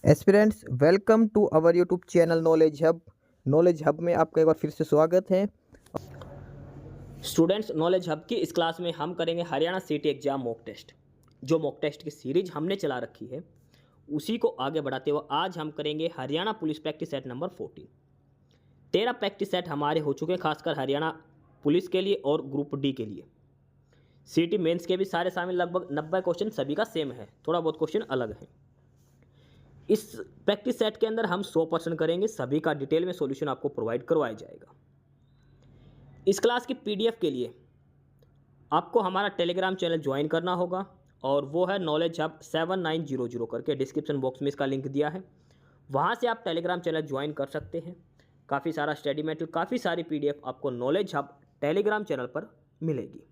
Aspirants welcome to our YouTube channel knowledge hub में आपका एक बार फिर से स्वागत है। स्टूडेंट्स, नॉलेज हब की इस क्लास में हम करेंगे हरियाणा सीटी एग्जाम मॉक टेस्ट। जो मॉक टेस्ट की सीरीज हमने चला रखी है उसी को आगे बढ़ाते हुए आज हम करेंगे Haryana police practice set number 14। 13 practice set हमारे हो चुके हैं, खासकर हरियाणा पुलिस के लिए और ग्रुप डी के लिए। सीटी मेंस के भी सारे शामिल, लगभग 90 क्वेश्चन सभी का सेम है, थोड़ा बहुत क्वेश्चन अलग है। इस प्रैक्टिस सेट के अंदर हम 100% करेंगे, सभी का डिटेल में सॉल्यूशन आपको प्रोवाइड करवाया जाएगा। इस क्लास की पीडीएफ के लिए आपको हमारा टेलीग्राम चैनल ज्वाइन करना होगा और वो है नॉलेज हब 7900 करके, डिस्क्रिप्शन बॉक्स में इसका लिंक दिया है। वहाँ से आप टेलीग्राम चैनल ज्वाइन कर सकते हैं। काफ़ी सारा स्टडी मटेरियल, काफ़ी सारी पीडीएफ आपको नॉलेज हब टेलीग्राम चैनल पर मिलेगी।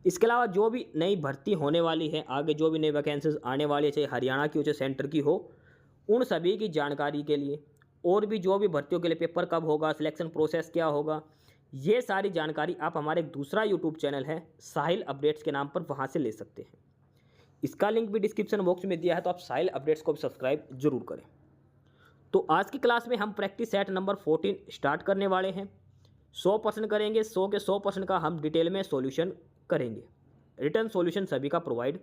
इसके अलावा जो भी नई भर्ती होने वाली है, आगे जो भी नई वैकेंसीज आने वाली है, चाहे हरियाणा की हो चाहे सेंटर की हो, उन सभी की जानकारी के लिए और भी जो भी भर्तियों के लिए पेपर कब होगा, सिलेक्शन प्रोसेस क्या होगा, ये सारी जानकारी आप हमारे एक दूसरा यूट्यूब चैनल है साहिल अपडेट्स के नाम पर, वहाँ से ले सकते हैं। इसका लिंक भी डिस्क्रिप्शन बॉक्स में दिया है, तो आप साहिल अपडेट्स को भी सब्सक्राइब जरूर करें। तो आज की क्लास में हम प्रैक्टिस सेट नंबर 14 स्टार्ट करने वाले हैं। 100% करेंगे, 100 के 100% का हम डिटेल में सॉल्यूशन करेंगे। रिटर्न सॉल्यूशन सभी का प्रोवाइड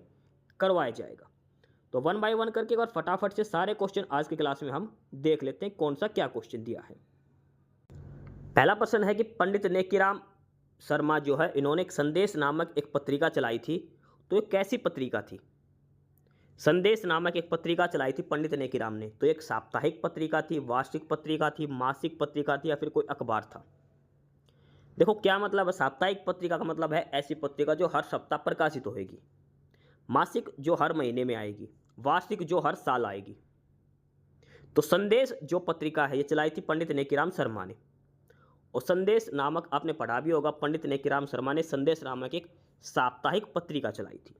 करवाया जाएगा। तो 1 बाय 1 करके और फटाफट से सारे क्वेश्चन आज की क्लास में हम देख लेते हैं कौन सा क्या क्वेश्चन दिया है। पहला प्रश्न है कि पंडित नेकीराम शर्मा जो है, इन्होंने एक संदेश नामक एक पत्रिका चलाई थी, तो ये कैसी पत्रिका थी? संदेश नामक एक पत्रिका चलाई थी पंडित नेकीराम ने, तो एक साप्ताहिक पत्रिका थी, वार्षिक पत्रिका थी, मासिक पत्रिका थी या फिर कोई अखबार था? देखो क्या मतलब है। साप्ताहिक पत्रिका का मतलब है ऐसी पत्रिका जो हर सप्ताह प्रकाशित होगी, मासिक जो हर महीने में आएगी, वार्षिक जो हर साल आएगी। तो संदेश जो पत्रिका है ये चलाई थी पंडित नेकीराम शर्मा ने। और संदेश नामक आपने पढ़ा भी होगा, पंडित नेकीराम शर्मा ने संदेश नामक एक साप्ताहिक पत्रिका चलाई थी।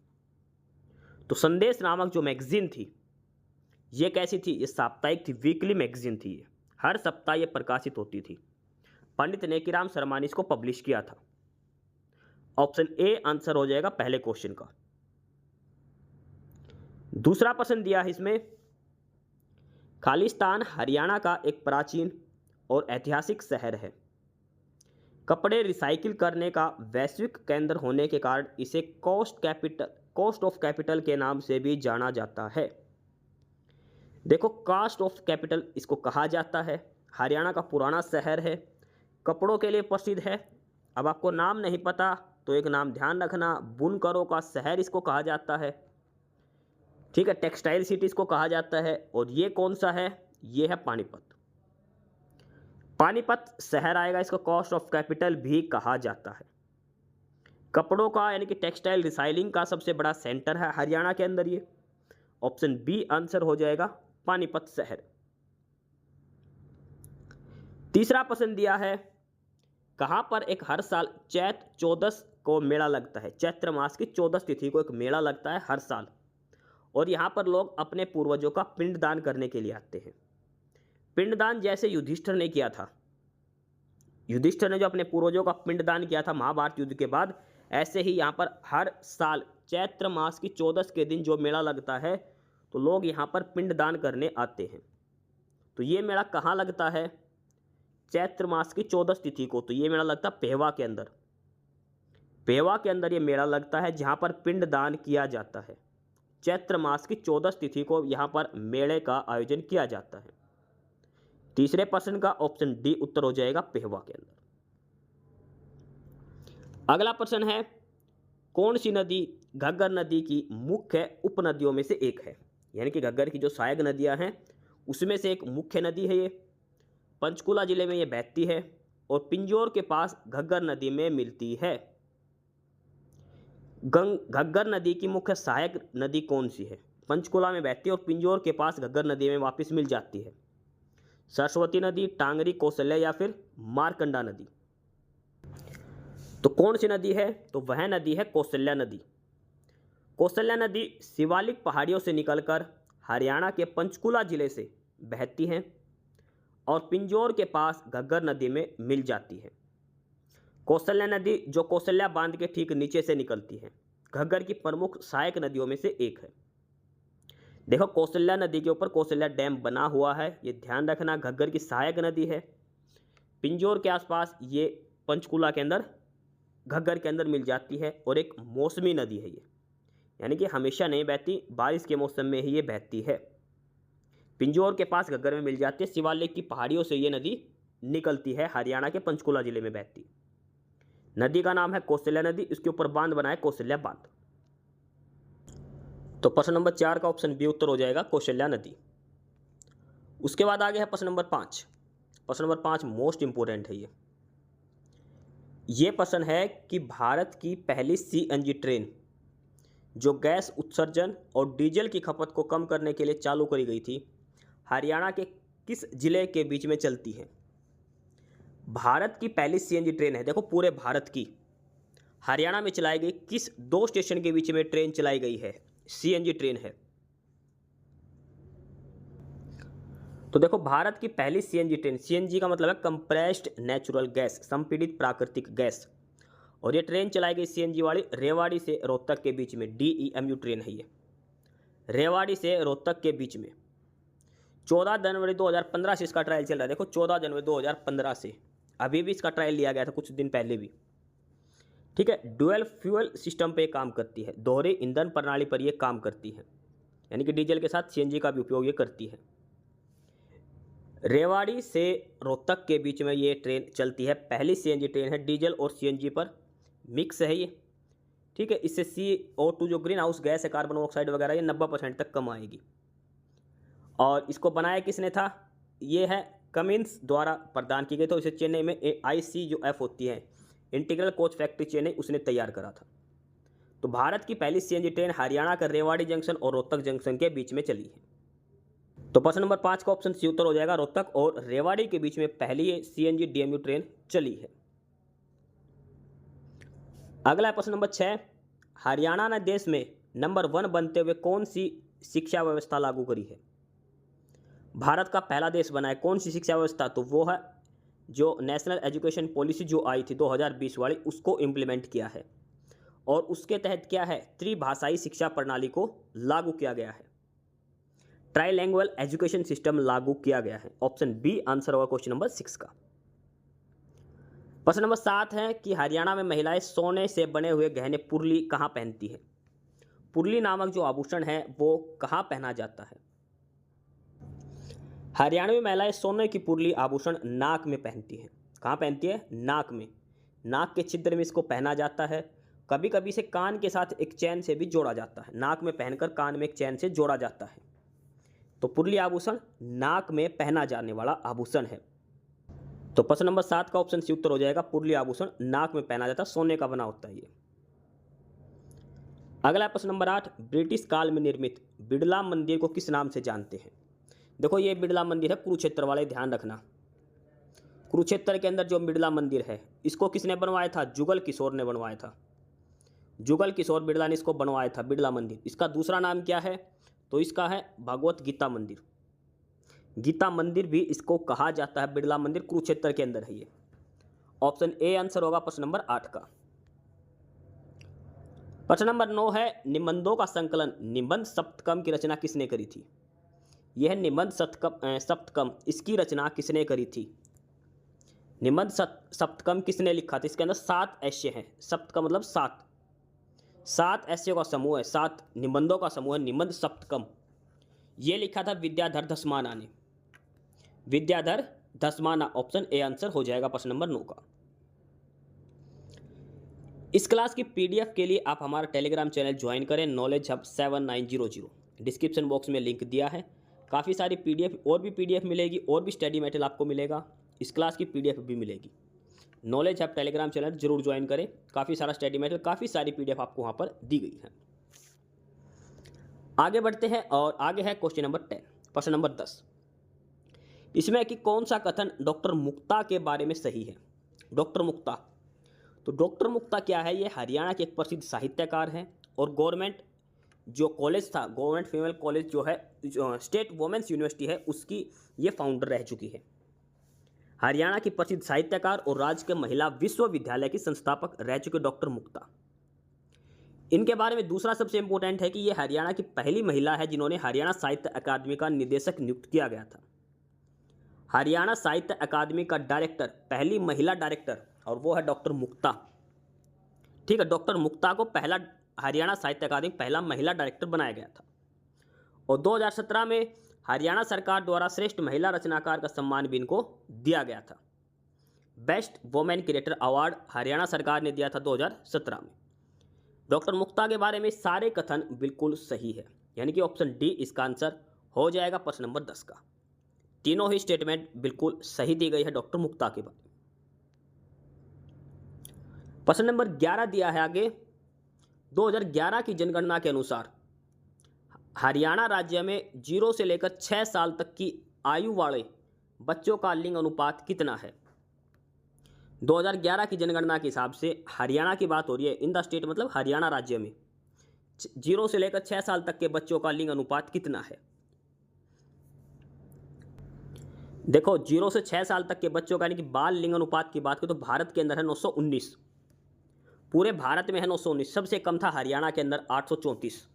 तो संदेश नामक जो मैगजीन थी ये कैसी थी? ये साप्ताहिक थी, वीकली मैगजीन थी, ये हर सप्ताह ये प्रकाशित होती थी। पंडित नेकीराम शर्मा ने इसको पब्लिश किया था। ऑप्शन ए आंसर हो जाएगा पहले क्वेश्चन का। दूसरा प्रश्न दिया है इसमें, खालिस्तान हरियाणा का एक प्राचीन और ऐतिहासिक शहर है। कपड़े रिसाइकिल करने का वैश्विक केंद्र होने के कारण इसे कॉस्ट ऑफ कैपिटल के नाम से भी जाना जाता है। देखो, कॉस्ट ऑफ कैपिटल इसको कहा जाता है। हरियाणा का पुराना शहर है, कपड़ों के लिए प्रसिद्ध है। अब आपको नाम नहीं पता तो एक नाम ध्यान रखना, बुनकरों का शहर इसको कहा जाता है, ठीक है, टेक्सटाइल सिटी इसको कहा जाता है। और ये कौन सा है? ये है पानीपत। पानीपत शहर आएगा, इसको कॉस्ट ऑफ कैपिटल भी कहा जाता है। कपड़ों का यानी कि टेक्सटाइल रिसाइलिंग का सबसे बड़ा सेंटर है हरियाणा के अंदर ये। ऑप्शन बी आंसर हो जाएगा पानीपत शहर। तीसरा प्रश्न दिया है, कहां पर एक हर साल चैत्र 14 को मेला लगता है? चैत्र मास की 14 तिथि को एक मेला लगता है हर साल, और यहां पर लोग अपने पूर्वजों का पिंडदान करने के लिए आते हैं। पिंडदान जैसे युधिष्ठिर ने किया था, युधिष्ठिर ने जो अपने पूर्वजों का पिंडदान किया था महाभारत युद्ध के बाद, ऐसे ही यहाँ पर हर साल चैत्र मास की 14 के दिन जो मेला लगता है तो लोग यहाँ पर पिंडदान करने आते हैं। तो ये मेला कहाँ लगता है? चैत्र मास की 14 तिथि को। तो ये मेला लगता है पेहवा के अंदर। पेहवा के अंदर ये मेला लगता है जहाँ पर पिंडदान किया जाता है। चैत्र मास की 14 तिथि को यहाँ पर मेले का आयोजन किया जाता है। तीसरे प्रश्न का ऑप्शन डी उत्तर हो जाएगा पेहवा के अंदर। अगला प्रश्न है, कौन सी नदी घग्गर नदी की मुख्य उपनदियों में से एक है? यानी कि घग्गर की जो सहायक नदियां हैं उसमें से एक मुख्य नदी है ये। पंचकुला जिले में ये बहती है और पिंजौर के पास घग्गर नदी में मिलती है। घग्गर नदी की मुख्य सहायक नदी कौन सी है? पंचकुला में बहती है और पिंजौर के पास घग्गर नदी में वापस मिल जाती है। सरस्वती नदी, टांगरी, कौशल्या या फिर मारकंडा नदी? तो कौन सी नदी है? तो वह नदी है कौशल्या नदी। कौशल्या नदी शिवालिक पहाड़ियों से निकलकर हरियाणा के पंचकुला जिले से बहती है और पिंजौर के पास घग्गर नदी में मिल जाती है। कौशल्या नदी जो कौशल्या बांध के ठीक नीचे से निकलती है, घग्गर की प्रमुख सहायक नदियों में से एक है। देखो कौशल्या नदी के ऊपर कौशल्या डैम बना हुआ है, ये ध्यान रखना। घग्गर की सहायक नदी है। पिंजौर के आसपास ये पंचकुला के अंदर घग्गर के अंदर मिल जाती है और एक मौसमी नदी है ये, यानी कि हमेशा नहीं बहती, बारिश के मौसम में ही ये बहती है। पिंजौर के पास घग्गर में मिल जाती है। शिवालिक की पहाड़ियों से ये नदी निकलती है, हरियाणा के पंचकुला जिले में बहती। नदी का नाम है कौशल्या नदी, इसके ऊपर बांध बना है कौशल्या बांध। तो प्रश्न नंबर 4 का ऑप्शन बी उत्तर हो जाएगा कौशल्या नदी। उसके बाद आगे है प्रश्न नंबर 5। प्रश्न नंबर 5 मोस्ट इंपोर्टेंट है ये प्रश्न है कि भारत की पहली सीएनजी ट्रेन जो गैस उत्सर्जन और डीजल की खपत को कम करने के लिए चालू करी गई थी, हरियाणा के किस जिले के बीच में चलती है? भारत की पहली सीएनजी ट्रेन है, देखो पूरे भारत की, हरियाणा में चलाई गई किस 2 स्टेशन के बीच में ट्रेन चलाई गई है, सीएनजी ट्रेन है? तो देखो भारत की पहली सीएनजी ट्रेन, सीएनजी का मतलब है कंप्रेस्ड नेचुरल गैस, संपीड़ित प्राकृतिक गैस, और ये ट्रेन चलाई गई सीएनजी वाली रेवाड़ी से रोहतक के बीच में। डीईएमयू ट्रेन है ये, रेवाड़ी से रोहतक के बीच में। 14 जनवरी 2015 से इसका ट्रायल चल रहा है। देखो 14 जनवरी 2015 से, अभी भी इसका ट्रायल लिया गया था कुछ दिन पहले भी। ठीक है, डुअल फ्यूल सिस्टम पे काम करती है, दोहरे ईंधन प्रणाली पर ये काम करती है, यानी कि डीजल के साथ सीएनजी का भी उपयोग ये करती है। रेवाड़ी से रोहतक के बीच में ये ट्रेन चलती है, पहली सीएनजी ट्रेन है, डीजल और सीएनजी पर मिक्स है ये। ठीक है, इससे CO2 जो ग्रीन हाउस गैस है, कार्बन मोनोऑक्साइड वगैरह, ये 90% तक कम आएगी। और इसको बनाया किसने था? ये है कमिंस द्वारा प्रदान की गई। तो इसे चेन्नई में ICF होती है, इंटीग्रल कोच फैक्ट्री चेन्नई, उसने तैयार करा था। तो भारत की पहली सीएनजी ट्रेन हरियाणा का रेवाड़ी जंक्शन और रोहतक जंक्शन के बीच में चली है। तो प्रश्न नंबर 5 का ऑप्शन सी उत्तर हो जाएगा, रोहतक और रेवाड़ी के बीच में पहली सीएनजी डीएमयू ट्रेन चली है। अगला है प्रश्न नंबर 6। हरियाणा ने देश में नंबर 1 बनते हुए कौन सी शिक्षा व्यवस्था लागू करी है? भारत का पहला देश बना है, कौन सी शिक्षा व्यवस्था? तो वो है जो नेशनल एजुकेशन पॉलिसी जो आई थी 2020 वाली, उसको इम्प्लीमेंट किया है। और उसके तहत क्या है, त्रिभाषाई शिक्षा प्रणाली को लागू किया गया है, ट्राइलैंग्युअल एजुकेशन सिस्टम लागू किया गया है। ऑप्शन बी आंसर होगा क्वेश्चन नंबर 6 का। प्रश्न नंबर 7 है कि हरियाणा में महिलाएं सोने से बने हुए गहने पुरली कहाँ पहनती है? पुरली नामक जो आभूषण है वो कहाँ पहना जाता है? हरियाणा में महिलाएं सोने की पुरली आभूषण नाक में पहनती है। कहाँ पहनती है? नाक में, नाक के छिद्र में इसको पहना जाता है। कभी कभी इसे कान के साथ एक चैन से भी जोड़ा जाता है, नाक में पहनकर कान में एक चैन से जोड़ा जाता है। तो पुरली आभूषण नाक में पहना जाने वाला आभूषण है। तो प्रश्न नंबर 7 का ऑप्शन सी उत्तर हो जाएगा, पुरली आभूषण नाक में पहना जाता है, सोने का बना होता है ये। अगला प्रश्न नंबर 8। ब्रिटिश काल में निर्मित बिड़ला मंदिर को किस नाम से जानते हैं? देखो ये बिड़ला मंदिर है कुरुक्षेत्र वाले, ध्यान रखना। कुरुक्षेत्र के अंदर जो बिड़ला मंदिर है, इसको किसने बनवाया था? जुगल किशोर ने बनवाया था। जुगल किशोर बिड़ला ने इसको बनवाया था, बिड़ला मंदिर। इसका दूसरा नाम क्या है? तो इसका है भगवत गीता मंदिर। गीता मंदिर भी इसको कहा जाता है, बिड़ला मंदिर कुरुक्षेत्र के अंदर है ये। ऑप्शन ए आंसर होगा प्रश्न नंबर 8 का। प्रश्न नंबर 9 है निबंधों का संकलन, निबंध सप्तकम की रचना किसने करी थी? यह है निबंध सप्तकम, इसकी रचना किसने करी थी? निबंध सप्तकम किसने लिखा था? इसके अंदर 7 ऐसे हैं, सप्तकम मतलब 7 ऐसे का समूह है, 7 निबंधों का समूह है निबंध सप्तकम। ये लिखा था विद्याधर धस्माना ने, Vidyadhar Dhasmana. Option A answer हो जाएगा प्रश्न नंबर 9 का। इस क्लास की पीडीएफ के लिए आप हमारा टेलीग्राम चैनल ज्वाइन करें, नॉलेज हब 7900। डिस्क्रिप्शन बॉक्स में लिंक दिया है। काफ़ी सारी पीडीएफ और भी पीडीएफ मिलेगी, और भी स्टडी मटेरियल आपको मिलेगा, इस क्लास की पीडीएफ भी मिलेगी। नॉलेज हब टेलीग्राम चैनल जरूर ज्वाइन करें, काफ़ी सारा स्टडी मटेरियल, काफ़ी सारी पीडीएफ आपको वहाँ पर दी गई है। आगे बढ़ते हैं और आगे है क्वेश्चन नंबर 10, प्रश्न नंबर 10। इसमें कि कौन सा कथन डॉक्टर मुक्ता के बारे में सही है? डॉक्टर मुक्ता, तो डॉक्टर मुक्ता क्या है? ये हरियाणा के एक प्रसिद्ध साहित्यकार हैं और गवर्नमेंट जो कॉलेज था, गवर्नमेंट फीमेल कॉलेज जो है, जो स्टेट वुमेन्स यूनिवर्सिटी है, उसकी ये फाउंडर रह चुकी है। हरियाणा की प्रसिद्ध साहित्यकार और राज्य के महिला विश्वविद्यालय की संस्थापक रह चुके डॉक्टर मुक्ता। इनके बारे में दूसरा सबसे इंपॉर्टेंट है कि ये हरियाणा की पहली महिला है जिन्होंने हरियाणा साहित्य अकादमी का निदेशक नियुक्त किया गया था। हरियाणा साहित्य अकादमी का डायरेक्टर, पहली महिला डायरेक्टर, और वो है डॉक्टर मुक्ता। ठीक है, डॉक्टर मुक्ता को पहला हरियाणा साहित्य अकादमी पहला महिला डायरेक्टर बनाया गया था। और 2017 में हरियाणा सरकार द्वारा श्रेष्ठ महिला रचनाकार का सम्मान भी इनको दिया गया था। Best women creator award Haryana सरकार ने दिया था 2017 में। डॉक्टर मुक्ता के बारे में सारे कथन बिल्कुल सही है, यानी कि ऑप्शन डी इसका आंसर हो जाएगा प्रश्न नंबर 10 का। तीनों ही स्टेटमेंट बिल्कुल सही दी गई है डॉक्टर मुक्ता के बारे में। प्रश्न नंबर 11 दिया है आगे, 2011 की जनगणना के अनुसार हरियाणा राज्य में 0 से लेकर 6 साल तक की आयु वाले बच्चों का लिंग अनुपात कितना है। 2011 की जनगणना के हिसाब से हरियाणा की बात हो रही है, इन द स्टेट मतलब हरियाणा राज्य में 0 से लेकर 6 साल तक के बच्चों का लिंग अनुपात कितना है। देखो 0 से 6 साल तक के बच्चों का यानी कि बाल लिंग अनुपात की बात करें तो भारत के अंदर है 919, पूरे भारत में है 919। सबसे कम था हरियाणा के अंदर 834।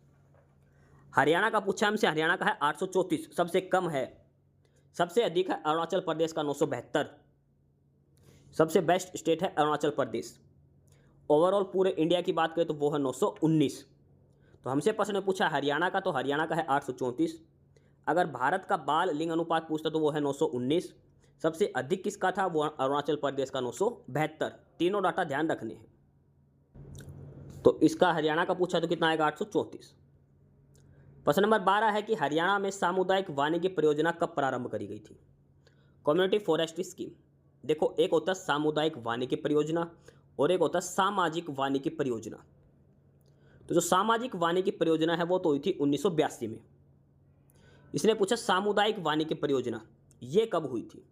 हरियाणा का पूछा हमसे, हरियाणा का है 834 सबसे कम है। सबसे अधिक है अरुणाचल प्रदेश का 972, सबसे बेस्ट स्टेट है अरुणाचल प्रदेश। ओवरऑल पूरे इंडिया की बात करें तो वो है 919। तो हमसे प्रश्न पूछा हरियाणा का, तो हरियाणा का है 834। अगर भारत का बाल लिंग अनुपात पूछता तो वो है 919। सबसे अधिक किसका था, वो अरुणाचल प्रदेश का 972। तीनों डाटा ध्यान रखने हैं। तो इसका हरियाणा का पूछा तो कितना आएगा, 834। प्रश्न नंबर 12 है कि हरियाणा में सामुदायिक वानिकी परियोजना कब प्रारंभ करी गई थी। Community forestry scheme. देखो एक होता है सामुदायिक वानिकी परियोजना और एक होता है सामाजिक वानिकी परियोजना। तो जो सामाजिक वानिकी परियोजना है वो तो हुई थी 1982 में। इसने पूछा सामुदायिक वानिकी परियोजना ये कब हुई थी।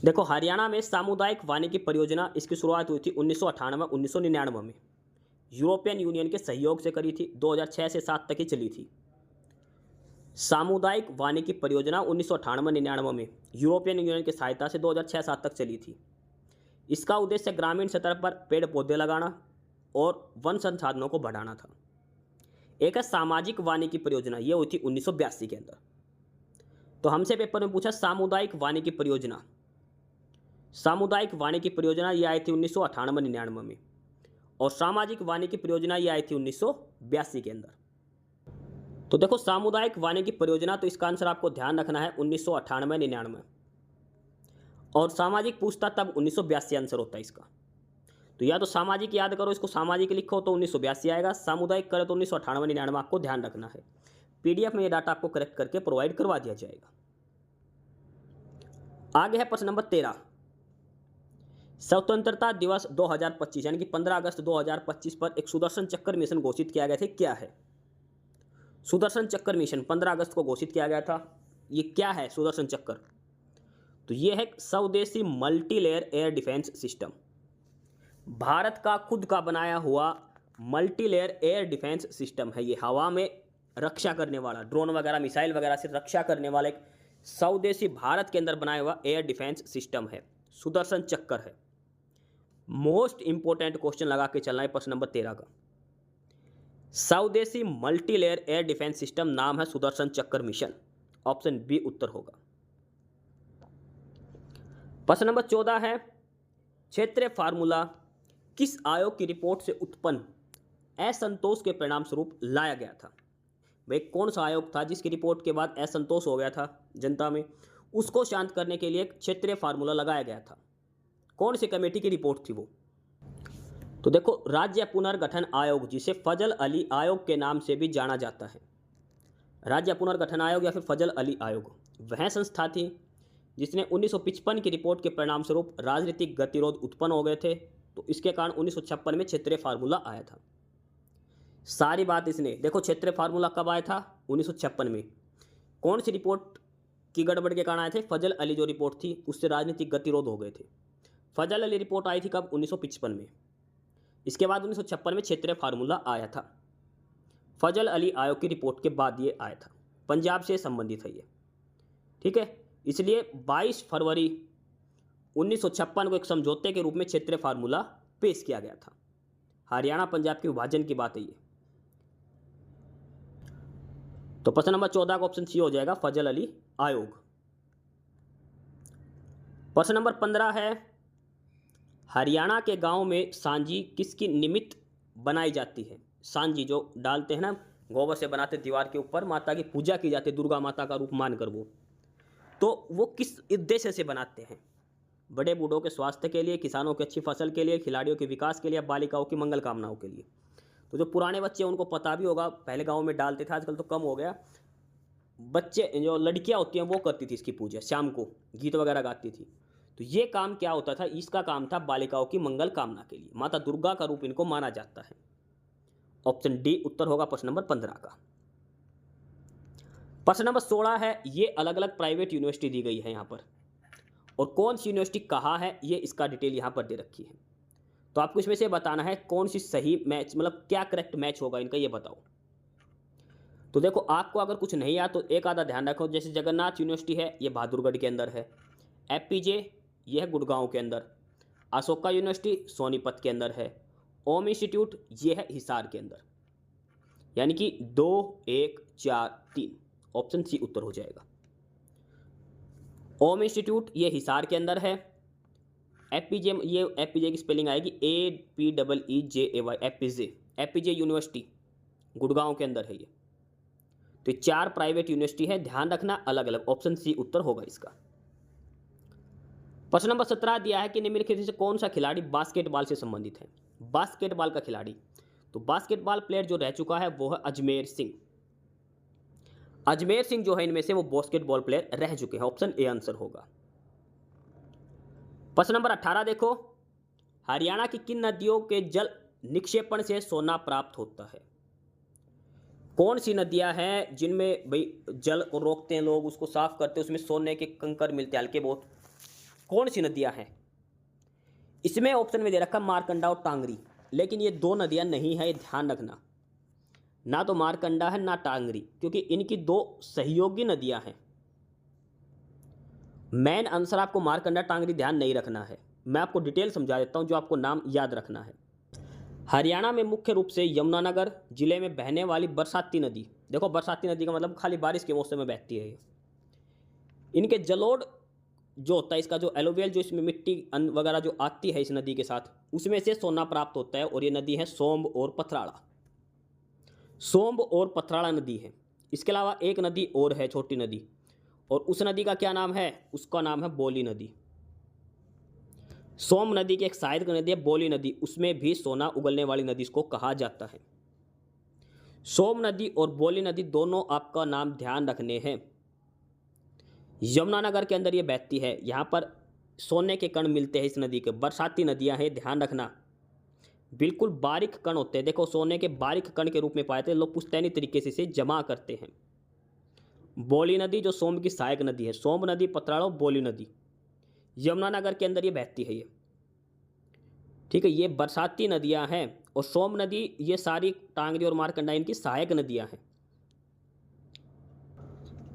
देखो हरियाणा में सामुदायिक वानिकी परियोजना इसकी शुरुआत हुई थी 1998-1999 में, यूरोपियन यूनियन के सहयोग से करी थी। 2006 से 7 तक ही चली थी। सामुदायिक वानिकी परियोजना 1998-99 में यूरोपियन यूनियन की सहायता से 2006-7 तक चली थी। इसका उद्देश्य ग्रामीण स्तर पर पेड़ पौधे लगाना और वन संसाधनों को बढ़ाना था। एक है सामाजिक वानिकी परियोजना, ये हुई थी 1982 के अंदर। तो हमसे पेपर में पूछा सामुदायिक वानिकी परियोजना। सामुदायिक वानिकी परियोजना ये आई थी 1998-99 में और सामाजिक वानिकी परियोजना ये आई थी 1982 के अंदर। तो देखो सामुदायिक वानिकी परियोजना, तो इसका आंसर आपको ध्यान रखना है 1998-99 और सामाजिक पूछता तब 1982 आंसर होता है इसका। तो या तो सामाजिक याद करो, इसको सामाजिक लिखो तो 1982 आएगा, सामुदायिक करो तो 1998-99 आपको ध्यान रखना है। पीडीएफ में ये डाटा आपको करेक्ट करके प्रोवाइड करवा दिया जाएगा। आगे है प्रश्न नंबर 13, स्वतंत्रता दिवस 2025 यानी कि 15 अगस्त 2025 पर एक सुदर्शन चक्र मिशन घोषित किया गया था, क्या है। सुदर्शन चक्र मिशन 15 अगस्त को घोषित किया गया था। ये क्या है सुदर्शन चक्र, तो ये है स्वदेशी multi layer air defence system. Bharat का खुद का बनाया हुआ multi layer air defence system है। ये हवा में रक्षा करने वाला, ड्रोन वगैरह मिसाइल वगैरह से रक्षा करने वाला एक स्वदेशी भारत के अंदर बनाया हुआ एयर डिफेंस सिस्टम है, सुदर्शन चक्र है। मोस्ट इंपोर्टेंट क्वेश्चन लगा के चलना है प्रश्न नंबर 13 का। स्वदेशी multi layer air defence system नाम है सुदर्शन चक्र मिशन, ऑप्शन बी उत्तर होगा। प्रश्न नंबर 14 है क्षेत्रीय फार्मूला किस आयोग की रिपोर्ट से उत्पन्न असंतोष के परिणाम स्वरूप लाया गया था। वह कौन सा आयोग था जिसकी रिपोर्ट के बाद असंतोष हो गया था जनता में, उसको शांत करने के लिए क्षेत्रीय फार्मूला लगाया गया था। कौन सी कमेटी की रिपोर्ट थी वो, तो देखो राज्य पुनर्गठन आयोग, जिसे फजल अली आयोग के नाम से भी जाना जाता है। राज्य पुनर्गठन आयोग या फिर फजल अली आयोग वह संस्था थी जिसने 1955 की रिपोर्ट के परिणाम स्वरूप राजनीतिक गतिरोध उत्पन्न हो गए थे। तो इसके कारण 1956 में क्षेत्रीय फार्मूला आया था। सारी बात इसने देखो, क्षेत्रीय फार्मूला कब आया था, 1956 में। कौन सी रिपोर्ट की गड़बड़ के कारण आए थे, फजल अली जो रिपोर्ट थी उससे राजनीतिक गतिरोध हो गए थे। फजल अली रिपोर्ट आई थी कब, 1955 में। इसके बाद 1956 में क्षेत्रीय फार्मूला आया था। फजल अली आयोग की रिपोर्ट के बाद ये आया था, पंजाब से संबंधित है ये, ठीक है। इसलिए 22 फरवरी 1956 को एक समझौते के रूप में क्षेत्रीय फार्मूला पेश किया गया था। हरियाणा पंजाब के विभाजन की बात है ये। तो प्रश्न नंबर 14 का ऑप्शन सी हो जाएगा, फजल अली आयोग। प्रश्न नंबर 15 है, हरियाणा के गांव में सांझी किसकी निमित्त बनाई जाती है? सांझी जो डालते हैं ना, गोबर से बनाते दीवार के ऊपर, माता की पूजा की जाती है, दुर्गा माता का रूप मानकर वो किस उद्देश्य से बनाते हैं? बड़े बूढ़ों के स्वास्थ्य के लिए, किसानों की अच्छी फसल के लिए, खिलाड़ियों के विकास के लिए, बालिकाओं की मंगल कामनाओं के लिए। तो जो पुराने बच्चे उनको पता भी होगा, पहले गांव में डालते थे, आजकल तो कम हो गया। बच्चे जो लड़कियां होती हैं वो करती थी इसकी पूजा, शाम को गीत वगैरह गाती थी। तो ये काम क्या होता था? इसका काम था बालिकाओं की मंगल कामना के लिए, माता दुर्गा का रूप इनको माना जाता है। ऑप्शन डी उत्तर होगा प्रश्न नंबर 15 का। प्रश्न नंबर 16 है, ये अलग अलग प्राइवेट यूनिवर्सिटी दी गई है यहाँ पर, और कौन सी यूनिवर्सिटी कहाँ है ये इसका डिटेल यहाँ पर दे रखी है। तो आपको इसमें से बताना है कौन सी सही मैच, मतलब क्या करेक्ट मैच होगा इनका, ये बताओ। तो देखो, आपको अगर कुछ नहीं आया तो एक आधा ध्यान रखो। जैसे जगन्नाथ यूनिवर्सिटी है, ये बहादुरगढ़ के अंदर है। एपीजे ये है गुड़गांव के अंदर। अशोका यूनिवर्सिटी सोनीपत के अंदर है। ओम इंस्टीट्यूट ये है हिसार के अंदर। यानी कि 2, 1, 4, 3 ऑप्शन सी उत्तर हो जाएगा। ओम इंस्टीट्यूट ये हिसार के अंदर है। एपीजे, ये एपीजे की स्पेलिंग आएगी APEEJAY, APJ. APJ university Gurgaon के अंदर है ये। तो 4 प्राइवेट यूनिवर्सिटी है, ध्यान रखना अलग अलग। ऑप्शन सी उत्तर होगा इसका। प्रश्न नंबर 17 दिया है कि निम्नलिखित में से कौन सा खिलाड़ी बास्केटबॉल से संबंधित है? बास्केटबॉल का खिलाड़ी, तो बास्केटबॉल प्लेयर जो रह चुका है वो है अजमेर सिंह। अजमेर सिंह जो है इनमें से वो बास्केटबॉल प्लेयर रह चुके हैं। ऑप्शन ए आंसर होगा। प्रश्न नंबर 18 देखो, हरियाणा की किन नदियों के जल निक्षेपण से सोना प्राप्त होता है? कौन सी नदियां हैं जिनमें भाई जल को रोकते हैं लोग, उसको साफ करते हैं, उसमें सोने के कंकर मिलते हैं हल्के बहुत? कौन सी नदियां हैं? इसमें ऑप्शन में दे रखा मारकंडा और टांगरी, लेकिन ये 2 नदियां नहीं है, ये ध्यान रखना। ना तो मारकंडा है ना टांगरी, क्योंकि इनकी 2 सहयोगी नदियां हैं। मेन आंसर आपको मारकंडा टांगरी ध्यान नहीं रखना है। मैं आपको डिटेल समझा देता हूं जो आपको नाम याद रखना है। हरियाणा में मुख्य रूप से यमुनानगर जिले में बहने वाली बरसाती नदी, देखो बरसाती नदी का मतलब खाली बारिश के मौसम में बहती है ये। इनके जलोढ़ जो होता है, इसका जो एलोवियल जो इसमें मिट्टी वगैरह जो आती है इस नदी के साथ, उसमें से सोना प्राप्त होता है। और ये नदी है सोम्ब और पथराड़ा। सोम्ब और पथराड़ा नदी है। इसके अलावा एक नदी और है, छोटी नदी, और उस नदी का क्या नाम है? उसका नाम है बोली नदी। सोम नदी की एक सहायक नदी है बोली नदी, उसमें भी सोना उगलने वाली नदी इसको कहा जाता है। सोम नदी और बोली नदी दोनों आपका नाम ध्यान रखने हैं। यमुनानगर के अंदर ये बहती है, यहाँ पर सोने के कण मिलते हैं इस नदी के। बरसाती नदियाँ हैं, ध्यान रखना, बिल्कुल बारीक कण होते हैं। देखो सोने के बारीक कण के रूप में पाए थे लोग, पुश्तैनी तरीके से इसे जमा करते हैं। बोली नदी जो सोम की सहायक नदी है, सोम नदी, पथराड़ा, बोली नदी, यमुनानगर के अंदर ये बहती है ये। ठीक है, ये बरसाती नदियां हैं। और सोम नदी, ये सारी टांगरी और मारकंडा इनकी सहायक नदियां हैं।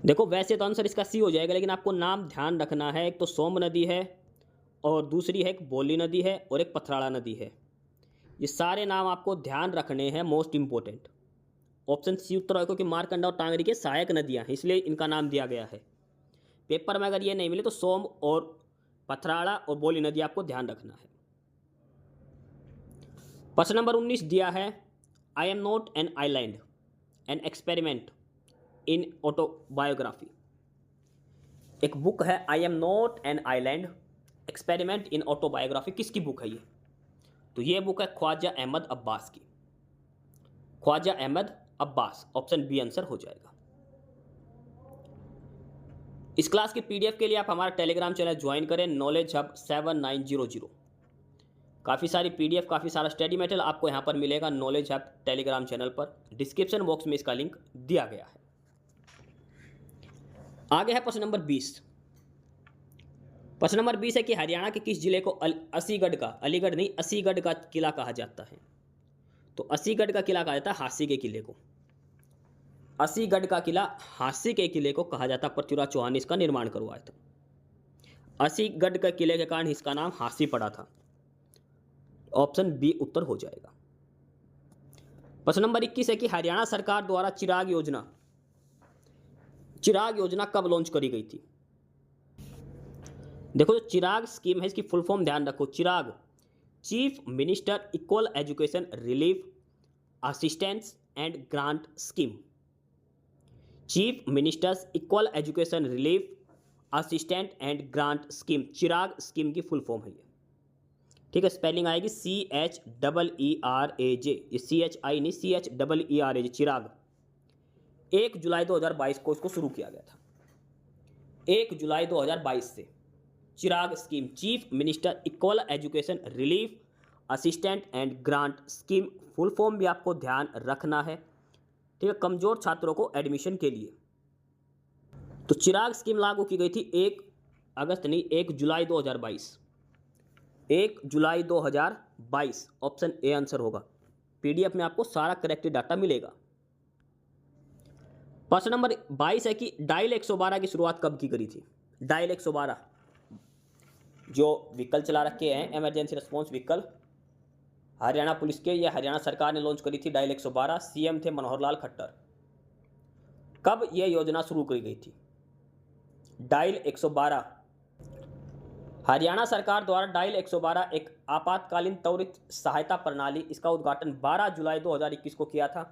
देखो वैसे तो आंसर इसका सी हो जाएगा, लेकिन आपको नाम ध्यान रखना है। एक तो सोम नदी है, और दूसरी है एक बोली नदी है, और एक पथराड़ा नदी है। ये सारे नाम आपको ध्यान रखने हैं, मोस्ट इंपॉर्टेंट। ऑप्शन सी उत्तर है, क्योंकि मारकंडा और टांगरी के सहायक नदियां हैं, इसलिए इनका नाम दिया गया है। पेपर में अगर ये नहीं मिले तो सोम और पथराड़ा और बोली नदी आपको ध्यान रखना है। प्रश्न नंबर 19 दिया है, I am not an island, an experiment in autobiography. एक बुक है I am not an island, experiment in autobiography, किसकी बुक है ये? तो ये बुक है ख्वाजा अहमद अब्बास की। Khwaja Ahmad Abbas, option B answer हो जाएगा। इस क्लास की पीडीएफ के लिए आप हमारा टेलीग्राम चैनल ज्वाइन करें, नॉलेज हब 7900। काफ़ी सारी पीडीएफ, काफ़ी सारा स्टडी मटेरियल आपको यहाँ पर मिलेगा नॉलेज हब टेलीग्राम चैनल पर। डिस्क्रिप्शन बॉक्स में इसका लिंक दिया गया है। आगे है प्रश्न नंबर 20। प्रश्न नंबर 20 है कि हरियाणा के किस जिले को असीगढ़ का, अलीगढ़ नहीं असीगढ़ का किला कहा जाता है? तो असीगढ़ का किला कहा जाता है हांसी के किले को। असीगढ़ का किला हांसी के किले को कहा जाता। पृथ्वीराज चौहान ने इसका निर्माण करवाया था। असीगढ़ के किले के कारण इसका नाम हांसी पड़ा था। ऑप्शन बी उत्तर हो जाएगा। प्रश्न नंबर 21 है कि हरियाणा सरकार द्वारा चिराग योजना कब लॉन्च करी गई थी। देखो, जो चिराग स्कीम है इसकी फुल फॉर्म ध्यान रखो। Chirag chief minister equal education relief assistance and grant scheme. Chief ministers equal education relief assistant and grant scheme, Chirag scheme की फुल फॉर्म है ये। ठीक है, स्पेलिंग आएगी CHEERAJ, ये CHI नहीं, CHEERAJ, चिराग। 1 जुलाई 2022 को इसको शुरू किया गया था। 1 जुलाई 2022 से Chirag scheme, chief minister equal education relief assistant and grant scheme, full form भी आपको ध्यान रखना है। ठीक है, कमजोर छात्रों को एडमिशन के लिए। तो चिराग स्कीम लागू की गई थी 1 अगस्त नहीं, 1 जुलाई 2022। 1 जुलाई 2022 ऑप्शन ए आंसर होगा। PDF में आपको सारा करेक्ट डाटा मिलेगा। प्रश्न नंबर 22 है कि डायल 112 की शुरुआत कब की गई थी। डायल 112 जो व्हीकल चला रखे हैं, emergency response vehicle, Haryana police के, ये हरियाणा सरकार ने लॉन्च करी थी डायल 112। CM थे मनोहर लाल खट्टर। कब यह योजना शुरू की गई थी। डायल 112, हरियाणा सरकार द्वारा डायल 112 एक आपातकालीन त्वरित सहायता प्रणाली, इसका उद्घाटन 12 जुलाई 2021 को किया था।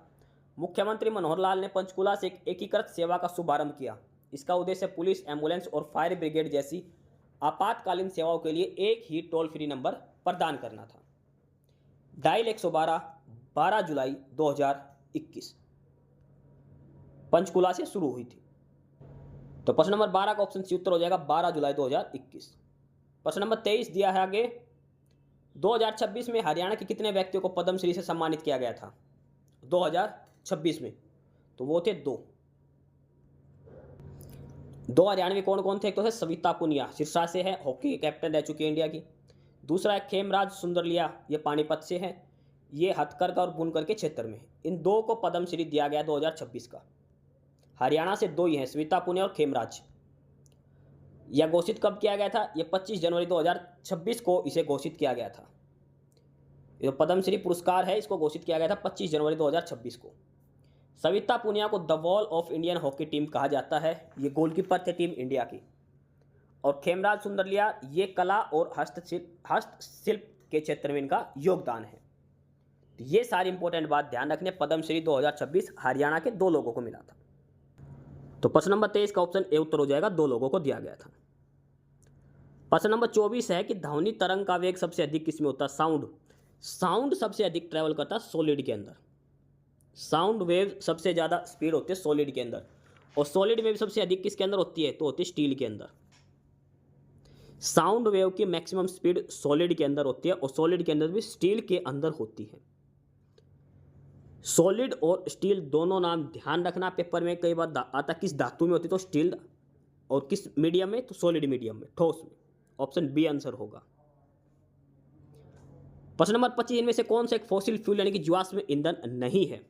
मुख्यमंत्री मनोहर लाल ने पंचकूला से एक एकीकृत सेवा का शुभारंभ किया। इसका उद्देश्य पुलिस, एम्बुलेंस और फायर ब्रिगेड जैसी आपातकालीन सेवाओं के लिए एक ही टोल फ्री नंबर प्रदान करना था। डायल 112 12 जुलाई 2021 पंचकूला से शुरू हुई थी। तो प्रश्न नंबर 12 का ऑप्शन सी उत्तर हो जाएगा 12 जुलाई 2021। प्रश्न नंबर 23 दिया है आगे, 2026 में हरियाणा के कितने व्यक्तियों को पद्मश्री से सम्मानित किया गया था 2026 में। तो वो थे 2 हरियाणवी कौन कौन थे। एक तो है सविता पुनिया, सिरसा से है, हॉकी कैप्टन रह चुकी है इंडिया की। दूसरा है खेमराज सुंदरलिया, ये पानीपत से है, ये हथकरघा और बुनकर के क्षेत्र में। इन 2 को पद्मश्री दिया गया 2026 का। हरियाणा से 2 ही हैं, सविता पुनिया और खेमराज। यह घोषित कब किया गया था। यह 25 जनवरी 2026 को इसे घोषित किया गया था। ये पद्मश्री पुरस्कार है, इसको घोषित किया गया था 25 जनवरी 2026 को। सविता पुनिया को the wall of Indian hockey team कहा जाता है, ये गोलकीपर थे टीम इंडिया की। और खेमराज सुंदरलिया, ये कला और हस्तशिल्प के क्षेत्र में इनका योगदान है। तो ये सारी इंपॉर्टेंट बात ध्यान रखने। पद्मश्री 2026 हरियाणा के 2 लोगों को मिला था। तो प्रश्न नंबर 23 का ऑप्शन ए उत्तर हो जाएगा, 2 लोगों को दिया गया था। प्रश्न नंबर 24 है कि ध्वनि तरंग का वेग सबसे अधिक किसमें होता है। साउंड सबसे अधिक ट्रैवल करता है सॉलिड के अंदर। साउंड वेव सबसे ज़्यादा स्पीड होती है सॉलिड के अंदर। और सॉलिड वेव सबसे अधिक किसके अंदर होती है, तो होती है स्टील के अंदर। साउंड वेव की मैक्सिमम स्पीड सॉलिड के अंदर होती है और सॉलिड के अंदर भी स्टील के अंदर होती है। सॉलिड और स्टील दोनों नाम ध्यान रखना, पेपर में कई बार आता किस धातु में होती है, तो स्टील, और किस मीडियम में, तो सॉलिड मीडियम में, ठोस में। ऑप्शन बी आंसर होगा। प्रश्न नंबर 25, इनमें से कौन सा एक फॉसिल फ्यूल यानी कि जीवाश्म ईंधन नहीं है।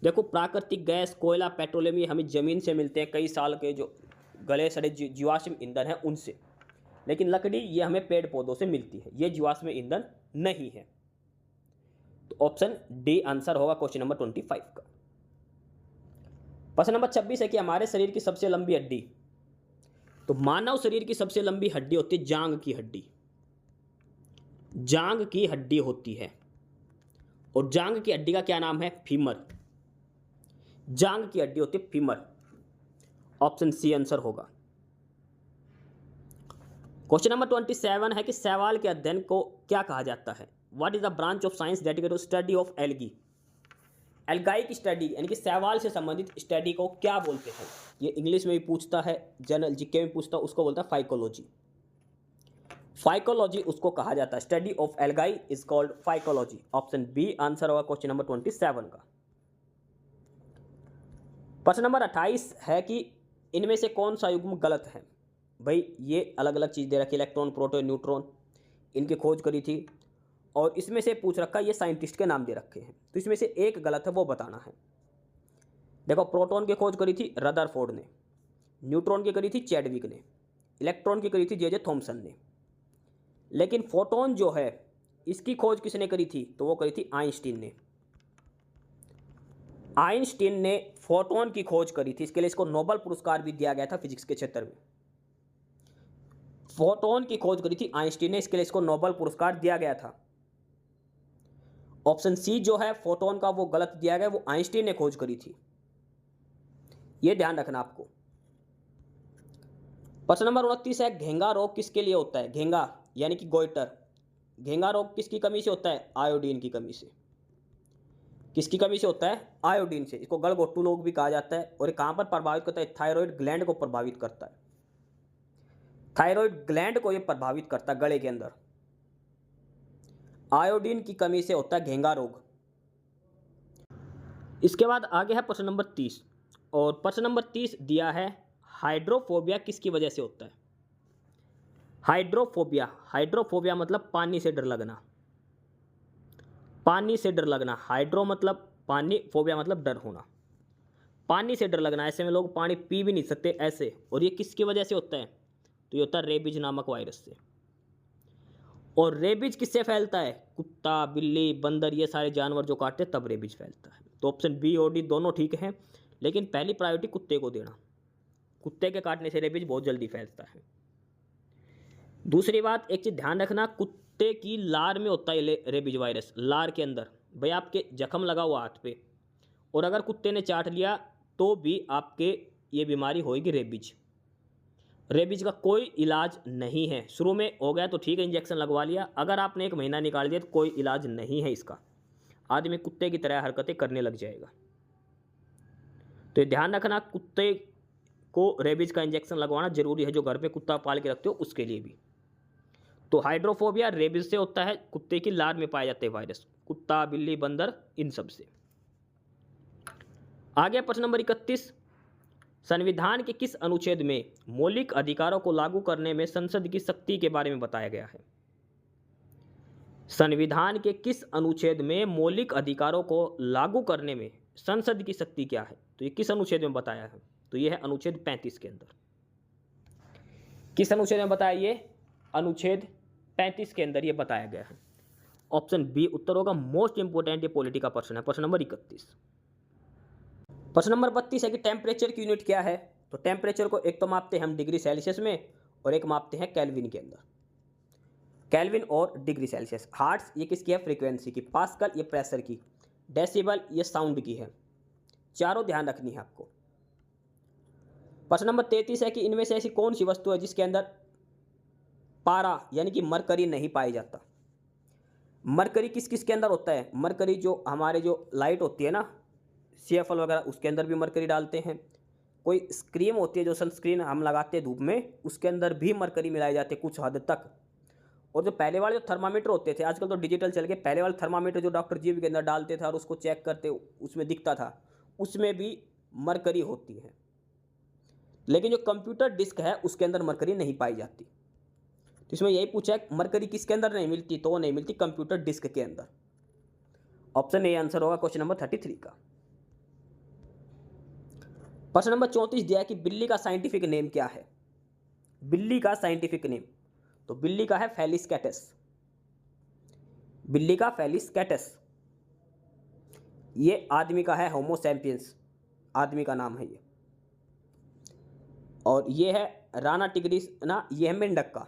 देखो, प्राकृतिक गैस, कोयला, पेट्रोलियम ये हमें जमीन से मिलते हैं, कई साल के जो गले सड़े जीवाश्म ईंधन है उनसे। लेकिन लकड़ी ये हमें पेड़ पौधों से मिलती है, ये जीवाश्म ईंधन नहीं है। तो ऑप्शन डी आंसर होगा क्वेश्चन नंबर 25 का। प्रश्न नंबर 26 है कि हमारे शरीर की सबसे लंबी हड्डी। तो मानव शरीर की सबसे लंबी हड्डी होती है जांग की हड्डी। जांग की हड्डी होती है। और जांग की हड्डी का क्या नाम है, फीमर। जांग की हड्डी होती है फीमर। ऑप्शन सी आंसर होगा। क्वेश्चन नंबर 27 है कि शैवाल के अध्ययन को क्या कहा जाता है। What is the branch of science dedicated to study of algae. Algae की स्टडी यानी कि शैवाल से संबंधित स्टडी को क्या बोलते हैं। ये इंग्लिश में भी पूछता है, जनरल जीके में पूछता है, उसको बोलता है फाइकोलॉजी। फाइकोलॉजी उसको कहा जाता है। Study of algae is called phycology. Option B answer होगा क्वेश्चन नंबर 27 का। प्रश्न नंबर 28 है कि इनमें से कौन सा युग्म गलत है। भाई ये अलग अलग चीज़ दे रखी, इलेक्ट्रॉन, प्रोटॉन, न्यूट्रॉन, इनकी खोज करी थी और इसमें से पूछ रखा ये साइंटिस्ट के नाम दे रखे हैं। तो इसमें से एक गलत है, वो बताना है। देखो, प्रोटॉन की खोज करी थी रदरफोर्ड ने, न्यूट्रॉन की करी थी चैडविक ने, इलेक्ट्रॉन की करी थी जे थॉमसन ने। लेकिन फोटोन जो है इसकी खोज किसने करी थी, तो वो करी थी आइंस्टीन ने। आइंस्टीन ने फोटोन की खोज करी थी, इसके लिए इसको नोबेल पुरस्कार भी दिया गया था फिजिक्स के क्षेत्र में। फोटोन की खोज करी थी आइंस्टीन ने, इसके लिए इसको नोबेल पुरस्कार दिया गया था। ऑप्शन सी जो है फोटोन का वो गलत दिया गया, वो आइंस्टीन ने खोज करी थी, ये ध्यान रखना आपको। प्रश्न नंबर 29 है, घेंगा रोग किसके लिए होता है? घेंगा यानी कि गोइटर, घेंगा रोग किसकी कमी से होता है? आयोडीन की कमी से। किसकी कमी से होता है? आयोडीन से। इसको गलघोटू रोग भी कहा जाता है। और ये कहां पर प्रभावित करता है? थायराइड ग्लैंड को प्रभावित करता है, थायराइड ग्लैंड को ये प्रभावित करता है गले के अंदर। आयोडीन की कमी से होता है घेंगा रोग। इसके बाद आगे है प्रश्न नंबर 30, और प्रश्न नंबर 30 दिया है, हाइड्रोफोबिया किसकी वजह से होता है? हाइड्रोफोबिया, हाइड्रोफोबिया मतलब पानी से डर लगना, पानी से डर लगना। हाइड्रो मतलब पानी, फोबिया मतलब डर होना, पानी से डर लगना। ऐसे में लोग पानी पी भी नहीं सकते ऐसे। और ये किसकी वजह से होता है? तो ये होता है रेबीज नामक वायरस से। और रेबीज किससे फैलता है? कुत्ता, बिल्ली, बंदर, ये सारे जानवर जो काटते हैं तब रेबीज फैलता है। तो ऑप्शन बी और डी दोनों ठीक हैं, लेकिन पहली प्रायोरिटी कुत्ते को देना। कुत्ते के काटने से रेबीज बहुत जल्दी फैलता है। दूसरी बात, एक चीज़ ध्यान रखना, कुत्ते की लार में होता है रेबीज वायरस, लार के अंदर। भाई आपके जख्म लगा हुआ हाथ पे, और अगर कुत्ते ने चाट लिया तो भी आपके ये बीमारी होगी रेबीज। रेबीज का कोई इलाज नहीं है। शुरू में हो गया तो ठीक है, इंजेक्शन लगवा लिया, अगर आपने 1 महीना निकाल दिया तो कोई इलाज नहीं है इसका। आदमी कुत्ते की तरह हरकतें करने लग जाएगा। तो ध्यान रखना, कुत्ते को रेबीज का इंजेक्शन लगवाना जरूरी है, जो घर पे कुत्ता पाल के रखते हो उसके लिए भी। तो हाइड्रोफोबिया रेबीज से होता है, कुत्ते की लार में पाए जाते हैं वायरस, कुत्ता, बिल्ली, बंदर, इन सब से। आगे प्रश्न नंबर 31, संविधान के किस अनुच्छेद में मौलिक अधिकारों को लागू करने में संसद की शक्ति के बारे में बताया गया है? संविधान के किस अनुच्छेद में मौलिक अधिकारों को लागू करने में संसद की शक्ति क्या है? तो ये किस अनुच्छेद में बताया है? तो ये है अनुच्छेद 35 के अंदर। किस अनुच्छेद में बताया? ये अनुच्छेद 35 के अंदर ये बताया गया है। ऑप्शन बी उत्तर होगा। मोस्ट इंपोर्टेंट ये पॉलिटी का प्रश्न है। प्रश्न नंबर 31। प्रश्न नंबर 32 है कि टेम्परेचर की यूनिट क्या है? तो टेम्परेचर को एक तो मापते हैं हम डिग्री सेल्सियस में, और एक मापते हैं केल्विन के अंदर। केल्विन और डिग्री सेल्सियस। हार्ट्स ये किसकी है? फ्रीक्वेंसी की। पास्कल ये प्रेशर की। डेसिबल ये साउंड की है। चारों ध्यान रखनी है आपको। प्रश्न नंबर 33 है कि इनमें से ऐसी कौन सी वस्तु है जिसके अंदर पारा यानी कि मरकरी नहीं पाया जाता? मरकरी किस किस के अंदर होता है? मरकरी जो हमारे जो लाइट होती है ना, CFL वगैरह, उसके अंदर भी मरकरी डालते हैं। कोई क्रीम होती है जो सनस्क्रीन हम लगाते हैं धूप में, उसके अंदर भी मरकरी मिलाए जाते हैं कुछ हद तक। और जो पहले वाले जो थर्मामीटर होते थे, आजकल तो डिजिटल चल गए, पहले वाले थर्मामीटर जो डॉक्टर जीव के अंदर डालते थे और उसको चेक करते उसमें दिखता था, उसमें भी मरकरी होती है। लेकिन जो कंप्यूटर डिस्क है उसके अंदर मरकरी नहीं पाई जाती। तो इसमें यही पूछा है मरकरी किसके अंदर नहीं मिलती? तो वो नहीं मिलती कंप्यूटर डिस्क के अंदर। ऑप्शन ए आंसर होगा क्वेश्चन नंबर 33 का। प्रश्न नंबर 34 दिया है कि बिल्ली का साइंटिफिक नेम क्या है? बिल्ली का साइंटिफिक नेम, तो बिल्ली का है फेलिस कैटस। बिल्ली का फेलिस कैटस। ये आदमी का है होमो सैपियंस, आदमी का नाम है ये। और ये है राना टिग्रिस ना, ये है मेंढक का।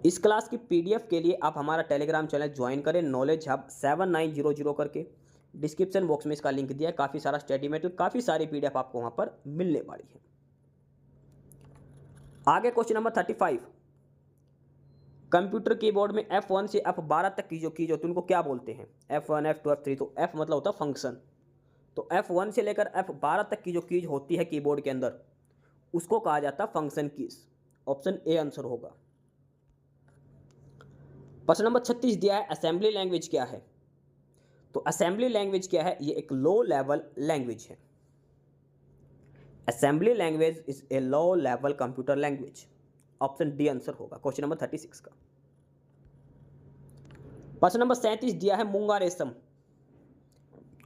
इस क्लास की PDF के लिए आप हमारा टेलीग्राम चैनल ज्वाइन करें, नॉलेज हब 7900 करके। डिस्क्रिप्शन बॉक्स में इसका लिंक दिया है। काफ़ी सारा स्टडी मटेरियल, काफ़ी सारी PDF आपको वहाँ पर मिलने वाली है। आगे क्वेश्चन नंबर 35, कंप्यूटर कीबोर्ड में F1 से F12 तक की जो कीज होती है उनको क्या बोलते हैं? F1, F2, F3। तो F मतलब होता है फंक्शन, तो F1 से लेकर F12 तक की जो कीज होती है कीबोर्ड के अंदर उसको कहा जाता है function keys. Option A answer होगा। प्रश्न नंबर 36 दिया है असेंबली लैंग्वेज क्या है? तो असेंबली लैंग्वेज क्या है? ये एक लो लेवल लैंग्वेज है। Assembly language is a low level computer language. Option D answer होगा क्वेश्चन नंबर 36 का। प्रश्न नंबर 37 दिया है मूंगा रेशम,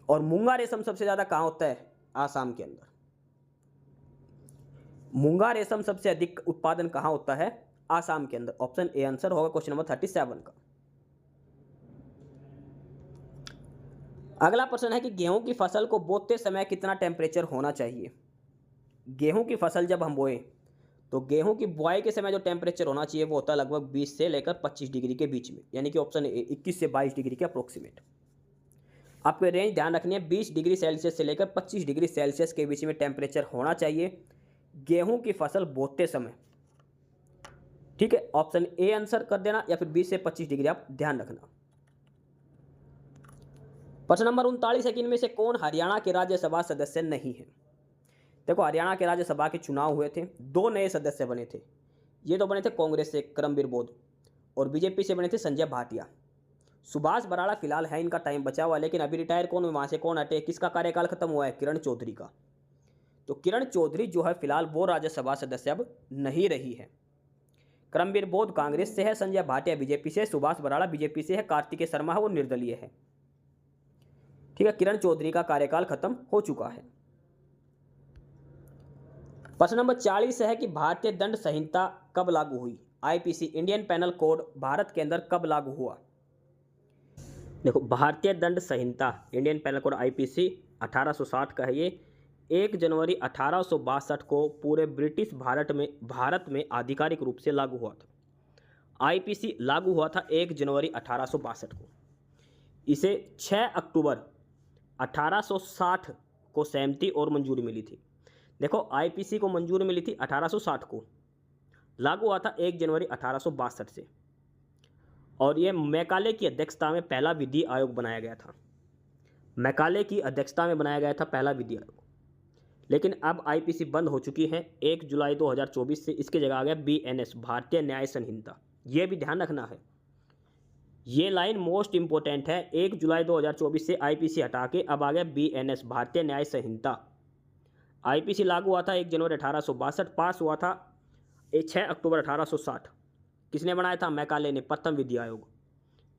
और मूंगा रेशम सबसे ज्यादा कहां होता है? आसाम के अंदर। मूंगा रेशम सबसे अधिक उत्पादन कहां होता है? आसाम के अंदर। ऑप्शन ए आंसर होगा क्वेश्चन नंबर 37 का। अगला प्रश्न है कि गेहूं की फसल को बोते समय कितना टेम्परेचर होना चाहिए। गेहूं की फसल जब हम बोएं तो गेहूं की बुआई के समय जो टेम्परेचर होना चाहिए वो होता है लगभग 20 से लेकर 25 डिग्री के बीच में, यानी कि ऑप्शन ए 21 से 22 डिग्री के अप्रोक्सीमेट। आपको रेंज ध्यान रखनी है, 20 डिग्री सेल्सियस से लेकर 25 डिग्री सेल्सियस के बीच में टेम्परेचर होना चाहिए गेहूं की फसल बोते समय। ठीक है, ऑप्शन ए आंसर कर देना या फिर 20 से 25 डिग्री आप ध्यान रखना। प्रश्न नंबर 39 है कि इनमें से कौन हरियाणा के राज्यसभा सदस्य नहीं है। देखो, हरियाणा के राज्यसभा के चुनाव हुए थे, 2 नए सदस्य बने थे। ये तो बने थे कांग्रेस से करमबीर बोध और बीजेपी से बने थे संजय भाटिया। सुभाष बराड़ा फिलहाल है, इनका टाइम बचा हुआ है, लेकिन अभी रिटायर कौन हुए, वहाँ से कौन हटे, किसका कार्यकाल खत्म हुआ है, किरण चौधरी का। तो किरण चौधरी जो है फिलहाल वो राज्यसभा सदस्य अब नहीं रही है। करमबीर बोध कांग्रेस से है, संजय भाटिया बीजेपी से, सुभाष बराड़ा बीजेपी से है, कार्तिकेय शर्मा है वो निर्दलीय है। ठीक है, किरण चौधरी का कार्यकाल खत्म हो चुका है। प्रश्न नंबर 40 है कि भारतीय दंड संहिता कब लागू हुई। IPC Indian penal code Bharat के अंदर कब लागू हुआ। देखो, भारतीय दंड संहिता इंडियन पेनल कोड आईपीसी 1860 का है। ये 1 जनवरी 1862 को पूरे ब्रिटिश भारत में आधिकारिक रूप से लागू हुआ था। आईपीसी लागू हुआ था 1 जनवरी 1862 को। इसे 6 अक्टूबर 1860 को सहमति और मंजूरी मिली थी। देखो, आईपीसी को मंजूरी मिली थी 1860 को, लागू हुआ था 1 जनवरी 1862 से, और ये मैकाले की अध्यक्षता में पहला विधि आयोग बनाया गया था। मैकाले की अध्यक्षता में बनाया गया था पहला विधि आयोग। लेकिन अब आईपीसी बंद हो चुकी है 1 जुलाई 2024 से। इसकी जगह आ गया बीएनएस, भारतीय न्याय संहिता। ये भी ध्यान रखना है, ये लाइन मोस्ट इंपोर्टेंट है। 1 जुलाई 2024 से आईपीसी हटा के अब आ गया बीएनएस, भारतीय न्याय संहिता। आईपीसी लागू हुआ था 1 जनवरी 1862, पास हुआ था 6 अक्टूबर 1860। किसने बनाया था, मैकाले ने, प्रथम विधि आयोग।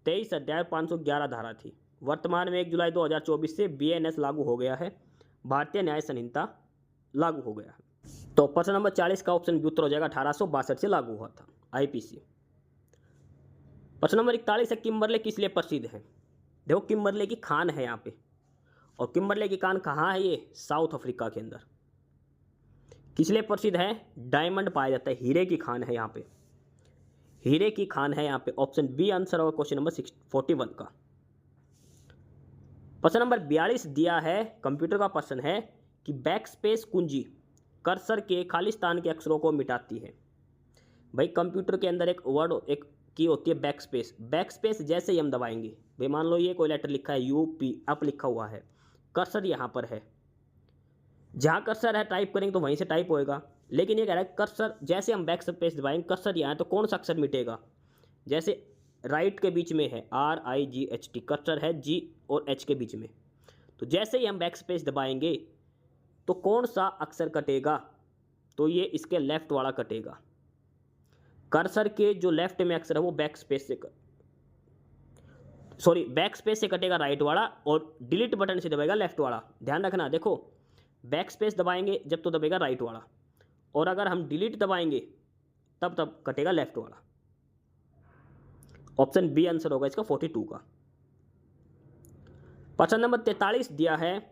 23 अध्याय 511 धारा थी। वर्तमान में 1 जुलाई 2024 से बीएनएस लागू हो गया है, भारतीय न्याय संहिता लागू हो गया है। तो प्रश्न नंबर 40 का ऑप्शन बी उत्तर हो जाएगा, 1862 से लागू हुआ था आईपीसी। प्रश्न नंबर 41 है किम्बरले किस लिए प्रसिद्ध है। देखो, किम्बरले की खान है यहाँ पे, और किम्बरले की खान कहाँ है, ये साउथ अफ्रीका के अंदर। किस लिए प्रसिद्ध है, डायमंड पाया जाता है, हीरे की खान है यहाँ पे, हीरे की खान है यहाँ पे। ऑप्शन बी आंसर होगा क्वेश्चन नंबर 41 का। प्रश्न नंबर 42 दिया है, कंप्यूटर का प्रश्न है कि बैकस्पेस कुंजी कर्सर के खाली स्थान के अक्षरों को मिटाती है। भाई, कंप्यूटर के अंदर एक वर्ड, एक की होती है बैकस्पेस। बैकस्पेस जैसे ही हम दबाएंगे, भाई मान लो ये कोई लेटर लिखा है यूपी, अप लिखा हुआ है, कर्सर यहाँ पर है, जहाँ कर्सर है टाइप करेंगे तो वहीं से टाइप होएगा। लेकिन ये कह रहा है कर्सर जैसे हम बैकस्पेस दबाएंगे, कर्सर यहाँ है तो कौन सा अक्षर मिटेगा। जैसे राइट के बीच में है RIGHT, कर्सर है G और H के बीच में, तो जैसे ही हम बैकस्पेस दबाएंगे तो कौन सा अक्षर कटेगा, तो ये इसके लेफ्ट वाला कटेगा। कर्सर के जो लेफ्ट में अक्षर है वो बैकस्पेस से कटेगा राइट वाला, और डिलीट बटन से दबाएगा लेफ्ट वाला। ध्यान रखना, देखो बैकस्पेस दबाएंगे जब तो दबेगा राइट वाला, और अगर हम डिलीट दबाएंगे तब कटेगा लेफ्ट वाला। ऑप्शन बी आंसर होगा इसका 42 का। प्रश्न नंबर 43 दिया है,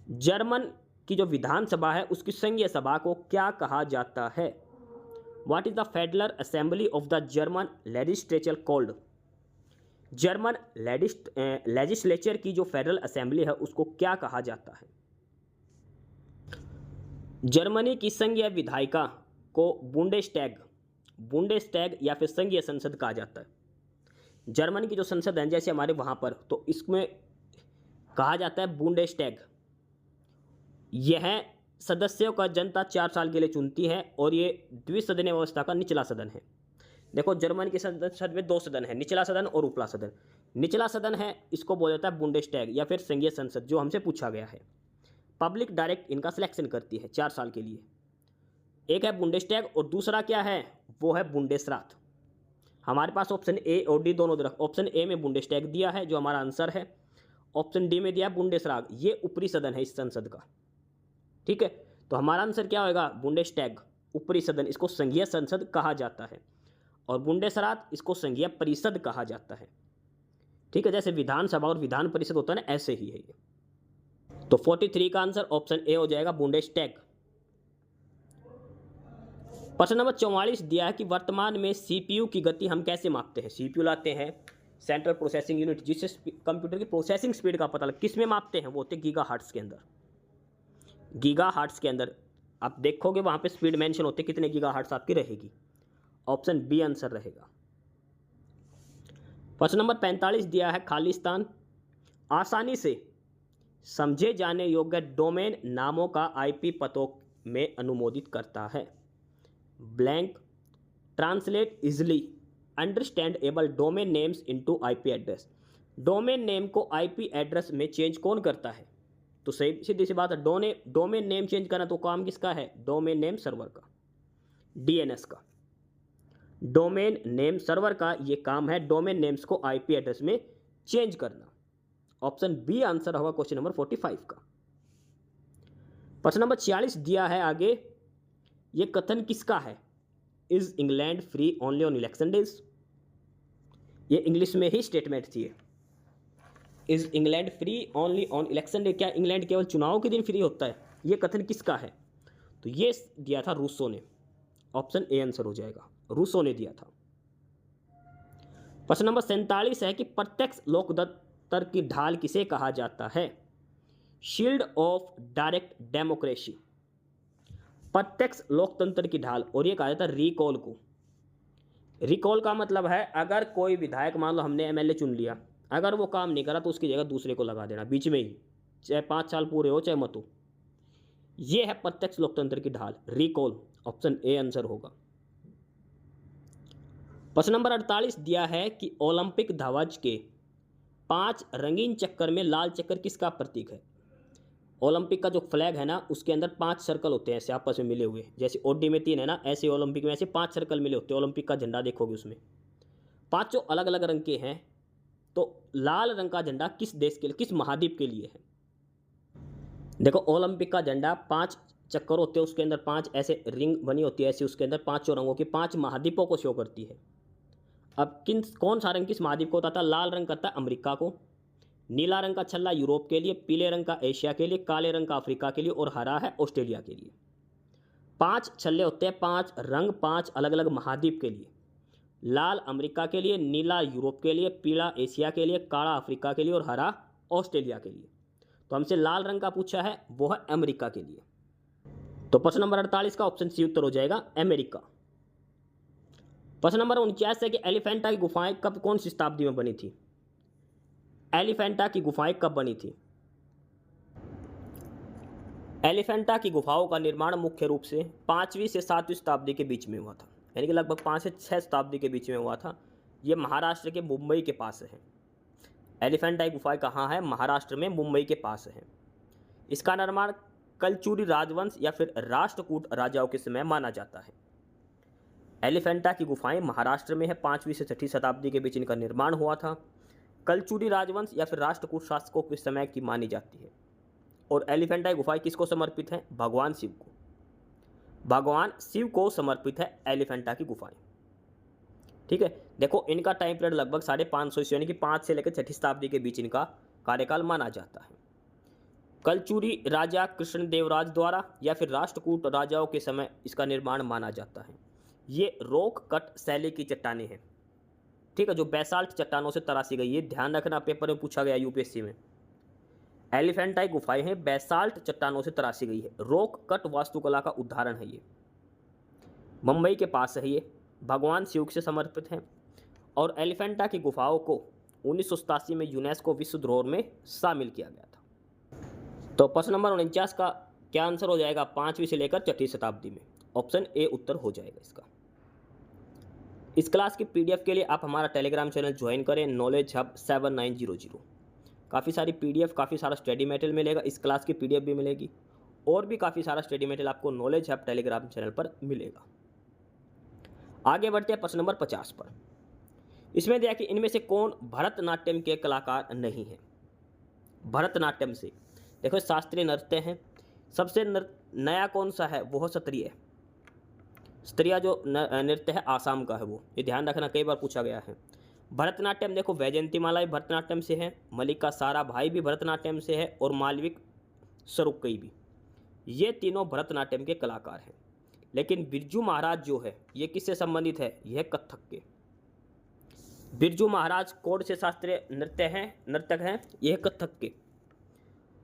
जर्मन की जो विधानसभा है उसकी संघीय सभा को क्या कहा जाता है। What is the federal assembly of the German legislature called. German legislature की जो फेडरल असेंबली है उसको क्या कहा जाता है। जर्मनी की संघीय विधायिका को बुंडेस्टैग या फिर संघीय संसद कहा जाता है। जर्मनी की जो संसद है जैसे हमारे वहाँ पर, तो इसमें कहा जाता है बुंडेस्टैग। यह सदस्यों का जनता 4 साल के लिए चुनती है, और ये द्विसदनीय व्यवस्था का निचला सदन है। देखो, जर्मनी की संसद में 2 सदन है, निचला सदन और उपला सदन। निचला सदन है, इसको बोला जाता है बुंडेस्टैग या फिर संघीय संसद, जो हमसे पूछा गया है। पब्लिक डायरेक्ट इनका सिलेक्शन करती है 4 साल के लिए। एक है बुंडेस्टैग और दूसरा क्या है, वो है बुंडेसरात। हमारे पास ऑप्शन ए और डी दोनों तरफ, ऑप्शन ए में बुंडेस्टैग दिया है जो हमारा आंसर है, ऑप्शन डी में दिया बुंडेसरात, ये ऊपरी सदन है इस संसद का। ठीक है, तो हमारा आंसर क्या होगा, बुंडेस्टैग ऊपरी सदन, इसको संघीय संसद कहा जाता है, और बुंडेसरात इसको संघीय परिषद कहा जाता है। ठीक है, जैसे विधानसभा और विधान परिषद होता है ना, ऐसे ही है ये। तो 43 का आंसर ऑप्शन ए हो जाएगा, बुंडेस्टैग। प्रश्न नंबर 44 दिया है कि वर्तमान में सीपीयू की गति हम कैसे मापते हैं। सीपीयू लाते हैं, सेंट्रल प्रोसेसिंग यूनिट, जिससे कंप्यूटर की प्रोसेसिंग स्पीड का पता लगे। किस में मापते हैं, वो होते हैं गीगाहर्ट्ज़ के अंदर। गीगाहर्ट्ज़ के अंदर आप देखोगे वहाँ पे स्पीड मेंशन होते, कितने गीगाहर्ट्ज़ आपकी रहेगी। ऑप्शन बी आंसर रहेगा। प्रश्न नंबर 45 दिया है, खालिस्तान आसानी से समझे जाने योग्य डोमेन नामों का आईपी पतों में अनुमोदित करता है। Blank, translate easily, understandable domain names into IP address. Domain name को आईपी एड्रेस में चेंज कौन करता है? तो सही सीधी सी बात है, डोमेन नेम चेंज करना तो काम किसका है? डोमेन नेम सर्वर का, डीएनएस का। डोमेन नेम सर्वर का ये काम है, डोमेन नेम्स को आईपी एड्रेस में चेंज करना। ऑप्शन बी आंसर होगा क्वेश्चन नंबर 45 का। प्रश्न नंबर 46 दिया है आगे, ये कथन किसका है? Is England free only on election days. ये इंग्लिश में ही स्टेटमेंट थी। Is England free only on election day, क्या इंग्लैंड केवल चुनाव के दिन फ्री होता है? ये कथन किसका है? तो ये दिया था रूसो ने। ऑप्शन ए आंसर हो जाएगा, रूसो ने दिया था। प्रश्न नंबर 47 है कि प्रत्यक्ष लोकतंत्र की ढाल किसे कहा जाता है? शील्ड ऑफ डायरेक्ट डेमोक्रेसी, प्रत्यक्ष लोकतंत्र की ढाल। और ये कहा जाता है रिकॉल को। रिकॉल का मतलब है, अगर कोई विधायक, मान लो हमने एमएलए चुन लिया, अगर वो काम नहीं करा तो उसकी जगह दूसरे को लगा देना बीच में ही, चाहे 5 साल पूरे हो चाहे मत हो। ये है प्रत्यक्ष लोकतंत्र की ढाल, रिकॉल। ऑप्शन ए आंसर होगा। प्रश्न नंबर 48 दिया है कि ओलंपिक ध्वज के 5 रंगीन चक्कर में लाल चक्कर किसका प्रतीक है? ओलंपिक का जो फ्लैग है ना, उसके अंदर 5 सर्कल होते हैं ऐसे आपस में मिले हुए, जैसे ओडी में 3 है ना, ऐसे ओलंपिक में ऐसे 5 सर्कल मिले होते हैं। ओलंपिक का झंडा देखोगे उसमें 5 अलग अलग रंग के हैं। तो लाल रंग का झंडा किस देश के लिए, किस महाद्वीप के लिए है? देखो, ओलंपिक का झंडा 5 चक्कर होते हैं, उसके अंदर 5 ऐसे रिंग बनी होती है ऐसी, उसके अंदर 5 रंगों की 5 महाद्वीपों को शो करती है। अब कौन सा रंग किस महाद्वीप को होता है? लाल रंग करता है अमेरिका को, नीला रंग का छल्ला यूरोप के लिए, पीले रंग का एशिया के लिए, काले रंग का अफ्रीका के लिए और हरा है ऑस्ट्रेलिया के लिए। 5 छल्ले होते हैं, 5 रंग, 5 अलग अलग महाद्वीप के लिए। लाल अमेरिका के लिए, नीला यूरोप के लिए, पीला एशिया के लिए, काला अफ्रीका के लिए और हरा ऑस्ट्रेलिया के लिए। तो हमसे लाल रंग का पूछा है, वो है अमेरिका के लिए। तो प्रश्न नंबर 48 का ऑप्शन सी उत्तर हो जाएगा, अमेरिका। प्रश्न नंबर 49 है कि एलिफेंटा की गुफाएं कब, कौन सी शताब्दी में बनी थी? एलिफेंटा की गुफाएं कब बनी थी? एलिफेंटा की गुफाओं का निर्माण मुख्य रूप से 5वीं से 7वीं शताब्दी के बीच में हुआ था, यानी कि लगभग 5 से 6 शताब्दी के बीच में हुआ था। ये महाराष्ट्र के मुंबई के पास है। एलिफेंटा की गुफाएं कहाँ है? महाराष्ट्र में मुंबई के पास है। इसका निर्माण कलचुरी राजवंश या फिर राष्ट्रकूट राजाओं के समय माना जाता है। एलिफेंटा की गुफाएं महाराष्ट्र में है, 5वीं से 6वीं शताब्दी के बीच इनका निर्माण हुआ था। कलचुरी राजवंश या फिर राष्ट्रकूट शासकों के समय की मानी जाती है। और एलिफेंटा की गुफाएं किसको समर्पित है? भगवान शिव को। भगवान शिव को समर्पित है एलिफेंटा की गुफाएं। ठीक है, देखो इनका टाइम पीरियड लगभग 550 ईस्वी, यानी कि 5 से लेकर 6वीं शताब्दी के बीच इनका कार्यकाल माना जाता है। कलचुरी राजा कृष्णदेवराज द्वारा या फिर राष्ट्रकूट राजाओं के समय इसका निर्माण माना जाता है। ये रॉक कट शैली की चट्टानें हैं, ठीक है, जो बेसाल्ट चट्टानों से तराशी गई है। ध्यान रखना, पेपर में पूछा गया यूपीएससी में। एलिफेंटा की गुफाएं हैं, बेसाल्ट चट्टानों से तराशी गई है, रॉक कट वास्तुकला का उदाहरण है। ये मुंबई के पास है, ये भगवान शिव से समर्पित है। और एलिफेंटा की गुफाओं को 1987 में यूनेस्को विश्व धरोहर में शामिल किया गया था। तो प्रश्न नंबर 49 का क्या आंसर हो जाएगा? 5वीं से लेकर 6वीं शताब्दी में। ऑप्शन ए उत्तर हो जाएगा इसका। इस क्लास की पीडीएफ के लिए आप हमारा टेलीग्राम चैनल ज्वाइन करें, नॉलेज हब 7900। काफ़ी सारी पीडीएफ, काफ़ी सारा स्टडी मटेरियल मिलेगा। इस क्लास की पीडीएफ भी मिलेगी और भी काफ़ी सारा स्टडी मटेरियल आपको नॉलेज हब टेलीग्राम चैनल पर मिलेगा। आगे बढ़ते हैं प्रश्न नंबर 50 पर। इसमें दिया कि इनमें से कौन भरतनाट्यम के कलाकार नहीं है? भरतनाट्यम से देखो शास्त्रीय नृत्य हैं। सबसे नया कौन सा है? वो सत्रिय। स्त्रिया जो नृत्य है आसाम का है वो, ये ध्यान रखना, कई बार पूछा गया है। भरतनाट्यम देखो वैजयंतीमाला भी भरतनाट्यम से है, मल्लिका साराभाई भी भरतनाट्यम से है और मालविक सरुक्कई भी, ये तीनों भरतनाट्यम के कलाकार हैं। लेकिन बिरजू महाराज जो है ये किससे संबंधित है, यह कथक के। बिरजू महाराज कौन से शास्त्रीय नर्तक हैं, यह कथक के।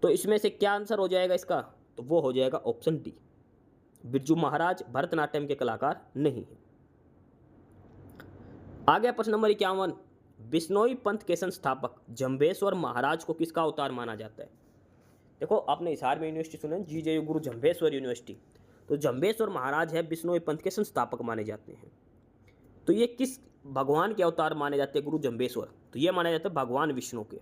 तो इसमें से क्या आंसर हो जाएगा इसका, तो वो हो जाएगा ऑप्शन डी, बिरजू महाराज भरतनाट्यम के कलाकार नहीं है। आगे प्रश्न नंबर 51, बिश्नोई पंथ के संस्थापक जंबेश्वर महाराज को किसका अवतार माना जाता है। देखो आपने हिसार में यूनिवर्सिटी सुने, जी गुरु जंबेश्वर यूनिवर्सिटी, तो जंबेश्वर महाराज है बिश्नोई पंथ के संस्थापक माने जाते हैं। तो ये किस भगवान के अवतार माने जाते हैं गुरु जंबेश्वर, तो ये माने जाते हैं भगवान विष्णु के।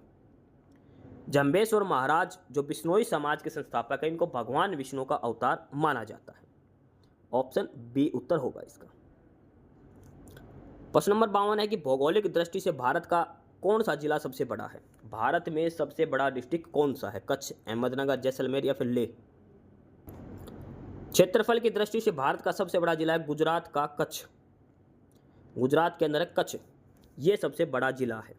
जंबेश्वर महाराज जो बिश्नोई समाज के संस्थापक है, इनको भगवान विष्णु का अवतार माना जाता है। ऑप्शन बी उत्तर होगा इसका। प्रश्न नंबर 52 है कि भौगोलिक दृष्टि से भारत का कौन सा जिला सबसे बड़ा है। भारत में सबसे बड़ा डिस्ट्रिक्ट कौन सा है, कच्छ, अहमदनगर, जैसलमेर या फिर लेह। क्षेत्रफल की दृष्टि से भारत का सबसे बड़ा जिला है गुजरात का कच्छ, गुजरात के अंदर है कच्छ, ये सबसे बड़ा जिला है।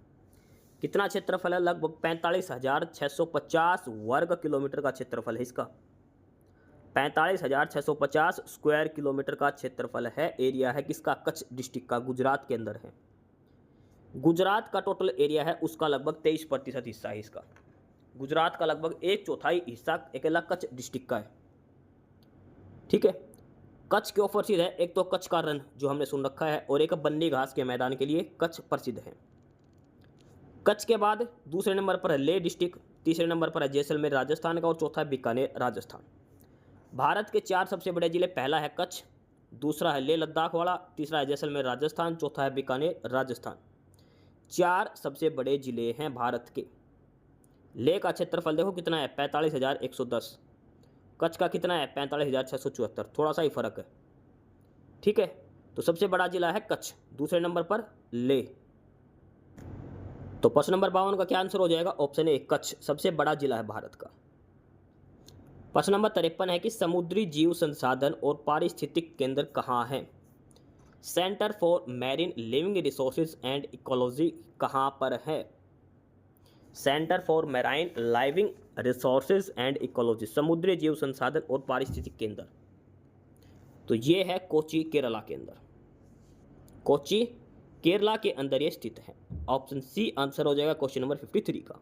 कितना क्षेत्रफल है, लगभग 45,650 वर्ग किलोमीटर का क्षेत्रफल है इसका। 45,650 स्क्वायर किलोमीटर का क्षेत्रफल है, एरिया है किसका, कच्छ डिस्ट्रिक्ट का, गुजरात के अंदर है। गुजरात का टोटल एरिया है उसका लगभग 23% हिस्सा है इसका। गुजरात का लगभग 1/4 हिस्सा अकेला कच्छ डिस्ट्रिक्ट का है। ठीक है, कच्छ के ऊपर सिर्फ है एक तो कच्छ का रण जो हमने सुन रखा है, और एक बन्नी घास के मैदान के लिए कच्छ प्रसिद्ध है। कच्छ के बाद दूसरे नंबर पर है लेह डिस्ट्रिक्ट, तीसरे नंबर पर है जैसलमेर राजस्थान का, और चौथा है बीकानेर राजस्थान। भारत के 4 सबसे बड़े जिले, पहला है कच्छ, दूसरा है लेह लद्दाख वाला, तीसरा है जैसलमेर राजस्थान, चौथा है बीकानेर राजस्थान। 4 सबसे बड़े जिले हैं भारत के। लेह का क्षेत्रफल देखो कितना है, 45,110। कच्छ का कितना है, 45,674, थोड़ा सा ही फर्क है। ठीक है, तो सबसे बड़ा जिला है कच्छ, दूसरे नंबर पर लेह। तो प्रश्न नंबर 52 का क्या आंसर हो जाएगा, ऑप्शन ए कच्छ सबसे बड़ा जिला है भारत का। प्रश्न नंबर 53 है कि समुद्री जीव संसाधन और पारिस्थितिक केंद्र कहाँ है। Centre for marine living resources and ecology कहाँ पर है। Centre for marine living resources and ecology, समुद्री जीव संसाधन और पारिस्थितिक केंद्र, तो ये है कोची केरला के अंदर। कोची केरला के अंदर ये स्थित है। ऑप्शन सी आंसर हो जाएगा क्वेश्चन नंबर 53 का।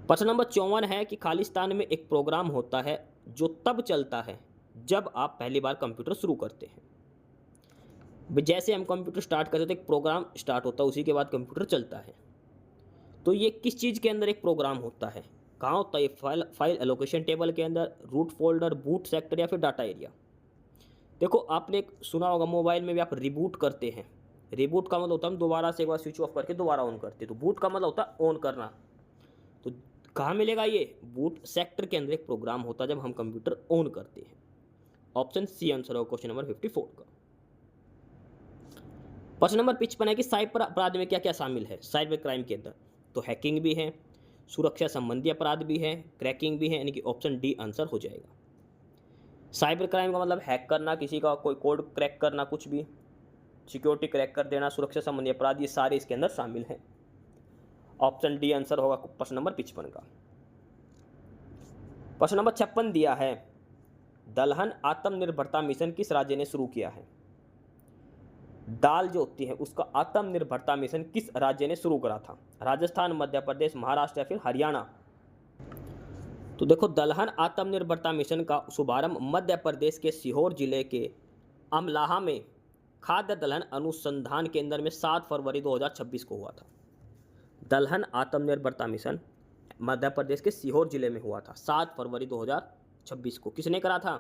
प्रश्न नंबर 54 है कि खालिस्तान में एक प्रोग्राम होता है जो तब चलता है जब आप पहली बार कंप्यूटर शुरू करते हैं। जैसे हम कंप्यूटर स्टार्ट करते तो एक प्रोग्राम स्टार्ट होता है, उसी के बाद कंप्यूटर चलता है। तो ये किस चीज़ के अंदर एक प्रोग्राम होता है, कहाँ होता है, फाइल एलोकेशन टेबल के अंदर, रूट फोल्डर, बूट सेक्टर या फिर डाटा एरिया। देखो आपने सुना होगा मोबाइल में भी आप रिबूट करते हैं। रिबूट का मतलब होता है हम दोबारा से एक बार स्विच ऑफ करके दोबारा ऑन करते हैं, तो बूट का मतलब होता है ऑन करना। तो कहाँ मिलेगा ये, बूट सेक्टर के अंदर एक प्रोग्राम होता है जब हम कंप्यूटर ऑन करते हैं। ऑप्शन सी आंसर होगा क्वेश्चन नंबर 54 का। प्रश्न नंबर 55 है कि साइबर अपराध में क्या क्या शामिल है। साइबर क्राइम के अंदर तो हैकिंग भी है, सुरक्षा संबंधी अपराध भी है, क्रैकिंग भी है, यानी कि ऑप्शन डी आंसर हो जाएगा। साइबर क्राइम का मतलब हैक करना, किसी का कोई कोड क्रैक करना, कुछ भी सिक्योरिटी क्रैक कर देना, सुरक्षा संबंधी अपराध, ये सारे इसके अंदर शामिल हैं। ऑप्शन डी आंसर होगा प्रश्न नंबर 55 का। प्रश्न नंबर 56 दिया है, दलहन आत्मनिर्भरता मिशन किस राज्य ने शुरू किया है। दाल जो होती है उसका आत्मनिर्भरता मिशन किस राज्य ने शुरू करा था। राजस्थान, मध्य प्रदेश, महाराष्ट्र या फिर हरियाणा। तो देखो दलहन आत्मनिर्भरता मिशन का शुभारंभ मध्य प्रदेश के सीहोर जिले के अमलाहा में खाद्य दलहन अनुसंधान केंद्र में 7 फरवरी 2026 को हुआ था। दलहन आत्मनिर्भरता मिशन मध्य प्रदेश के सीहोर जिले में हुआ था 7 फरवरी 2026 को। किसने करा था,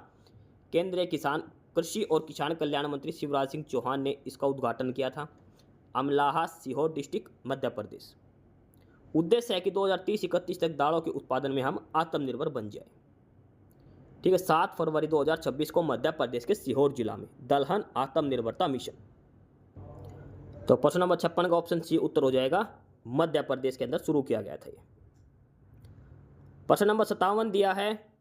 केंद्रीय कृषि और किसान कल्याण मंत्री शिवराज सिंह चौहान ने इसका उद्घाटन किया था। अमलाहा, सीहोर डिस्ट्रिक्ट, मध्य प्रदेश। उद्देश्य है कि 2030-31 तक दालों के उत्पादन में हम आत्मनिर्भर बन जाए। ठीक है, 7 फरवरी 2026 को मध्य प्रदेश के सीहोर जिला में दलहन आत्मनिर्भरता मिशन। तो प्रश्न नंबर 56 का ऑप्शन सी उत्तर हो जाएगा, मध्य प्रदेश के अंदर शुरू किया गया था ये। प्रश्न नंबर 57 दिया है,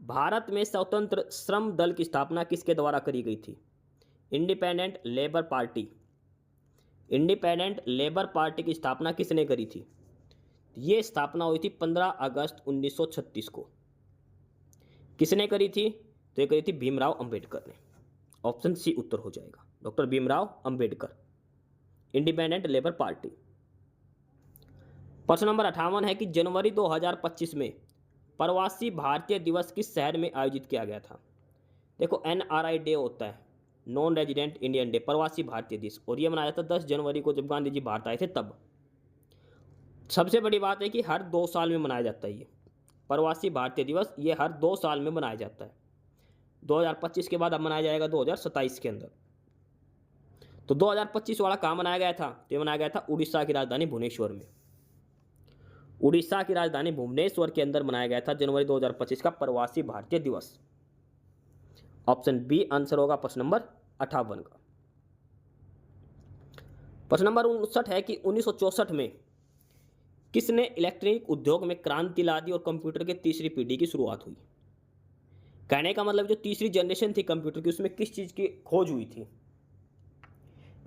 भारत में स्वतंत्र श्रम दल की स्थापना किसके द्वारा करी गई थी। Independent labour party, independent labour party की स्थापना किसने करी थी? ये स्थापना हुई थी 15 अगस्त 1936 को। किसने करी थी? तो ये करी थी भीमराव अंबेडकर ने। ऑप्शन सी उत्तर हो जाएगा, doctor Bhimrao Ambedkar, independent labour party. प्रश्न नंबर 58 है कि जनवरी 2025 में प्रवासी भारतीय दिवस किस शहर में आयोजित किया गया था? देखो NRI डे होता है, नॉन रेजिडेंट इंडियन डे, प्रवासी भारतीय दिवस, और ये मनाया था 10 जनवरी को जब गांधी जी भारत आए थे तब। सबसे बड़ी बात है कि हर 2 साल में मनाया जाता है ये प्रवासी भारतीय दिवस, ये हर 2 साल में मनाया जाता है। 2025 के बाद अब मनाया जाएगा 2027 के अंदर। तो 2025 वाला कहाँ मनाया गया था? तो ये मनाया गया था उड़ीसा की राजधानी भुवनेश्वर में। उड़ीसा की राजधानी भुवनेश्वर के अंदर मनाया गया था जनवरी 2025 का प्रवासी भारतीय दिवस। ऑप्शन बी आंसर होगा प्रश्न नंबर 58 का। प्रश्न नंबर 59 है कि 1964 में किसने इलेक्ट्रॉनिक उद्योग में क्रांति ला दी और कंप्यूटर के तीसरी पीढ़ी की शुरुआत हुई? कहने का मतलब जो तीसरी जनरेशन थी कंप्यूटर की, उसमें किस चीज़ की खोज हुई थी?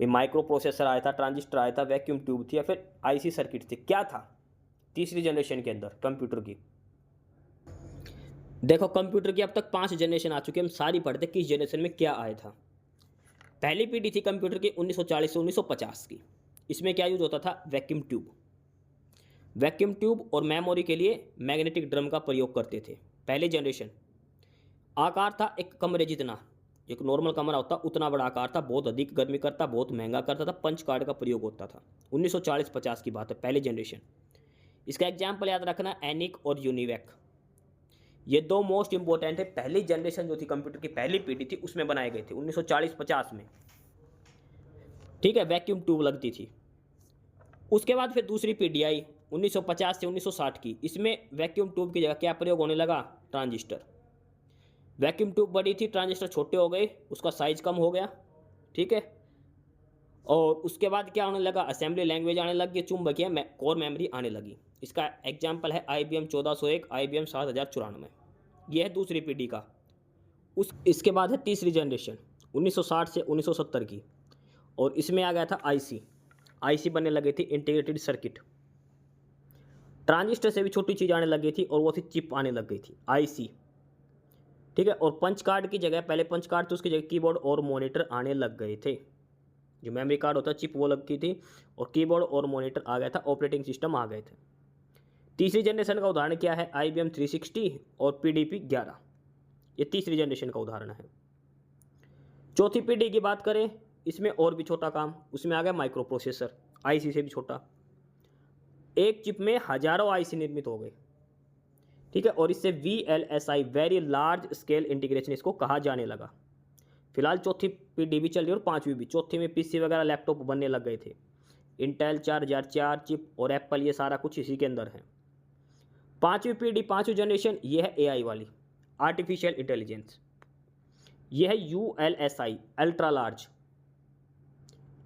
माइक्रो प्रोसेसर आया था, ट्रांजिस्टर आया था, वैक्यूम ट्यूब थी, या फिर IC सर्किट थी? क्या था तीसरी जनरेशन के अंदर कंप्यूटर की? देखो कंप्यूटर की अब तक 5 जनरेशन आ चुके हैं, हम सारी पढ़ते किस जनरेशन में क्या आया था। पहली पीढ़ी थी कंप्यूटर की 1940 से 1950 की। इसमें क्या यूज होता था? Vacuum tube. वैक्यूम ट्यूब और मेमोरी के लिए मैग्नेटिक ड्रम का प्रयोग करते थे। पहली जनरेशन। आकार था एक कमरे जितना, एक नॉर्मल कमरा होता उतना बड़ा आकार था, बहुत अधिक गर्मी करता, बहुत महंगा करता था, पंच कार्ड का प्रयोग होता था। 1940-50 की बात है, पहली जनरेशन। इसका एग्जाम्पल याद रखना, एनिक और यूनिवैक, ये 2 मोस्ट इंपॉर्टेंट है। पहली जनरेशन जो थी कंप्यूटर की पहली पीढ़ी थी उसमें बनाए गए थे 1940-50 में, ठीक है, वैक्यूम ट्यूब लगती थी। उसके बाद फिर दूसरी पीढ़ी आई 1950 से 1960 की। इसमें वैक्यूम ट्यूब की जगह क्या प्रयोग होने लगा? ट्रांजिस्टर। वैक्यूम ट्यूब बड़ी थी, ट्रांजिस्टर छोटे हो गए, उसका साइज कम हो गया, ठीक है। और उसके बाद क्या होने लगा? असेंबली लैंग्वेज आने लगी, चुंबकीय कोर मेमोरी आने लगी। इसका एग्जाम्पल है IBM 1401, IBM 7094। यह है दूसरी पीढ़ी का। इसके बाद है तीसरी जनरेशन 1960 से 1970 की, और इसमें आ गया था IC बनने लगी थी, इंटीग्रेटेड सर्किट। ट्रांजिस्टर से भी छोटी चीज़ आने लगी थी और वो थी चिप आने लग गई थी, IC, ठीक है। और पंच कार्ड की जगह, पहले पंच कार्ड थे, उसकी जगह कीबोर्ड और मॉनिटर आने लग गए थे। जो मेमोरी कार्ड होता है चिप वो लग गई थी, और कीबोर्ड और मॉनिटर आ गया था, ऑपरेटिंग सिस्टम आ गए थे। तीसरी जनरेशन का उदाहरण क्या है? IBM 360 और PDP 11, ये तीसरी जनरेशन का उदाहरण है। चौथी पीढ़ी की बात करें, इसमें और भी छोटा काम, उसमें आ गया माइक्रो प्रोसेसर, IC से भी छोटा। एक चिप में हजारों IC निर्मित हो गए, ठीक है, और इससे VLSI, very large scale integration, इसको कहा जाने लगा। फिलहाल चौथी पीढ़ी भी चल रही है और पांचवी भी। चौथी में PC वगैरह लैपटॉप बनने लग गए थे, इंटेल 4004 चिप और एप्पल, ये सारा कुछ इसी के अंदर है। पांचवी पीढ़ी, पांचवी जनरेशन, ये है AI वाली, आर्टिफिशियल इंटेलिजेंस। ये है ULSI,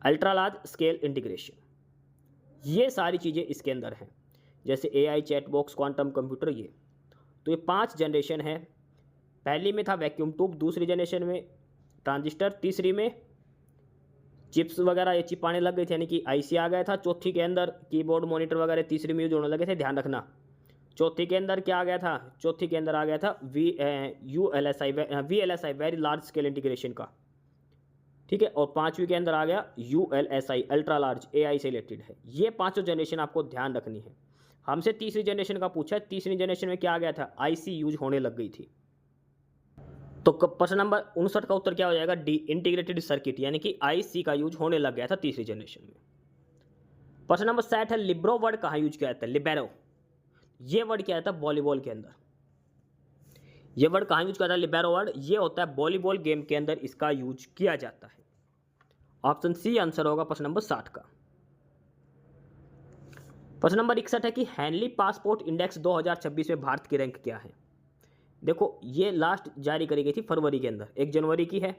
ultra large scale integration. ये सारी चीज़ें इसके अंदर हैं, जैसे AI, chat box, quantum computer, ये। तो ये 5 जनरेशन है। पहली में था वैक्यूम ट्यूब, दूसरी जनरेशन में ट्रांजिस्टर, तीसरी में चिप्स वगैरह, ये चिप आने लग गई थी, यानी कि IC आ गया था। चौथी के अंदर कीबोर्ड, मॉनिटर वगैरह तीसरी में यूज होने लगे थे, ध्यान रखना। चौथी के अंदर क्या आ गया था? चौथी के अंदर आ गया था VLSI, very large scale integration का, ठीक है। और पांचवी के अंदर आ गया ULSI, अल्ट्रा लार्ज, AI से रिलेटेड है। ये पांचों जनरेशन आपको ध्यान रखनी है। हमसे तीसरी जनरेशन का पूछा है, तीसरी जनरेशन में क्या आ गया था? IC यूज होने लग गई थी। तो प्रश्न नंबर 59 का उत्तर क्या हो जाएगा? डी, इंटीग्रेटेड सर्किट, यानी कि IC का यूज होने लग गया था तीसरी जनरेशन में। प्रश्न नंबर 60 है, लिब्रो वर्ड कहाँ यूज किया जाता है? लिबेरो, ये वर्ड क्या आता है? वॉलीबॉल के अंदर। ये वर्ड कहाँ यूज किया जाता है? लिबेरो वर्ड, ये होता है वॉलीबॉल गेम के अंदर, इसका यूज किया जाता है। ऑप्शन सी आंसर होगा प्रश्न नंबर 60 का। प्रश्न नंबर 61 है कि हेनली पासपोर्ट इंडेक्स 2026 में भारत की रैंक क्या है? देखो ये लास्ट जारी करी गई थी फरवरी के अंदर, 1 जनवरी की है।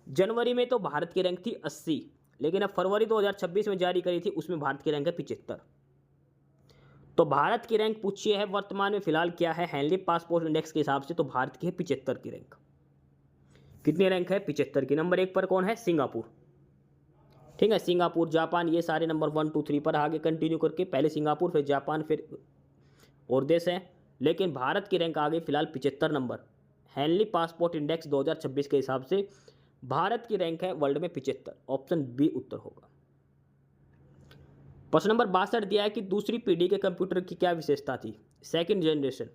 जनवरी में तो भारत की रैंक थी 80, लेकिन अब फरवरी 2026 में जारी करी थी, उसमें भारत की रैंक है 75। तो भारत की रैंक पूछी है वर्तमान में फिलहाल क्या है हेनली पासपोर्ट इंडेक्स के हिसाब से, तो भारत की है 75 की रैंक। कितनी रैंक है? 75 की। नंबर 1 पर कौन है? सिंगापुर, ठीक ठीक है। सिंगापुर, जापान, ये सारे नंबर 1 2 3 पर आगे कंटिन्यू करके, पहले सिंगापुर फिर जापान फिर और देश हैं। लेकिन भारत की रैंक आ गई फिलहाल 75 नंबर। हेनली पासपोर्ट इंडेक्स 2026 के हिसाब से भारत की रैंक है वर्ल्ड में 75। ऑप्शन बी उत्तर होगा। प्रश्न नंबर 62 दिया है कि दूसरी पीढ़ी के कंप्यूटर की क्या विशेषता थी। सेकंड जनरेशन,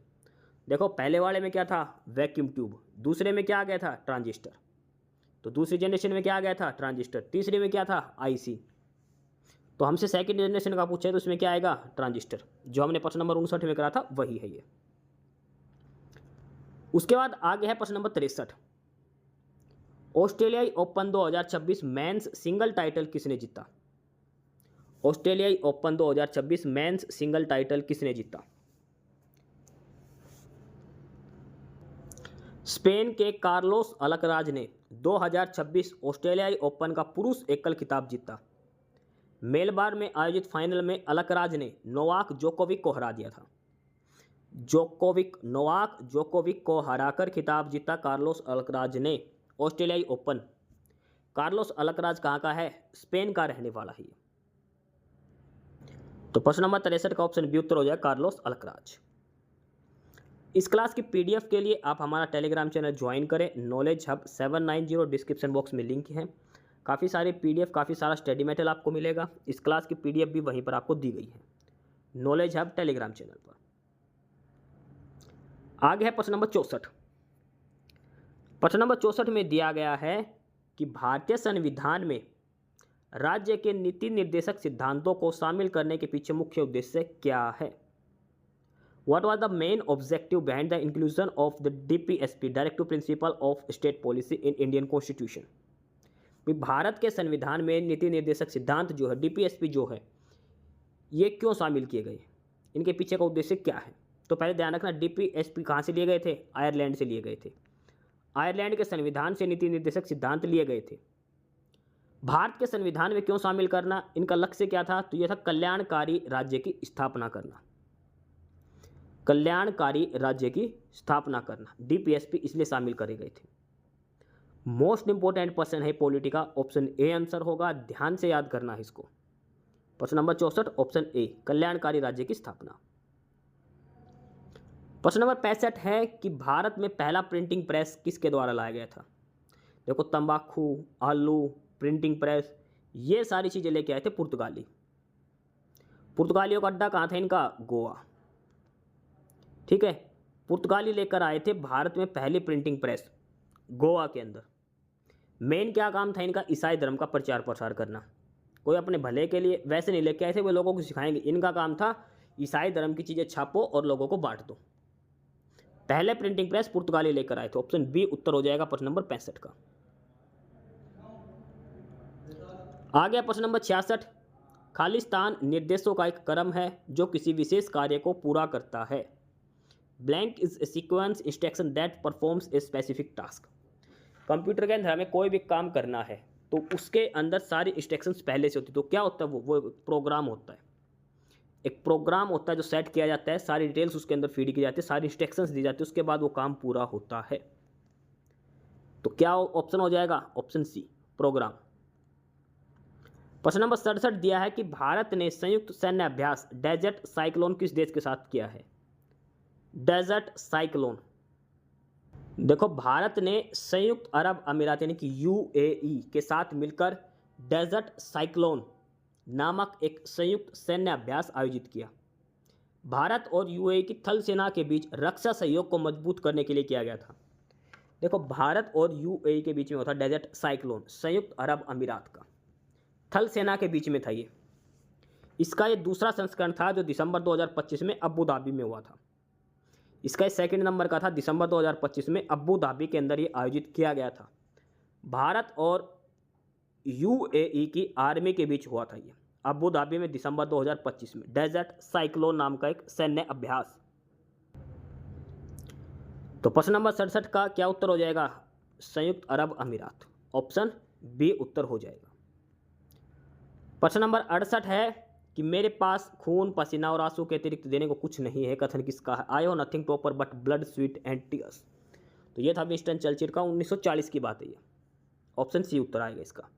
देखो पहले वाले में क्या था, वैक्यूम ट्यूब। दूसरे में क्या आ गया था, ट्रांजिस्टर। तो दूसरी जनरेशन में क्या आ गया था, ट्रांजिस्टर। तीसरे में क्या था, आईसी। तो हमसे सेकंड जनरेशन का पूछे तो उसमें क्या आएगा, ट्रांजिस्टर। जो हमने प्रश्न नंबर 59 में करा था वही है ये। उसके बाद आगे है प्रश्न नंबर 63। ऑस्ट्रेलियाई ओपन 2026 मेंस सिंगल टाइटल किसने जीता। ऑस्ट्रेलियाई ओपन 2026 मेंस सिंगल टाइटल किसने जीता। स्पेन के कार्लोस अल्कराज ने 2026 ऑस्ट्रेलियाई ओपन का पुरुष एकल खिताब जीता। मेलबर्न में आयोजित फाइनल में अल्कराज ने नोवाक जोकोविक को हरा दिया था। नोवाक जोकोविक को हराकर खिताब जीता कार्लोस अल्कराज ने ऑस्ट्रेलियाई ओपन। कार्लोस अल्कराज कहाँ का है, स्पेन का रहने वाला ही। तो प्रश्न नंबर 63 का ऑप्शन बी उत्तर हो जाएगा, कार्लोस अल्कराज। इस क्लास की पीडीएफ के लिए आप हमारा टेलीग्राम चैनल ज्वाइन करें, नॉलेज हब 790, डिस्क्रिप्शन बॉक्स में लिंक है। काफ़ी सारे पीडीएफ, काफ़ी सारा स्टडी मटेरियल आपको मिलेगा। इस क्लास की पीडीएफ भी वहीं पर आपको दी गई है, नॉलेज हब टेलीग्राम चैनल पर। आगे है प्रश्न नंबर 64। प्रश्न नंबर 64 में दिया गया है कि भारतीय संविधान में राज्य के नीति निर्देशक सिद्धांतों को शामिल करने के पीछे मुख्य उद्देश्य क्या है। What was the main objective behind the inclusion of the DPSP, Directive Principle of State Policy in Indian Constitution? Bharat के संविधान में नीति निर्देशक सिद्धांत जो है, डीपीएसपी जो है, ये क्यों शामिल किए गए, इनके पीछे का उद्देश्य क्या है। तो पहले ध्यान रखना, डीपीएसपी कहाँ से लिए गए थे, आयरलैंड से लिए गए थे। आयरलैंड के संविधान से नीति निर्देशक सिद्धांत लिए गए थे। भारत के संविधान में क्यों शामिल करना, इनका लक्ष्य क्या था, तो यह था कल्याणकारी राज्य की स्थापना करना। कल्याणकारी राज्य की स्थापना करना, डीपीएसपी इसलिए शामिल करे गए थे। मोस्ट इंपोर्टेंट प्रश्न है पॉलिटी का, ऑप्शन ए आंसर होगा, ध्यान से याद करना है इसको। प्रश्न नंबर 64 ऑप्शन ए, कल्याणकारी राज्य की स्थापना। प्रश्न नंबर 65 है कि भारत में पहला प्रिंटिंग प्रेस किसके द्वारा लाया गया था। देखो तंबाकू, आलू, प्रिंटिंग प्रेस, ये सारी चीजें लेके आए थे पुर्तगाली। पुर्तगालियों का अड्डा कहाँ था इनका, गोवा। ठीक है, पुर्तगाली लेकर आए थे भारत में पहली प्रिंटिंग प्रेस गोवा के अंदर। मेन क्या काम था इनका, ईसाई धर्म का प्रचार प्रसार करना। कोई अपने भले के लिए वैसे नहीं लेके आए थे, वो लोगों को सिखाएंगे। इनका काम था ईसाई धर्म की चीज़ें छापो और लोगों को बांट दो। पहले प्रिंटिंग प्रेस पुर्तगाली लेकर आए थे। ऑप्शन बी उत्तर हो जाएगा प्रश्न नंबर 65 का। आगे प्रश्न नंबर 66। खालिस्तान निर्देशों का एक क्रम है जो किसी विशेष कार्य को पूरा करता है। Blank is a sequence instruction that performs a specific task. Computer के अंदर हमें कोई भी काम करना है तो उसके अंदर सारी इंस्ट्रक्शंस पहले से होती है। तो क्या होता है, वो प्रोग्राम होता है। एक प्रोग्राम होता है जो सेट किया जाता है, सारी डिटेल्स उसके अंदर फीड की जाती है, सारी इंस्ट्रक्शंस दी जाती है, उसके बाद वो काम पूरा होता है। तो क्या ऑप्शन हो जाएगा, ऑप्शन सी, प्रोग्राम। प्रश्न नंबर 67 दिया है कि भारत ने संयुक्त सैन्य अभ्यास डेजर्ट साइक्लोन किस देश के साथ किया है। डेजर्ट साइक्लोन, देखो भारत ने संयुक्त अरब अमीरात यानी कि यूएई के साथ मिलकर डेजर्ट साइक्लोन नामक एक संयुक्त सैन्य अभ्यास आयोजित किया। भारत और यूएई की थल सेना के बीच रक्षा सहयोग को मजबूत करने के लिए किया गया था। देखो भारत और यूएई के बीच में होता डेजर्ट साइक्लोन, संयुक्त अरब अमीरात का थल सेना के बीच में था ये। इसका ये दूसरा संस्करण था जो दिसंबर 2025 में अबू धाबी में हुआ था। इसका सेकंड नंबर का था, दिसंबर 2025 में अबू धाबी के अंदर ये आयोजित किया गया था। भारत और यूएई की आर्मी के बीच हुआ था ये अबू धाबी में दिसंबर 2025 में, डेजर्ट साइक्लोन नाम का एक सैन्य अभ्यास। तो प्रश्न नंबर 67 का क्या उत्तर हो जाएगा, संयुक्त अरब अमीरात। ऑप्शन बी उत्तर हो जाएगा। प्रश्न नंबर 68 है कि मेरे पास खून, पसीना और आंसू के अतिरिक्त देने को कुछ नहीं है, कथन किसका है। I have nothing to offer but blood, sweat and tears. तो ये था विंस्टन चर्चिल का, 1940 की बात है ये। ऑप्शन सी उत्तर आएगा इसका।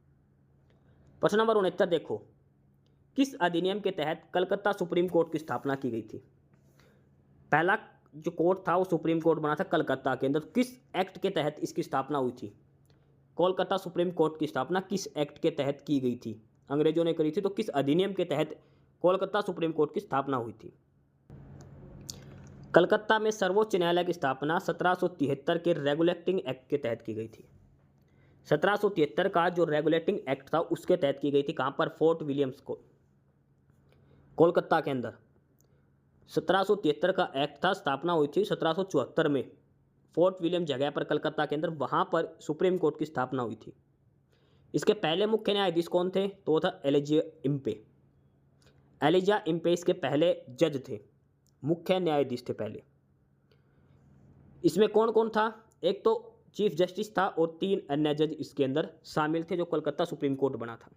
प्रश्न नंबर 69 देखो, किस अधिनियम के तहत कलकत्ता सुप्रीम कोर्ट की स्थापना की गई थी? पहला जो कोर्ट था वो सुप्रीम कोर्ट बना था कलकत्ता के अंदर। किस एक्ट के तहत इसकी स्थापना हुई थी? कोलकाता सुप्रीम कोर्ट की स्थापना किस एक्ट के तहत की गई थी? अंग्रेजों ने करी थी, तो किस अधिनियम के तहत कोलकाता सुप्रीम कोर्ट की स्थापना हुई थी? कलकत्ता में सर्वोच्च न्यायालय की स्थापना 1773 के रेगुलेटिंग एक्ट के तहत की गई थी। 1773 का जो रेगुलेटिंग एक्ट था उसके तहत की गई थी। कहाँ पर? फोर्ट विलियम्स को, कोलकाता के अंदर 1773 का एक्ट था। स्थापना हुई थी 1774 में फोर्ट विलियम जगह पर कलकत्ता के अंदर, वहाँ पर सुप्रीम कोर्ट की स्थापना हुई थी। इसके पहले मुख्य न्यायाधीश कौन थे? तो वो था एलिजा इम्पे। एलिजा इम्पे इसके पहले जज थे, मुख्य न्यायाधीश थे पहले। इसमें कौन कौन था? एक तो चीफ जस्टिस था और 3 अन्य जज इसके अंदर शामिल थे जो कोलकाता सुप्रीम कोर्ट बना था।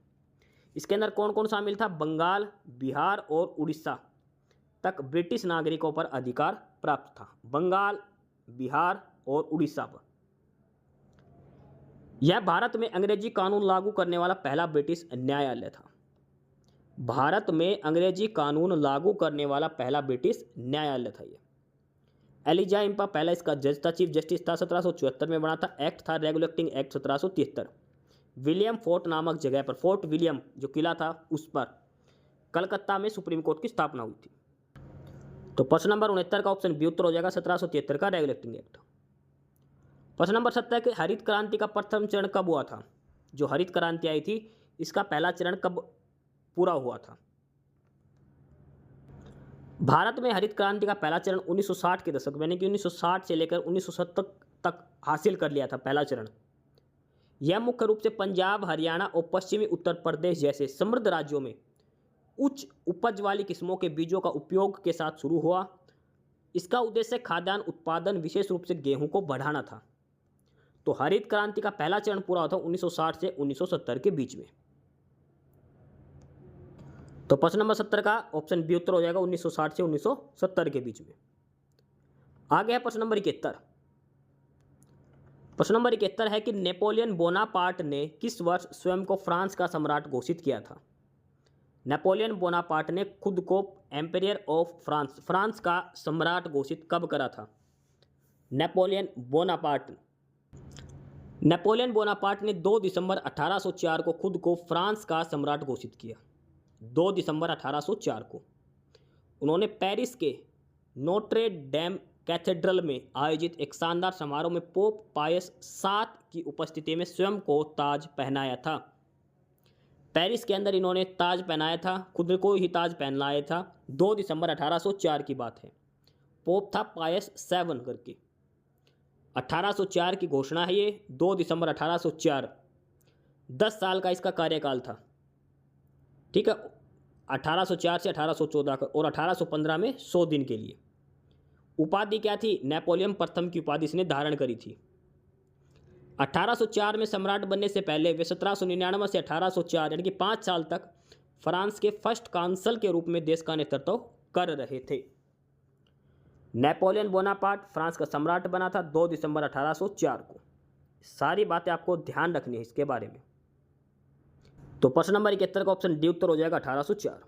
इसके अंदर कौन कौन शामिल था? बंगाल, बिहार और उड़ीसा तक ब्रिटिश नागरिकों पर अधिकार प्राप्त था। बंगाल, बिहार और उड़ीसा पर। यह भारत में अंग्रेजी कानून लागू करने वाला पहला ब्रिटिश न्यायालय था। भारत में अंग्रेजी कानून लागू करने वाला पहला ब्रिटिश न्यायालय था ये। एलिजा इम्पा पहला इसका जज था, चीफ जस्टिस था। 1774 में बना था। एक्ट था रेगुलेटिंग एक्ट 1773। विलियम फोर्ट नामक जगह पर, फोर्ट विलियम जो किला था उस पर कलकत्ता में सुप्रीम कोर्ट की स्थापना हुई थी। तो प्रश्न नंबर 69 का ऑप्शन बी उत्तर हो जाएगा, 1773 का रेगुलेटिंग एक्ट। प्रश्न नंबर 70 के हरित क्रांति का प्रथम चरण कब हुआ था? जो हरित क्रांति आई थी इसका पहला चरण कब पूरा हुआ था? भारत में हरित क्रांति का पहला चरण 1960 के दशक में, यानी कि 1960 से लेकर 1970 तक हासिल कर लिया था पहला चरण। यह मुख्य रूप से पंजाब, हरियाणा और पश्चिमी उत्तर प्रदेश जैसे समृद्ध राज्यों में उच्च उपज वाली किस्मों के बीजों का उपयोग के साथ शुरू हुआ। इसका उद्देश्य खाद्यान्न उत्पादन, विशेष रूप से गेहूं को बढ़ाना था। तो हरित क्रांति का पहला चरण पूरा होता 1960 से 1970 के बीच में। तो प्रश्न नंबर 70 का ऑप्शन बी उत्तर हो जाएगा, 1960 से 1970 के बीच में। आगे है प्रश्न नंबर 71। प्रश्न नंबर 71 है कि नेपोलियन बोनापार्ट ने किस वर्ष स्वयं को फ्रांस का सम्राट घोषित किया था? नेपोलियन बोनापार्ट ने खुद को एम्पेरियर ऑफ फ्रांस, फ्रांस का सम्राट घोषित कब करा था? नेपोलियन बोनापार्ट ने 2 दिसंबर 1804 को खुद को फ्रांस का सम्राट घोषित किया। 2 दिसंबर 1804 को उन्होंने पेरिस के नोट्रे डेम कैथेड्रल में आयोजित एक शानदार समारोह में पोप पायस 7 की उपस्थिति में स्वयं को ताज पहनाया था। पेरिस के अंदर इन्होंने ताज पहनाया था, खुद को ही ताज पहनाया था। 2 दिसंबर 1804 की बात है। पोप था पायस 7 करके। 1804 की घोषणा है ये, 2 दिसंबर 1804। 10 साल का इसका कार्यकाल था, ठीक है। 1804 से 1814 का, और 1815 में 100 दिन के लिए। उपाधि क्या थी? नेपोलियन प्रथम की उपाधि इसने धारण करी थी। 1804 में सम्राट बनने से पहले वे 1799 से 1804 यानी कि 5 साल तक फ्रांस के फर्स्ट कांसल के रूप में देश का नेतृत्व कर रहे थे। नेपोलियन बोनापार्ट फ्रांस का सम्राट बना था 2 दिसंबर 1804 को। सारी बातें आपको ध्यान रखनी है इसके बारे में। तो प्रश्न नंबर 71 का ऑप्शन डी उत्तर हो जाएगा, 1804।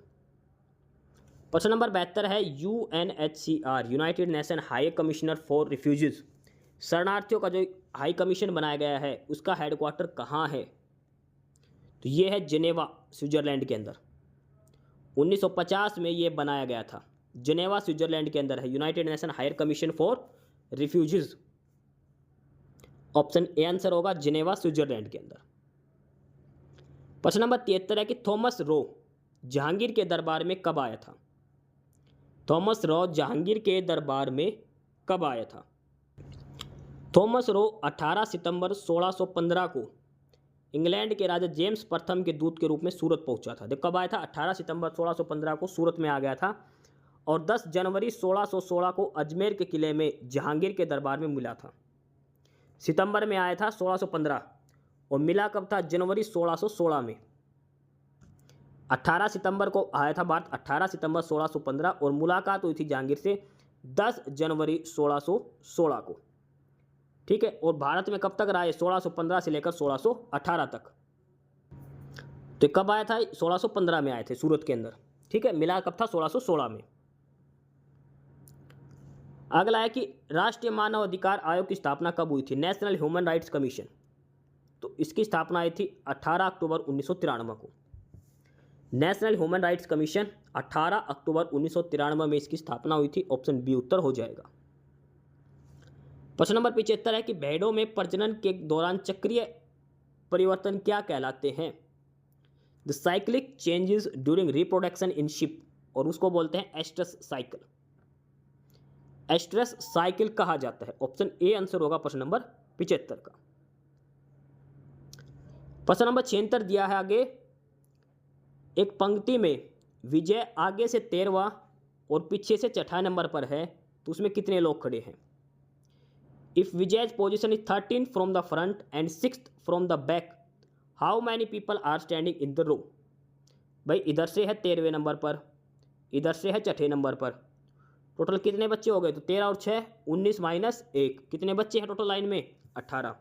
प्रश्न नंबर 72 है UNHCR, United nation high commissioner for refugees, शरणार्थियों का जो हाई कमीशन बनाया गया है उसका हेडक्वार्टर कहाँ है? तो ये है जिनेवा, स्विट्जरलैंड के अंदर। 1950 में ये बनाया गया था। जिनेवा स्विट्जरलैंड के अंदर है United Nation high commission for refugees. Option A answer होगा, जिनेवा स्विट्जरलैंड के अंदर। प्रश्न नंबर 73 है कि थॉमस रो जहांगीर के दरबार में कब आया था? थॉमस रो जहांगीर के दरबार में कब आया था? थॉमस रो 18 सितंबर 1615 को इंग्लैंड के राजा जेम्स प्रथम के दूत के रूप में सूरत पहुंचा था। देखो कब आया था? 18 सितंबर 1615 को सूरत में आ गया था, और 10 जनवरी 1616 को अजमेर के किले में जहांगीर के दरबार में मिला था। सितंबर में आया था 1615, और मिला कब था? जनवरी 1616 में। 18 सितंबर को आया था भारत, 18 सितंबर 1615, और मुलाकात हुई थी जहांगीर से 10 जनवरी 1616 को, ठीक है। और भारत में कब तक रहा है? 1615 से लेकर 1618 तक। तो तो कब आया था? 1615 में आए थे सूरत के अंदर, ठीक है। मिला कब था? 1616 में। अगला है कि राष्ट्रीय मानव अधिकार आयोग की स्थापना कब हुई थी? National human rights commission. तो इसकी स्थापना हुई थी 18 अक्टूबर 1993 को। नेशनल ह्यूमन राइट्स कमीशन 18 अक्टूबर 1993 में इसकी स्थापना हुई थी। ऑप्शन बी उत्तर हो जाएगा। प्रश्न नंबर 75 है कि भेड़ों में प्रजनन के दौरान चक्रीय परिवर्तन क्या कहलाते हैं? The cyclic changes during reproduction in ship, और उसको बोलते हैं एस्ट्रस साइकिल। एस्ट्रस साइकिल कहा जाता है। ऑप्शन ए आंसर होगा प्रश्न नंबर 75 का। प्रश्न नंबर 76 दिया है आगे, एक पंक्ति में विजय आगे से 13वां और पीछे से 6ठा नंबर पर है, तो उसमें कितने लोग खड़े हैं? If Vijay's position is 13 from the front and 6th from the back, how many people are standing in the row? भाई इधर से है 13वें नंबर पर, इधर से है 6ठे नंबर पर, टोटल कितने बच्चे हो गए? तो 13 और 6 19 माइनस 1, कितने बच्चे हैं टोटल लाइन में? 18।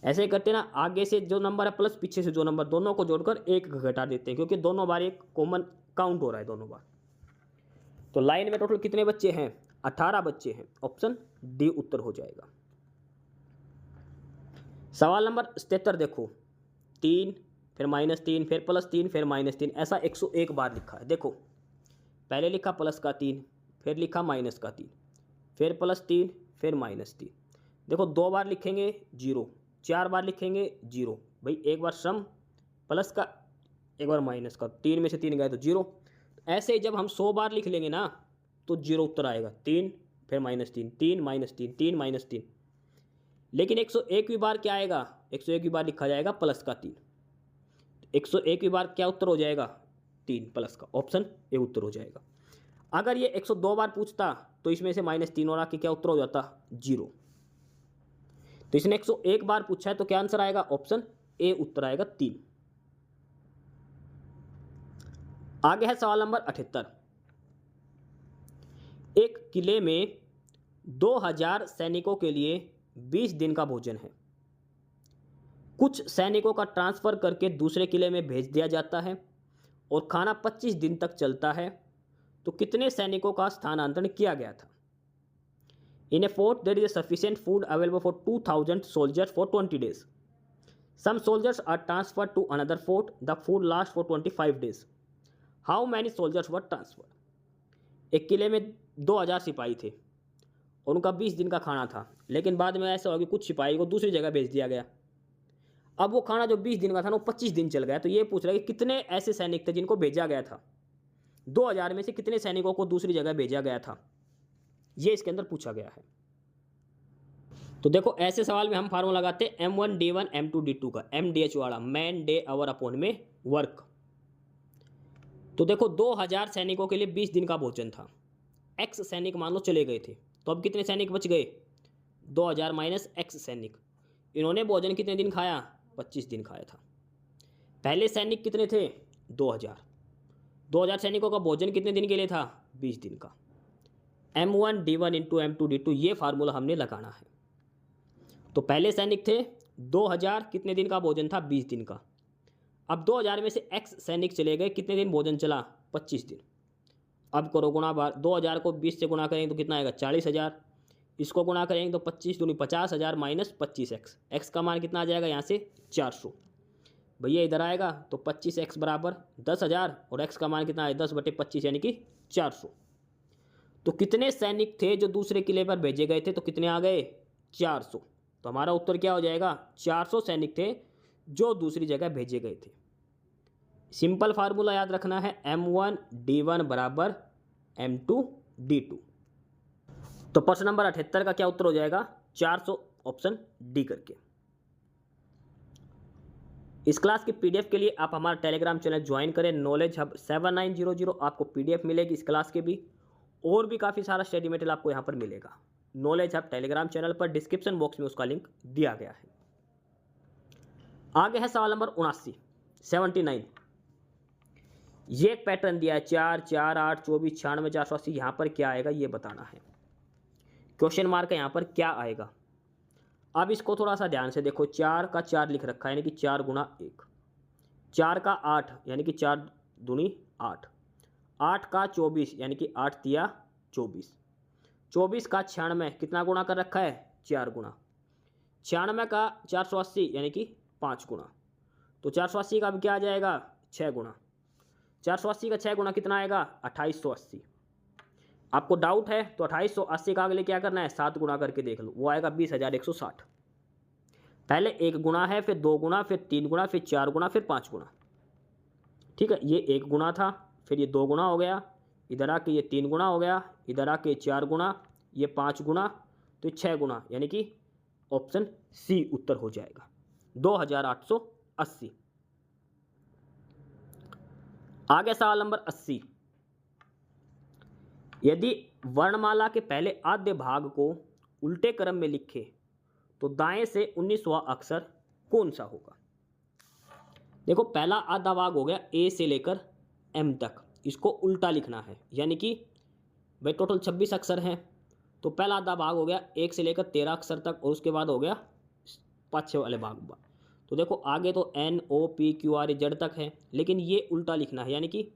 ऐसे करते ना, आगे से जो नंबर है प्लस पीछे से जो नंबर, दोनों को जोड़कर एक घटा देते हैं, क्योंकि दोनों बार एक कॉमन काउंट हो रहा है दोनों बार। तो लाइन में टोटल कितने बच्चे हैं? 18 बच्चे हैं। ऑप्शन डी उत्तर हो जाएगा। सवाल नंबर 77 देखो, 3 फिर -3 फिर +3 फिर -3, ऐसा 101 बार लिखा है। देखो पहले लिखा प्लस का 3, फिर लिखा माइनस का 3, फिर +3 फिर -3। देखो 2 बार लिखेंगे 0, 4 बार लिखेंगे 0। भाई एक बार सम प्लस का, एक बार माइनस का, 3 में से 3 गए तो 0। ऐसे ही जब हम 100 बार लिख लेंगे ना तो 0 उत्तर आएगा। 3 फिर -3, 3 -3, 3 -3। लेकिन 101वीं बार क्या आएगा? 101वीं बार लिखा जाएगा प्लस का 3। 101वीं बार क्या उत्तर हो जाएगा? 3 प्लस का। ऑप्शन ए उत्तर हो जाएगा। अगर ये 102 बार पूछता तो इसमें से -3 और आके क्या उत्तर हो जाता? 0। तो इसने 101 बार पूछा है, तो क्या आंसर आएगा? ऑप्शन ए उत्तर आएगा 3। आगे है सवाल नंबर 78। एक किले में 2000 सैनिकों के लिए 20 दिन का भोजन है। कुछ सैनिकों का ट्रांसफर करके दूसरे किले में भेज दिया जाता है और खाना 25 दिन तक चलता है, तो कितने सैनिकों का स्थानांतरण किया गया था? In a fort there is sufficient food available for 2000 soldiers for 20 days. Some soldiers are transferred to another fort, the food last for 25 days. How many soldiers were transferred? एक किले में 2000 सिपाही थे और उनका 20 दिन का खाना था, लेकिन बाद में ऐसा हो कि कुछ सिपाही को दूसरी जगह भेज दिया गया। अब वो खाना जो 20 दिन का था ना, वो 25 दिन चल गया। तो ये पूछ रहा है कि कितने ऐसे सैनिक थे जिनको भेजा गया था? 2000 में से कितने सैनिकों को दूसरी जगह भेजा गया था, ये इसके अंदर पूछा गया है। तो देखो ऐसे सवाल में हम फार्मूला लगाते हैं M1D1 M2D2 का, MDH वाला, मैन डे आवर अपॉन में वर्क। तो देखो 2000 सैनिकों के लिए 20 दिन का भोजन था। एक्स सैनिक मान लो चले गए थे, तो अब कितने सैनिक बच गए? 2000 माइनस एक्स सैनिक। इन्होंने भोजन कितने दिन खाया? 25 दिन खाया था। पहले सैनिक कितने थे? 2000। 2000 सैनिकों का भोजन कितने दिन के लिए था? 20 दिन का। M1D1 इंटू M2D2, ये फार्मूला हमने लगाना है। तो पहले सैनिक थे 2000, कितने दिन का भोजन था? 20 दिन का। अब 2000 में से एक्स सैनिक चले गए, कितने दिन भोजन चला? 25 दिन। अब करो गुणा बार, 2000 को 20 से गुणा करेंगे तो कितना आएगा? 40,000। इसको गुणा करेंगे तो 25 दूनी 50,000 माइनस 25x, एक्स का मान कितना आ जाएगा यहाँ से? 400। भैया इधर आएगा तो 25x बराबर 10,000 और x का मान कितना है? 10/25 यानी कि 400। तो कितने सैनिक थे जो दूसरे किले पर भेजे गए थे? तो कितने आ गए? 400। तो हमारा उत्तर क्या हो जाएगा? 400 सैनिक थे जो दूसरी जगह भेजे गए थे। सिंपल फार्मूला याद रखना है, M1D1 बराबर M2D2। तो प्रश्न नंबर 78 का क्या उत्तर हो जाएगा? 400, ऑप्शन डी करके। इस क्लास की पीडीएफ के लिए आप हमारा टेलीग्राम चैनल ज्वाइन करें, नॉलेज हब 7900। आपको पीडीएफ मिलेगी इस क्लास के भी, और भी काफ़ी सारा स्टडी मटेरियल आपको यहाँ पर मिलेगा। नॉलेज हब टेलीग्राम चैनल पर डिस्क्रिप्शन बॉक्स में उसका लिंक दिया गया है। आगे है सवाल नंबर 79। ये एक पैटर्न दिया है 4, 4, 8, 24, 96, 480। यहाँ पर क्या आएगा ये बताना है। क्वेश्चन मार्क है यहाँ पर, क्या आएगा? अब इसको थोड़ा सा ध्यान से देखो, 4 का 4 लिख रखा है, यानी कि 4 गुणा 1। 4 का 8 यानी कि 4 दूनी 8, 8 का 24 यानी कि 8 तिया 24, 24 का 96 कितना गुणा कर रखा है 4 गुणा, 96 का 480 यानी कि 5 गुणा, तो 480 का अब क्या आ जाएगा 6 गुणा, 480 का 6 गुणा कितना आएगा 2880। आपको डाउट है तो 2880 का अगले क्या करना है 7 गुणा करके देख लो, वो आएगा 20,160। पहले 1 गुणा है, फिर 2 गुणा, फिर 3 गुणा, फिर 4 गुणा, फिर 5 गुणा। ठीक है, ये 1 गुणा था, फिर ये 2 गुणा हो गया, इधर आके ये 3 गुणा हो गया, इधर आके 4 गुणा, ये 5 गुणा, तो 6 गुणा, यानी कि ऑप्शन सी उत्तर हो जाएगा 2880। आगे सवाल नंबर 80। यदि वर्णमाला के पहले आद्य भाग को उल्टे क्रम में लिखे तो दाएं से 19वां अक्षर कौन सा होगा। देखो पहला आधा भाग हो गया ए से लेकर एम तक, इसको उल्टा लिखना है, यानी कि भाई टोटल 26 अक्षर हैं, तो पहला आधा भाग हो गया 1 से लेकर 13 अक्षर तक, और उसके बाद हो गया पाछे वाले भाग। तो देखो आगे तो N O P Q R Z तक है, लेकिन ये उल्टा लिखना है, यानी कि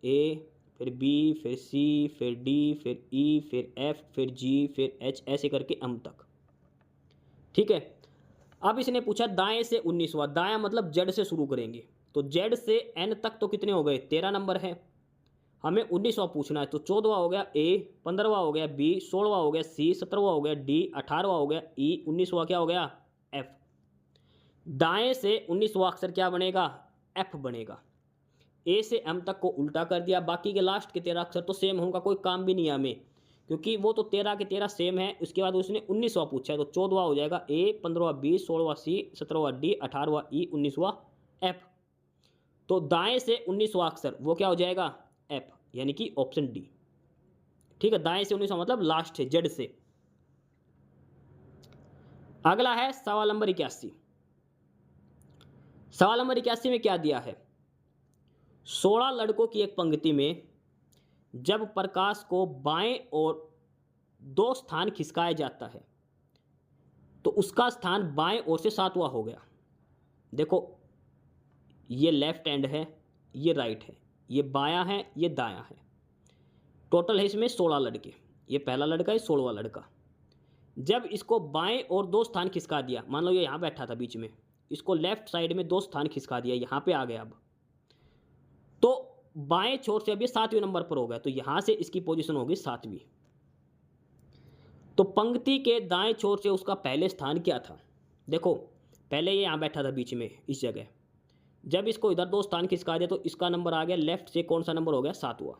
ए फिर बी फिर सी फिर डी फिर ई फिर एफ फिर जी फिर एच, ऐसे करके एम तक। ठीक है, अब इसने पूछा दाएं से 19वां, दायां मतलब जेड से शुरू करेंगे, तो जेड से एन तक तो कितने हो गए 13 नंबर है, हमें 19वां पूछना है, तो 14वां हो गया ए, 15वां हो गया बी, 16वां हो गया सी, 17वां हो गया डी, 18वां हो गया ई, 19वां क्या हो गया एफ। दाएं से 19वां अक्षर क्या बनेगा एफ बनेगा। ए से एम तक को उल्टा कर दिया, बाकी के लास्ट के 13 अक्षर तो सेम होगा, कोई काम भी नहीं है हमें, क्योंकि वो तो 13 के 13 सेम है। उसके बाद उसने 19वां पूछा है, तो 14वां हो जाएगा ए, 15वां बी, 16वां सी, 17वां डी, 18वां ई, 19वां एफ। तो दाएं से 19वां अक्षर वो क्या हो जाएगा एफ, यानी कि ऑप्शन डी। ठीक है, दाएं से 19वां मतलब लास्ट है जेड से। अगला है सवाल नंबर 81। सवाल नंबर 81 में क्या दिया है, 16 लड़कों की एक पंक्ति में जब प्रकाश को बाएं और 2 स्थान खिसकाया जाता है तो उसका स्थान बाएं ओर से 7वां हो गया। देखो ये लेफ्ट हैंड है, ये राइट है, ये बायां है, ये दायां है, टोटल है इसमें 16 लड़के, ये पहला लड़का है 16वां लड़का। जब इसको बाएं और 2 स्थान खिसका दिया, मान लो ये यहाँ बैठा था बीच में, इसको लेफ्ट साइड में 2 स्थान खिसका दिया, यहाँ पे आ गया, अब तो बाएं छोर से अब ये 7वें नंबर पर हो गया, तो यहां से इसकी पोजीशन होगी 7वीं। तो पंक्ति के दाएं छोर से उसका पहले स्थान क्या था, देखो पहले ये यहां बैठा था बीच में इस जगह, जब इसको इधर 2 स्थान खिसका दिया तो इसका नंबर आ गया लेफ्ट से, कौन सा नंबर हो गया 7वां।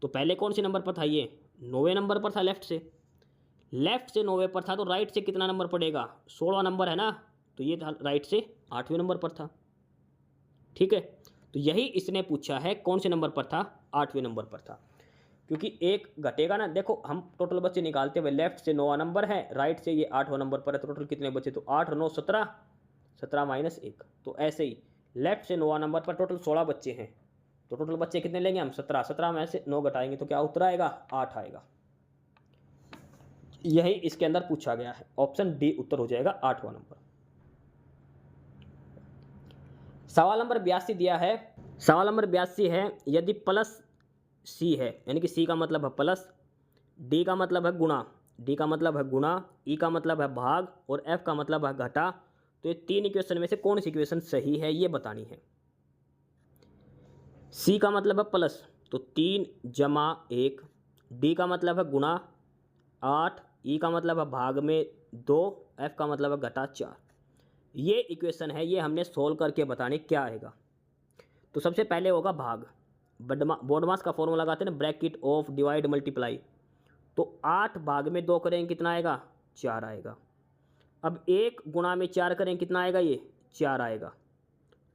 तो पहले कौन से नंबर पर था, ये 9वें नंबर पर था, लेफ्ट से 9वें पर था, तो राइट से कितना नंबर पड़ेगा 16वां नंबर है ना, तो ये था राइट से 8वें नंबर पर था। ठीक है, तो यही इसने पूछा है कौन से नंबर पर था 8वें नंबर पर था, क्योंकि एक घटेगा ना। देखो हम टोटल बच्चे निकालते हुए लेफ्ट से 9वां नंबर है, राइट से ये 8वां नंबर पर है, तो टोटल कितने बच्चे, तो 8 और 9 17, 17 माइनस 1, तो ऐसे ही लेफ्ट से 9वां नंबर पर टोटल 16 बच्चे हैं, तो टोटल बच्चे कितने लेंगे हम 17, 17 में से 9 घटाएंगे तो क्या उत्तर आएगा 8 आएगा। यही इसके अंदर पूछा गया है, ऑप्शन डी उत्तर हो जाएगा 8वां नंबर। सवाल नंबर 82 दिया है, सवाल नंबर 82 है, यदि प्लस सी है, यानी कि सी का मतलब है प्लस, डी का मतलब है गुणा, डी का मतलब है गुणा, ई का मतलब है भाग, और एफ का मतलब है घटा, तो ये 3 इक्वेशन में से कौन सी इक्वेशन सही है ये बतानी है। सी का मतलब है प्लस, तो 3 जमा 1, डी का मतलब है गुणा 8, ई का मतलब है भाग में 2, एफ का मतलब है घटा 4। ये इक्वेशन है, ये हमने सोल्व करके बताने क्या आएगा। तो सबसे पहले होगा भाग, बोडमास का फॉर्मूला लगाते हैं ना, ब्रैकेट ऑफ डिवाइड मल्टीप्लाई, तो 8 भाग में 2 करेंगे कितना आएगा 4 आएगा। अब 1 गुणा में 4 करें कितना आएगा, ये 4 आएगा,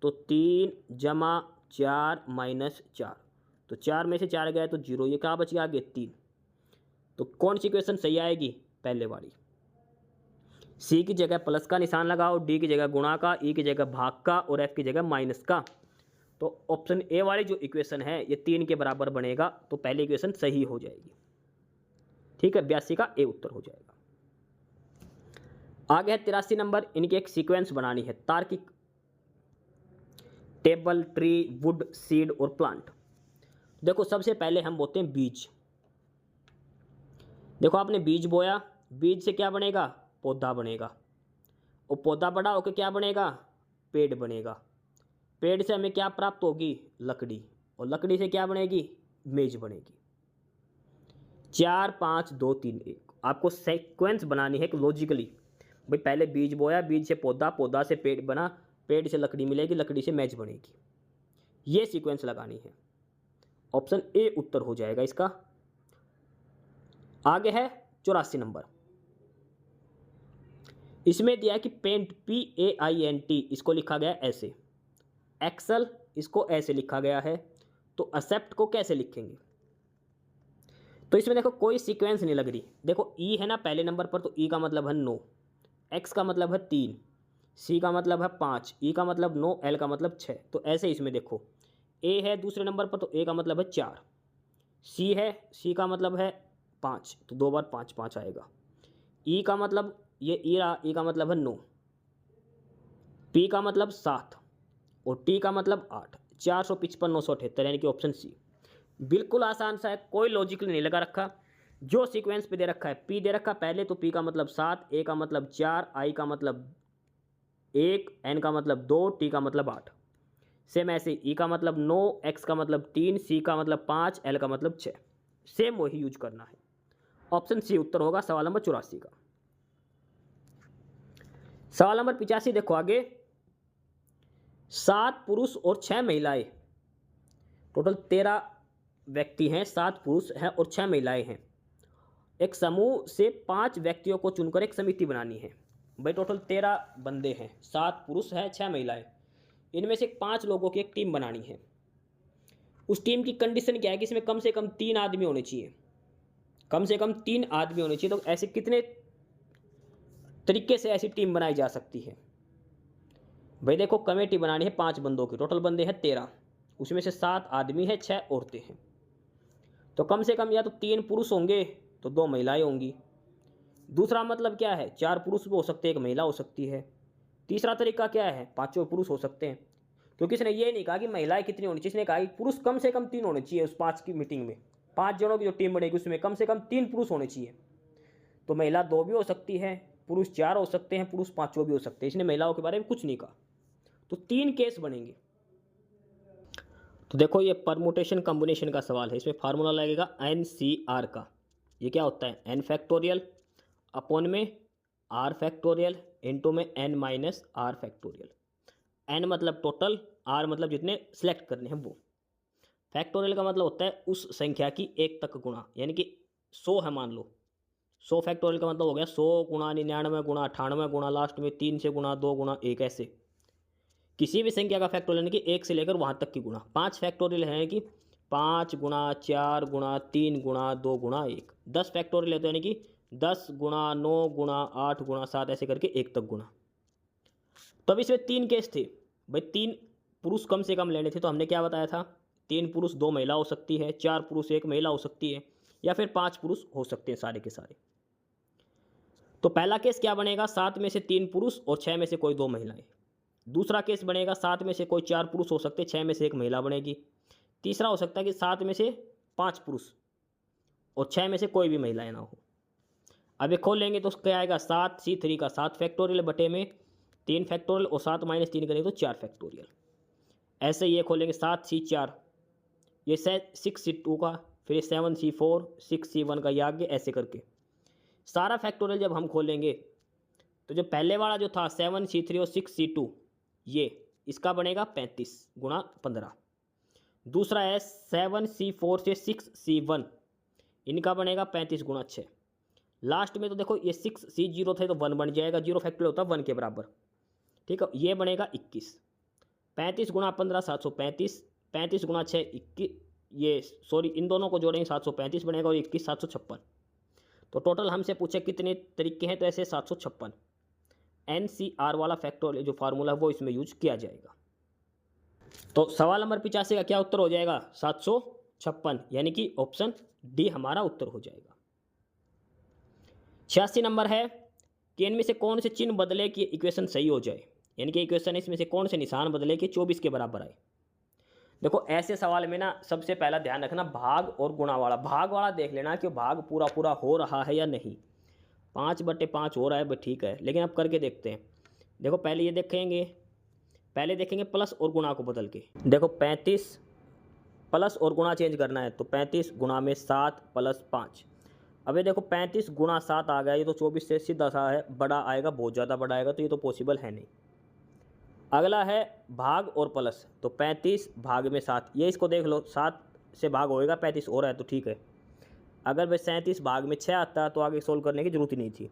तो 3 जमा 4 माइनस 4, तो 4 में से 4 गया तो 0, ये क्या बच गया आगे 3। तो कौन सी इक्वेशन सही आएगी, पहले वाली। सी की जगह प्लस का निशान लगाओ, डी की जगह गुणा का, ई की जगह भाग का, और एफ की जगह माइनस का, तो ऑप्शन ए वाली जो इक्वेशन है ये 3 के बराबर बनेगा, तो पहली इक्वेशन सही हो जाएगी। ठीक है, 82 का ए उत्तर हो जाएगा। आगे है 83 नंबर, इनकी एक सीक्वेंस बनानी है, तार्किक टेबल, ट्री, वुड, सीड और प्लांट। देखो सबसे पहले हम बोते हैं बीज। देखो आपने बीज बोया, बीज से क्या बनेगा? पौधा बनेगा, और पौधा बड़ा होकर क्या बनेगा? पेड़ बनेगा। पेड़ से हमें क्या प्राप्त होगी? लकड़ी, और लकड़ी से क्या बनेगी? मेज बनेगी। 4 5 2 3 1 आपको सीक्वेंस बनानी है लॉजिकली। भाई पहले बीज बोया, बीज से पौधा, पौधा से पेड़ बना, पेड़ से लकड़ी मिलेगी, लकड़ी से मेज बनेगी। ये सीक्वेंस लगानी है। ऑप्शन ए उत्तर हो जाएगा इसका। आगे है 84 नंबर। इसमें दिया है कि पेंट, PAINT, इसको लिखा गया ऐसे। एक्सेल इसको ऐसे लिखा गया है, तो एक्सेप्ट को कैसे लिखेंगे? तो इसमें देखो कोई सीक्वेंस नहीं लग रही। देखो ई है ना पहले नंबर पर, तो ई का मतलब है 9, एक्स का मतलब है 3, सी का मतलब है 5, ई का मतलब 9, एल का मतलब 6। तो ऐसे इसमें देखो ए है दूसरे नंबर पर, तो ए का मतलब है 4, सी है, सी का मतलब है 5, तो 2 बार 5 5 आएगा। ई का मतलब ये ई रहा, ई का मतलब है 9, पी का मतलब 7 और टी का मतलब 8। 455 978, यानी कि ऑप्शन सी। बिल्कुल आसान सा है, कोई लॉजिकल नहीं लगा रखा। जो सीक्वेंस पे दे रखा है, पी दे रखा पहले, तो पी का मतलब 7, ए का मतलब 4, आई का मतलब 1, एन का मतलब 2, टी का मतलब 8। सेम ऐसे ई का मतलब 9, एक्स का मतलब 3, सी का मतलब 5, एल का मतलब 6। सेम वही यूज करना है। ऑप्शन सी उत्तर होगा सवाल नंबर 84 का। सवाल नंबर 85 देखो आगे। 7 पुरुष और 6 महिलाएं, टोटल 13 व्यक्ति हैं, 7 पुरुष हैं और 6 महिलाएं हैं। एक समूह से 5 व्यक्तियों को चुनकर एक समिति बनानी है। भाई टोटल 13 बंदे हैं, 7 पुरुष हैं, 6 महिलाएं। इनमें से 5 लोगों की एक टीम बनानी है। उस टीम की कंडीशन क्या है कि इसमें कम से कम 3 आदमी होने चाहिए। कम से कम 3 आदमी होने चाहिए। तो ऐसे कितने तरीके से ऐसी टीम बनाई जा सकती है? भाई देखो कमेटी बनानी है 5 बंदों की, टोटल बंदे हैं 13, उसमें से 7 आदमी हैं, 6 औरतें हैं। तो कम से कम या तो 3 पुरुष होंगे तो 2 महिलाएं होंगी। दूसरा मतलब क्या है? 4 पुरुष भी हो सकते हैं, 1 महिला हो सकती है। तीसरा तरीका क्या है? 5 पुरुष हो सकते हैं। क्योंकि इसने ये नहीं कहा कि महिलाएं कितनी होनी चाहिए, इसने कहा कि पुरुष कम से कम 3 होने चाहिए। उस 5 की मीटिंग में 5 जनों की जो टीम बनेगी उसमें कम से कम 3 पुरुष होने चाहिए। तो महिला 2 भी हो सकती है, पुरुष 4 हो सकते हैं, पुरुष 5 भी हो सकते हैं। इसने महिलाओं के बारे में कुछ नहीं कहा। तो 3 केस बनेंगे। तो देखो ये परमुटेशन कॉम्बिनेशन का सवाल है। इसमें फार्मूला लगेगा NCR का। ये क्या होता है? n फैक्टोरियल अपॉन में r फैक्टोरियल इंटू में n minus r factorial. n मतलब टोटल, r मतलब जितने सेलेक्ट करने हैं वो। फैक्टोरियल का मतलब होता है उस संख्या की 1 तक गुणा, यानी कि 100 है मान लो, 100 फैक्टोरियल का मतलब हो गया 100 गुणा 99 गुणा 98 गुणा लास्ट में 3 से गुणा 2 गुणा 1। ऐसे किसी भी संख्या का फैक्टोरियल यानी कि 1 से लेकर वहाँ तक की गुणा। 5 फैक्टोरियल है कि 5 गुणा 4 गुणा 3 गुणा 2 गुणा 1। 10 फैक्टोरियल है तो यानी कि 10 गुणा 9 गुणा 8 गुणा 7 ऐसे करके 1 तक गुणा। तो अब इसमें 3 केस थे भाई। 3 पुरुष कम से कम लेने थे, तो हमने क्या बताया था? 3 पुरुष 2 महिला हो सकती है, 4 पुरुष 1 महिला हो सकती है, या फिर 5 पुरुष हो सकते हैं सारे के सारे। तो पहला केस क्या बनेगा? 7 में से 3 पुरुष और 6 में से कोई 2 महिलाएं। दूसरा केस बनेगा 7 में से कोई 4 पुरुष हो सकते हैं, 6 में से 1 महिला बनेगी। तीसरा हो सकता है कि 7 में से 5 पुरुष और 6 में से कोई भी महिलाएं ना हो। अब ये खोल लेंगे तो क्या आएगा? 7C3 का 7 फैक्टोरियल बटे में 3 फैक्टोरियल और 7 माइनस 3 करेंगे तो 4 फैक्टोरियल। ऐसे ये खोलेंगे 7C4, ये 6C2 का, फिर 7C4, 6C1 का, ये आगे ऐसे करके सारा फैक्टोरियल जब हम खोलेंगे तो जो पहले वाला जो था 7C3 और 6C2, ये इसका बनेगा 35 गुणा 15। दूसरा है 7C4 से 6C1, इनका बनेगा 35 गुणा 6। लास्ट में तो देखो ये 6C0 थे तो 1 बन जाएगा, 0 फैक्टोरियल होता है 1 के बराबर। ठीक है, ये बनेगा 21। 35 गुणा 15 735, 35 गुणा 6 21, ये सॉरी इन दोनों को जोड़ेंगे 735 बनेगा, और 21 756। तो टोटल हमसे पूछे कितने तरीके हैं, तो ऐसे 756। NCR वाला फैक्टोरियल जो फार्मूला है वो इसमें यूज किया जाएगा। तो सवाल नंबर 85 का क्या उत्तर हो जाएगा? 756, यानी कि ऑप्शन डी हमारा उत्तर हो जाएगा। 86 नंबर है कि इनमें से कौन से चिन्ह बदले कि इक्वेशन सही हो जाए, यानी कि इक्वेशन इसमें से कौन से निशान बदले कि 24 के बराबर आए। देखो ऐसे सवाल में ना सबसे पहला ध्यान रखना भाग और गुणा वाला। भाग वाला देख लेना कि भाग पूरा पूरा हो रहा है या नहीं। 5/5 हो रहा है, बस ठीक है, लेकिन अब करके देखते हैं। देखो पहले ये देखेंगे, पहले देखेंगे प्लस और गुणा को बदल के। देखो 35 प्लस और गुणा चेंज करना है तो 35 गुणा में 7 + 5। अब ये देखो 35 गुणा 7 आ गया, ये तो 24 से सीधा सा है, बड़ा आएगा, बहुत ज़्यादा बड़ा आएगा, तो ये तो पॉसिबल है नहीं। अगला है भाग और प्लस, तो 35 भाग में 7, ये इसको देख लो, 7 से भाग होएगा, 35 हो रहा है तो ठीक है। अगर भाई 37 भाग में 6 आता तो आगे सोल्व करने की जरूरत ही नहीं थी।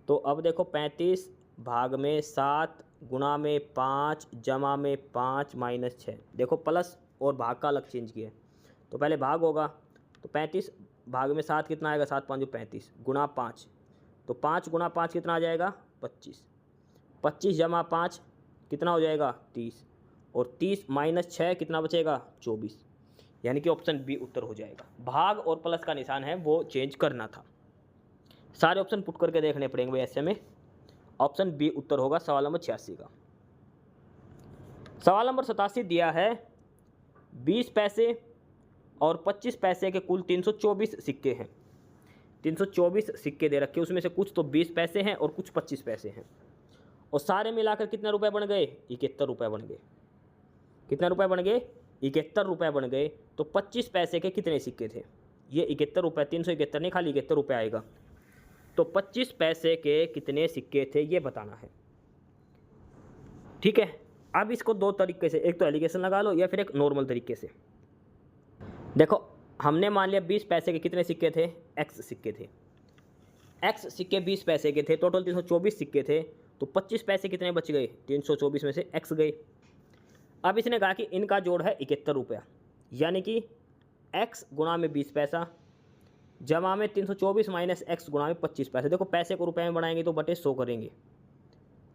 तो अब देखो 35 भाग में 7 गुणा में 5 जमा में 5 - 6। देखो प्लस और भाग का अलग चेंज किया है, तो पहले भाग होगा, तो 35 भाग में 7 कितना आएगा, 7 × 5 = 35 गुणा 5, तो 5 गुणा 5 कितना आ जाएगा, 25। 25 जमा 5 कितना हो जाएगा, 30, और 30 - 6 कितना बचेगा, 24। यानी कि ऑप्शन बी उत्तर हो जाएगा। भाग और प्लस का निशान है वो चेंज करना था। सारे ऑप्शन पुट करके देखने पड़ेंगे भाई ऐसे में। ऑप्शन बी उत्तर होगा सवाल नंबर 86 का। सवाल नंबर 87 दिया है 20 पैसे और 25 पैसे के कुल 324 सिक्के हैं। 324 सिक्के दे रखे, उसमें से कुछ तो 20 पैसे हैं और कुछ 25 पैसे हैं, और सारे मिलाकर कितने रुपए बन गए, 71 रुपये बन गए। कितने रुपए बन गए, 71 रुपये बन गए। तो 25 पैसे के कितने सिक्के थे, ये 71 रुपये, 371 नहीं, खाली 71 रुपये आएगा। तो 25 पैसे के कितने सिक्के थे ये बताना है, ठीक है। अब इसको दो तरीके से, एक तो एलिगेशन लगा लो या फिर एक नॉर्मल तरीके से। देखो हमने मान लिया 20 पैसे के कितने सिक्के थे, x सिक्के थे। x सिक्के 20 पैसे के थे, टोटल 324 सिक्के थे, तो 25 पैसे कितने बच गए, 324 में से x गए। अब इसने कहा कि इनका जोड़ है 71 रुपया, यानी कि x गुणा में 20 पैसा जमा में 324 - x गुणा में 25 पैसे। देखो पैसे को रुपए में बनाएंगे तो बटे 100 करेंगे,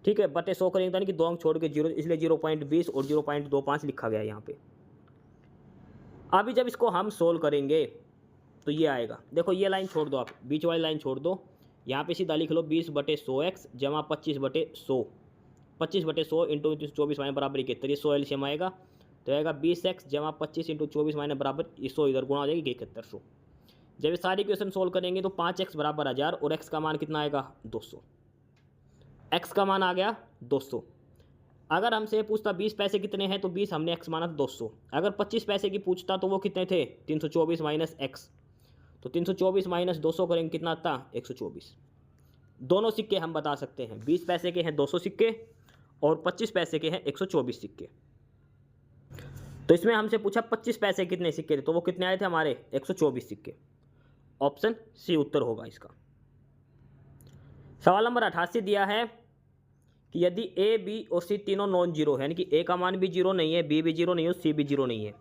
ठीक है, बटे 100 करेंगे, यानी कि 2 अंक छोड़ के 0, इसलिए 0.20 और 0.25 लिखा गया यहाँ पे। अभी जब इसको हम सोल्व करेंगे तो ये आएगा। देखो ये लाइन छोड़ दो, आप बीच वाली लाइन छोड़ दो, यहाँ पे सीधा लिख लो 20/100x जमा 25/100। 25/100 इंटू 24 - बराबर 71, ये 100 एलसीएम आएगा, तो आएगा 20x जमा 25 इंटू 24 - बराबर 100, इधर गुणा हो जाएगी 7100। जब ये सारी इक्वेशन सोल्व करेंगे तो 5x बराबर 1000 और x का मान कितना आएगा, 200। x का मान आ गया 200। अगर हमसे पूछता 20 पैसे कितने हैं, तो 20 हमने x माना 200। अगर 25 पैसे की पूछता तो वो कितने थे, 324 - x, तो 324 - 200 करेंगे, कितना आता, 124। दोनों सिक्के हम बता सकते हैं, 20 पैसे के हैं 200 सिक्के और 25 पैसे के हैं 124 सिक्के। तो इसमें हमसे पूछा 25 पैसे कितने सिक्के थे, तो वो कितने आए थे हमारे, 124 सिक्के। ऑप्शन सी उत्तर होगा इसका। सवाल नंबर 88 दिया है कि यदि ए, बी और सी तीनों नॉन जीरो है, यानी कि ए का मान भी जीरो नहीं है, बी भी जीरो नहीं है, सी भी जीरो नहीं है,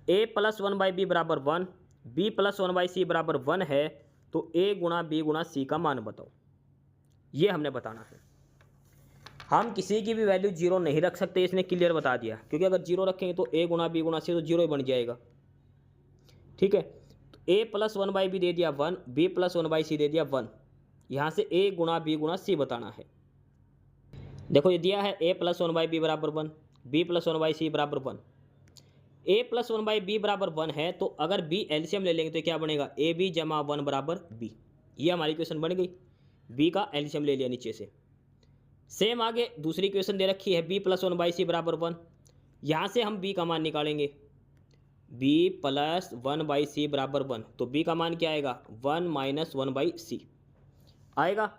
a + 1/b = 1, b + 1/c = 1 है, तो a गुणा b गुणा c का मान बताओ। ये हमने बताना है। हम किसी की भी वैल्यू जीरो नहीं रख सकते, इसने क्लियर बता दिया, क्योंकि अगर जीरो रखेंगे तो a गुणा b गुणा c तो जीरो ही बन जाएगा, ठीक है। तो a + 1/b दे दिया 1, b + 1/c दे दिया 1, यहाँ से a गुणा b गुणा c बताना है। देखो ये दिया है a + 1/b = 1, b + 1/c = 1। a + 1/b = 1 है, तो अगर b एलसीएम ले लेंगे तो क्या बनेगा, ab जमा 1 = b। ये हमारी इक्वेशन बन गई, b का एलसीएम ले लिया नीचे से। सेम आगे दूसरी इक्वेशन दे रखी है b + 1/c = 1, यहाँ से हम b का मान निकालेंगे, b + 1/c = 1, तो b का मान क्या आएगा, 1 - 1/c आएगा।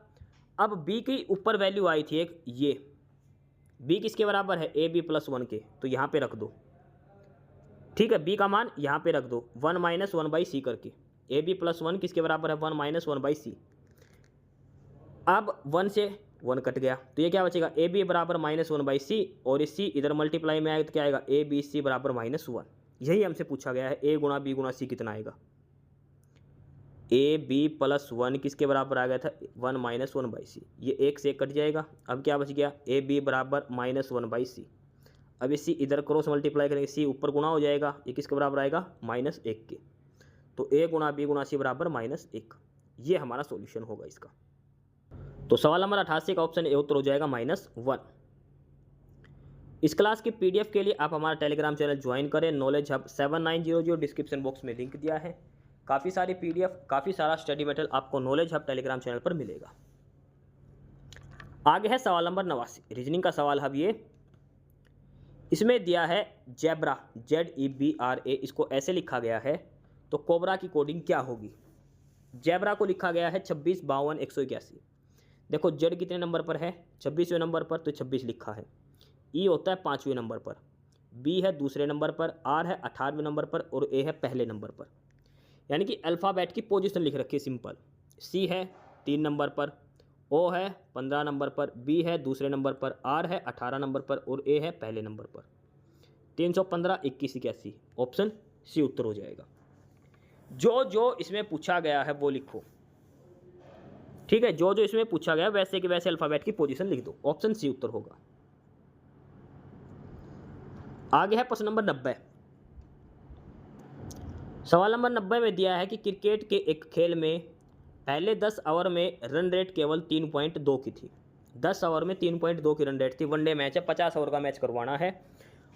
अब b की ऊपर वैल्यू आई थी एक, ये b किसके बराबर है, ab + 1 के, तो यहाँ पे रख दो, ठीक है, b का मान यहाँ पे रख दो 1 - 1/c करके। ab + 1 किसके बराबर है, 1 - 1/c। अब 1 से 1 कट गया, तो ये क्या बचेगा, ab = -1/c, और इस c इधर मल्टीप्लाई में आएगा तो क्या आएगा, abc = -1। यही हमसे पूछा गया है, a गुणा b गुणा c कितना आएगा। ab + 1 किसके बराबर आ गया था, 1 - 1/c, ये 1 से 1 कट जाएगा। अब क्या बच गया, ab = -1/c। अब इसी इधर क्रॉस मल्टीप्लाई करेंगे, सी ऊपर गुणा हो जाएगा, ये किसके बराबर आएगा, -1 के, तो a गुणा b गुणा c = -1। ये हमारा सॉल्यूशन होगा इसका। तो सवाल नंबर 88 का ऑप्शन ए उत्तर हो जाएगा -1। इस क्लास की पीडीएफ के लिए आप हमारा टेलीग्राम चैनल ज्वाइन करें, नॉलेज हब 7900, डिस्क्रिप्शन बॉक्स में लिंक दिया है। काफ़ी सारी पीडीएफ, काफ़ी सारा स्टडी मटेरियल आपको नॉलेज हब टेलीग्राम चैनल पर मिलेगा। आगे है सवाल नंबर 89, रीजनिंग का सवाल हब ये। इसमें दिया है जेब्रा, ZEBRA, इसको ऐसे लिखा गया है, तो कोबरा की कोडिंग क्या होगी। जेब्रा को लिखा गया है 26 52 181। देखो जेड कितने नंबर पर है, 26वें नंबर पर, तो 26 लिखा है। ई होता है 5वें नंबर पर, बी है दूसरे नंबर पर, आर है 18वें नंबर पर और ए है पहले नंबर पर। यानी कि अल्फ़ाबेट की पोजीशन लिख रखी है सिंपल। सी है 3 नंबर पर, ओ है 15 नंबर पर, बी है दूसरे नंबर पर, आर है 18 नंबर पर और ए है पहले नंबर पर। 315 21 81, ऑप्शन सी उत्तर हो जाएगा। जो जो इसमें पूछा गया है वो लिखो, ठीक है। जो जो इसमें पूछा गया वैसे कि वैसे अल्फ़ाबेट की पोजीशन लिख दो, ऑप्शन सी उत्तर होगा। आगे है प्रश्न नंबर 90। सवाल नंबर 90 में दिया है कि क्रिकेट के एक खेल में पहले 10 ओवर में रन रेट केवल 3.2 की थी। 10 ओवर में 3.2 की रन रेट थी। वनडे मैच है, 50 ओवर का मैच करवाना है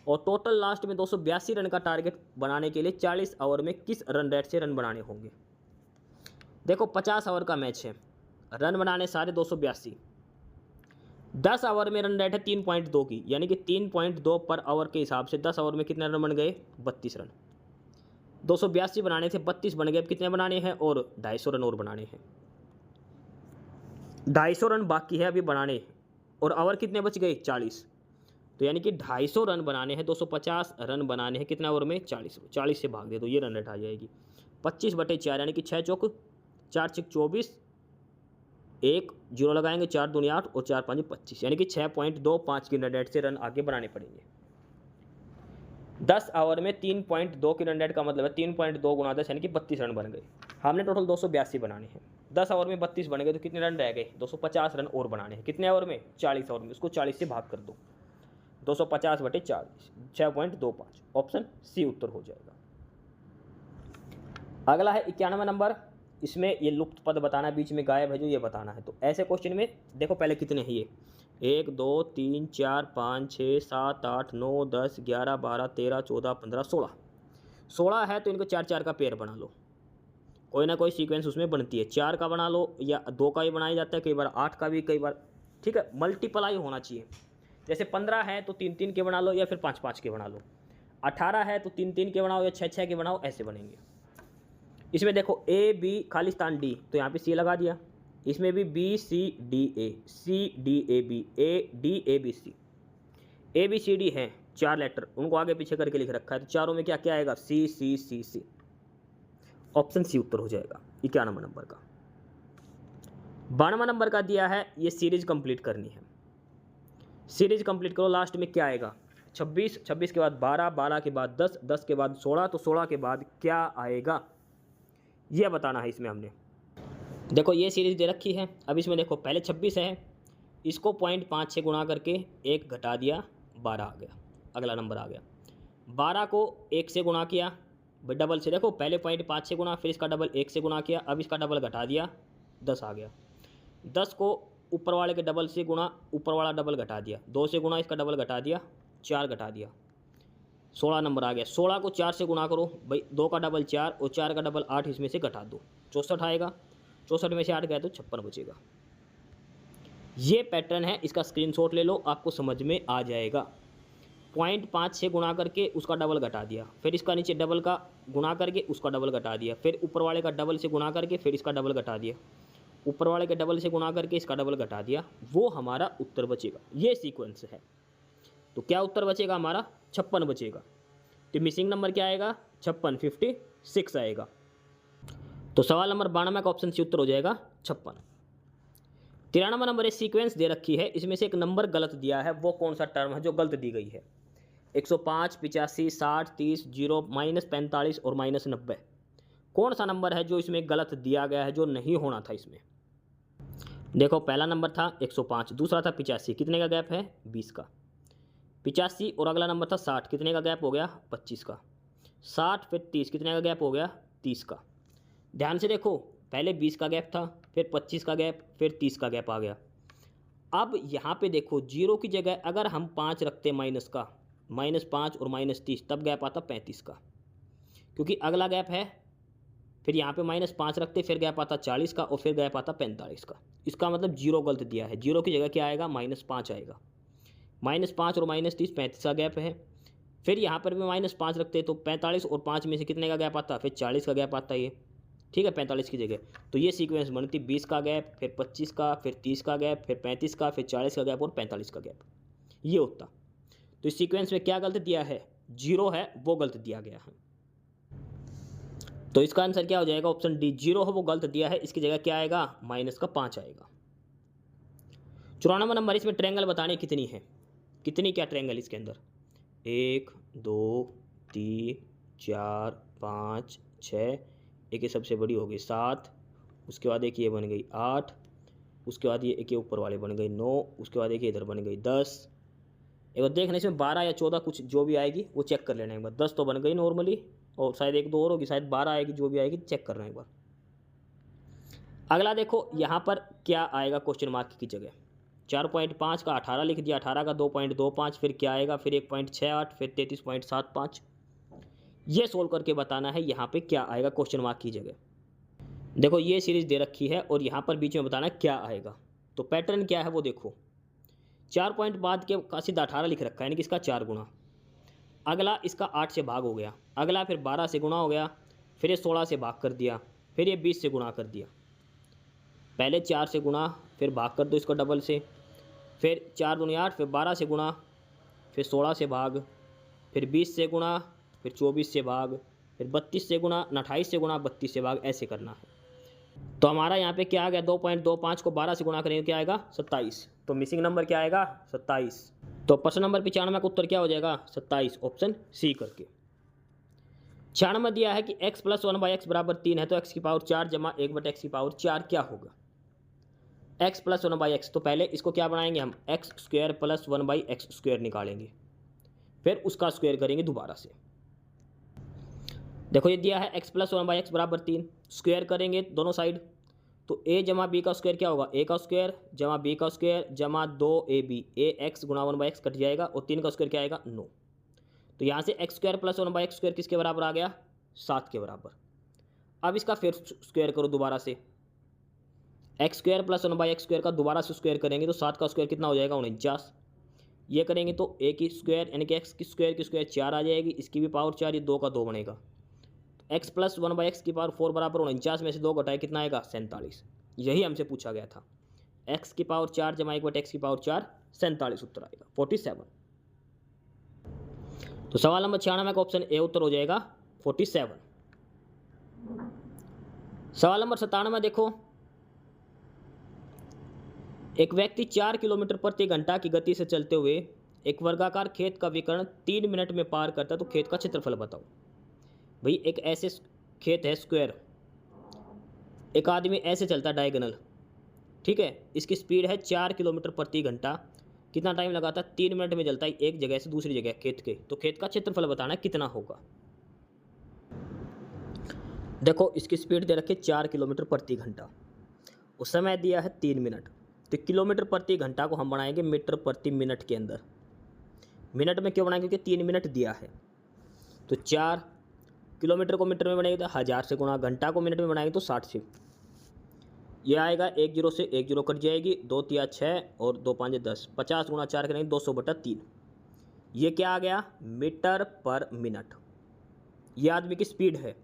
और टोटल लास्ट में 282 रन का टारगेट बनाने के लिए 40 ओवर में किस रन रेट से रन बनाने होंगे। देखो 50 ओवर का मैच है, रन बनाने सारे 282। 10 ओवर में रन रेट है 3.2 की, यानी कि 3.2 पर ओवर के हिसाब से 10 ओवर में कितने रन बन गए, 32 रन। 282 बनाने थे, 32 बन गए। अब कितने बनाने हैं, और 250 रन और बनाने हैं। 250 रन बाकी है अभी बनाने, और ओवर कितने बच गए, 40। तो यानी कि 250 रन बनाने हैं, 250 रन बनाने हैं कितने ओवर में, 40। 40 से भाग दे तो ये रन रेट आ जाएगी 25/4, यानी कि 6 चौक 4 6 24, 1 0 लगाएंगे, 4 दूनी 8 और 4 5 25, यानी कि 6.25 की रन रेट से रन आगे बनाने पड़ेंगे। 10 ओवर में 3.2 की रन रेट का मतलब है 3.2 गुणा 10, यानी कि 32 रन बन गए। हमने टोटल 282 बनाने हैं। 10 ओवर में 32 बन गए तो कितने रन रह गए, 250 रन और बनाने हैं। कितने ओवर में, 40 ओवर में। उसको 40 से भाग कर दो, 250/40, 6.25, ऑप्शन सी उत्तर हो जाएगा। अगला है 91 नंबर। इसमें ये लुप्त पद बताना है, बीच में गायब है जो, ये बताना है। तो ऐसे क्वेश्चन में देखो पहले कितने हैं ये, 1 2 3 4 5 6 7 8 9 10 11 12 13 14 15 16। 16 है तो इनको 4 4 का पेयर बना लो। कोई ना कोई सीक्वेंस उसमें बनती है, 4 का बना लो या 2 का भी बनाया जाता है, कई बार 8 का भी, कई बार, ठीक है। मल्टीप्लाई होना चाहिए। जैसे 15 है तो 3 3 के बना लो या फिर 5 5 के बना लो। 18 है तो 3 3 के बनाओ या 6 6 के बनाओ, ऐसे बनेंगे। इसमें देखो ए बी खालिस्तान डी, तो यहाँ पे सी लगा दिया। इसमें भी B C D A, C D A B, A D A B C, A B C D हैं 4 लेटर, उनको आगे पीछे करके लिख रखा है। तो चारों में क्या क्या आएगा, सी सी सी सी, ऑप्शन सी उत्तर हो जाएगा 91 नंबर का। 92 नंबर का दिया है, ये सीरीज कंप्लीट करनी है। सीरीज कंप्लीट करो, लास्ट में क्या आएगा, 26, 26 के बाद 12, 12 के बाद 10, 10 के बाद 16, तो 16 के बाद क्या आएगा यह बताना है। इसमें हमने देखो ये सीरीज दे रखी है। अब इसमें देखो पहले 26 है, इसको 0.5 से गुणा करके 1 घटा दिया, 12 आ गया, अगला नंबर आ गया। 12 को 1 से गुणा किया, डबल से, देखो पहले 0.5 से गुणा, फिर इसका डबल 1 से गुणा किया, अब इसका डबल घटा दिया, 10 आ गया। 10 को ऊपर वाले के डबल से गुणा, ऊपर वाला डबल घटा दिया, 2 से गुणा, इसका डबल घटा दिया, 4 घटा दिया, 16 नंबर आ गया। 16 को 4 से गुणा करो भाई, 2 का डबल 4 और 4 का डबल 8, इसमें से घटा दो, 64 आएगा। 64 में से 8 गया तो 56 बचेगा। ये पैटर्न है, इसका स्क्रीनशॉट ले लो, आपको समझ में आ जाएगा। 0.5 से गुणा करके उसका डबल घटा दिया, फिर इसका नीचे डबल का गुणा करके उसका डबल घटा दिया, फिर ऊपर वाले का डबल से गुणा करके फिर इसका डबल घटा दिया, ऊपर वाले के डबल से गुणा करके इसका डबल घटा दिया, वो हमारा उत्तर बचेगा। ये सीक्वेंस है। तो क्या उत्तर बचेगा हमारा, 56 बचेगा। तो मिसिंग नंबर क्या आएगा, 56, 56 आएगा। तो सवाल नंबर 92 का ऑप्शन सी उत्तर हो जाएगा 56। 93 नंबर एक सीक्वेंस दे रखी है, इसमें से एक नंबर गलत दिया है, वो कौन सा टर्म है जो गलत दी गई है। 105, 85, 60, 30, 0, -45 और -90, कौन सा नंबर है जो इसमें गलत दिया गया है, जो नहीं होना था इसमें। देखो पहला नंबर था 105, दूसरा था 85, कितने का गैप है, 20 का। 85 और अगला नंबर था 60, कितने का गैप हो गया, 25 का। 60 फिर 30, कितने का गैप हो गया, 30 का। ध्यान से देखो, पहले 20 का गैप था, फिर 25 का गैप, फिर 30 का गैप आ गया। अब यहाँ पे देखो जीरो की जगह अगर हम 5 रखते माइनस का, -5 और -30, तब गैप आता 35 का, क्योंकि अगला गैप है। फिर यहाँ पे -5 रखते, फिर गैप आता 40 का और फिर गैप आता 45 का। इसका मतलब जीरो गलत दिया है। जीरो की जगह क्या आएगा? -5 आएगा। -5 और -30 35 का गैप है। फिर यहाँ पर भी -5 रखते तो 45 और 5 में से कितने का गैप आता? फिर 40 का गैप आता ये, ठीक है, 45 की जगह। तो ये सीक्वेंस बनती 20 का गैप, फिर 25 का, फिर 30 का गैप, फिर 35 का, फिर 40 का गैप और 45 का गैप, ये होता। तो इस सीक्वेंस में क्या गलत दिया है? जीरो है, वो गलत दिया गया है। तो इसका आंसर क्या हो जाएगा? ऑप्शन डी, जीरो है वो गलत दिया है। इसकी जगह क्या आएगा? -5 आएगा। 94 नंबर, इसमें ट्रायंगल बताने कितनी है, कितनी क्या ट्रायंगल इसके अंदर? 1 2 3 4 5 6, एक ये सबसे बड़ी हो गई 7, उसके बाद एक ये बन गई 8, उसके बाद ये एक ऊपर वाले बन गई 9, उसके बाद एक इधर बन गई 10। एक बार देखना इसमें 12 या 14 कुछ जो भी आएगी वो चेक कर लेना एक बार। 10 तो बन गई नॉर्मली, और शायद एक दो और होगी, शायद 12 आएगी, जो भी आएगी चेक करना एक बार। अगला देखो यहाँ पर क्या आएगा क्वेश्चन मार्क की जगह। 4.5 का 18 लिख दिया, 18 का 2.25, फिर क्या आएगा? फिर 1.68, फिर 33.75। ये सोल्व करके बताना है यहाँ पे क्या आएगा क्वेश्चन मार्क की जगह। देखो ये सीरीज दे रखी है और यहाँ पर बीच में बताना है क्या आएगा। तो पैटर्न क्या है वो देखो। 4 पॉइंट बाद के का सीधा 18 लिख रखा है, यानी कि इसका 4 गुना। अगला इसका 8 से भाग हो गया, अगला फिर 12 से गुना हो गया, फिर ये 16 से भाग कर दिया, फिर ये 20 से गुणा कर दिया। पहले 4 से गुणा, फिर भाग कर दो इसको डबल से, फिर 4 दूनी 8, फिर 12 से गुणा, फिर 16 से भाग, फिर 20 से गुणा, फिर 24 से भाग, फिर 32 से गुणा, 28 से गुणा, 32 से भाग, ऐसे करना है। तो हमारा यहाँ पे क्या आ गया? 2.25 को 12 से गुणा करेंगे क्या आएगा? 27। तो मिसिंग नंबर क्या आएगा? 27। तो प्रश्न नंबर 95 का उत्तर क्या हो जाएगा? 27, ऑप्शन सी करके। 96 दिया है कि x + 1/x बराबर 3 है, तो x की पावर 4 जमा 1/x की पावर 4 क्या होगा? x + 1/x, तो पहले इसको क्या बनाएंगे हम? x² + 1/x² निकालेंगे, फिर उसका स्क्वायर करेंगे दोबारा से। देखो ये दिया है x + 1/x बराबर 3, स्क्वायर करेंगे दोनों साइड, तो a जमा b का स्क्वायर क्या होगा? a का स्क्वायर जमा b का स्क्वायर जमा 2ab, ax गुणा 1/x कट जाएगा और 3 का स्क्वायर क्या आएगा? 9। तो यहाँ से x² + 1/x² किसके बराबर आ गया? 7 के बराबर। अब इसका फिर स्क्वायर करो दोबारा से, x² + 1/x² का दोबारा से स्क्वायर करेंगे तो 7 का स्क्वायर कितना हो जाएगा? 49। ये करेंगे तो a की स्क्वायर यानी कि x की स्क्वायर 4 आ जाएगी, इसकी भी पावर 4, ये 2 का 2 बनेगा। x + 1/x की पावर 4 बराबर 49 में से 2 घटाए कितना आएगा? 47। यही हमसे पूछा गया था। x की पावर 4 जमा 1/x की पावर 4, 47 उत्तर आएगा, 47। तो सवाल नंबर 96 का ऑप्शन ए उत्तर हो जाएगा 47। सवाल नंबर 97 देखो। एक व्यक्ति 4 किलोमीटर प्रति घंटा की गति से चलते हुए एक वर्गाकार खेत का विकर्ण 3 मिनट में पार करता है, तो खेत का क्षेत्रफल बताओ। भाई एक ऐसे खेत है स्क्वायर, एक आदमी ऐसे चलता डायगोनल, ठीक है, इसकी स्पीड है 4 किलोमीटर प्रति घंटा, कितना टाइम लगाता है? 3 मिनट में चलता है एक जगह से दूसरी जगह खेत के। तो खेत का क्षेत्रफल बताना है कितना होगा। देखो इसकी स्पीड दे रखी है 4 किलोमीटर प्रति घंटा, उस समय दिया है 3 मिनट। तो किलोमीटर प्रति घंटा को हम बनाएंगे मीटर प्रति मिनट के अंदर। मिनट में क्यों बनाएंगे? क्योंकि 3 मिनट दिया है। तो 4 किलोमीटर को मीटर में बनाएंगे तो 1000 से गुणा, घंटा को मिनट में बनाएंगे तो 60 से। ये आएगा 1 0 से 1 0 कट जाएगी, 2 3 6 और 2 5 10, 50 गुणा 4 करेंगे 200/3। ये क्या आ गया? मीटर पर मिनट। ये आदमी की स्पीड है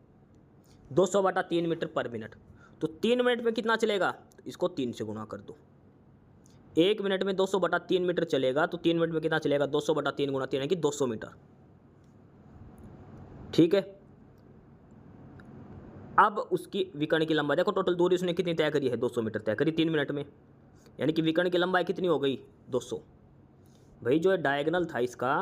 200/3 मीटर पर मिनट। तो 3 मिनट में कितना चलेगा? तो इसको 3 से गुणा कर दो। 1 मिनट में 200/3 मीटर चलेगा, तो 3 मिनट में कितना चलेगा? 200/3 गुणा 3 यानी कि 200 मीटर, ठीक है। अब उसकी विकर्ण की लंबाई देखो, टोटल दूरी उसने कितनी तय करी है? 200 मीटर तय करी 3 मिनट में, यानी कि विकर्ण की लंबाई कितनी हो गई? 200। भाई जो डायगोनल था इसका,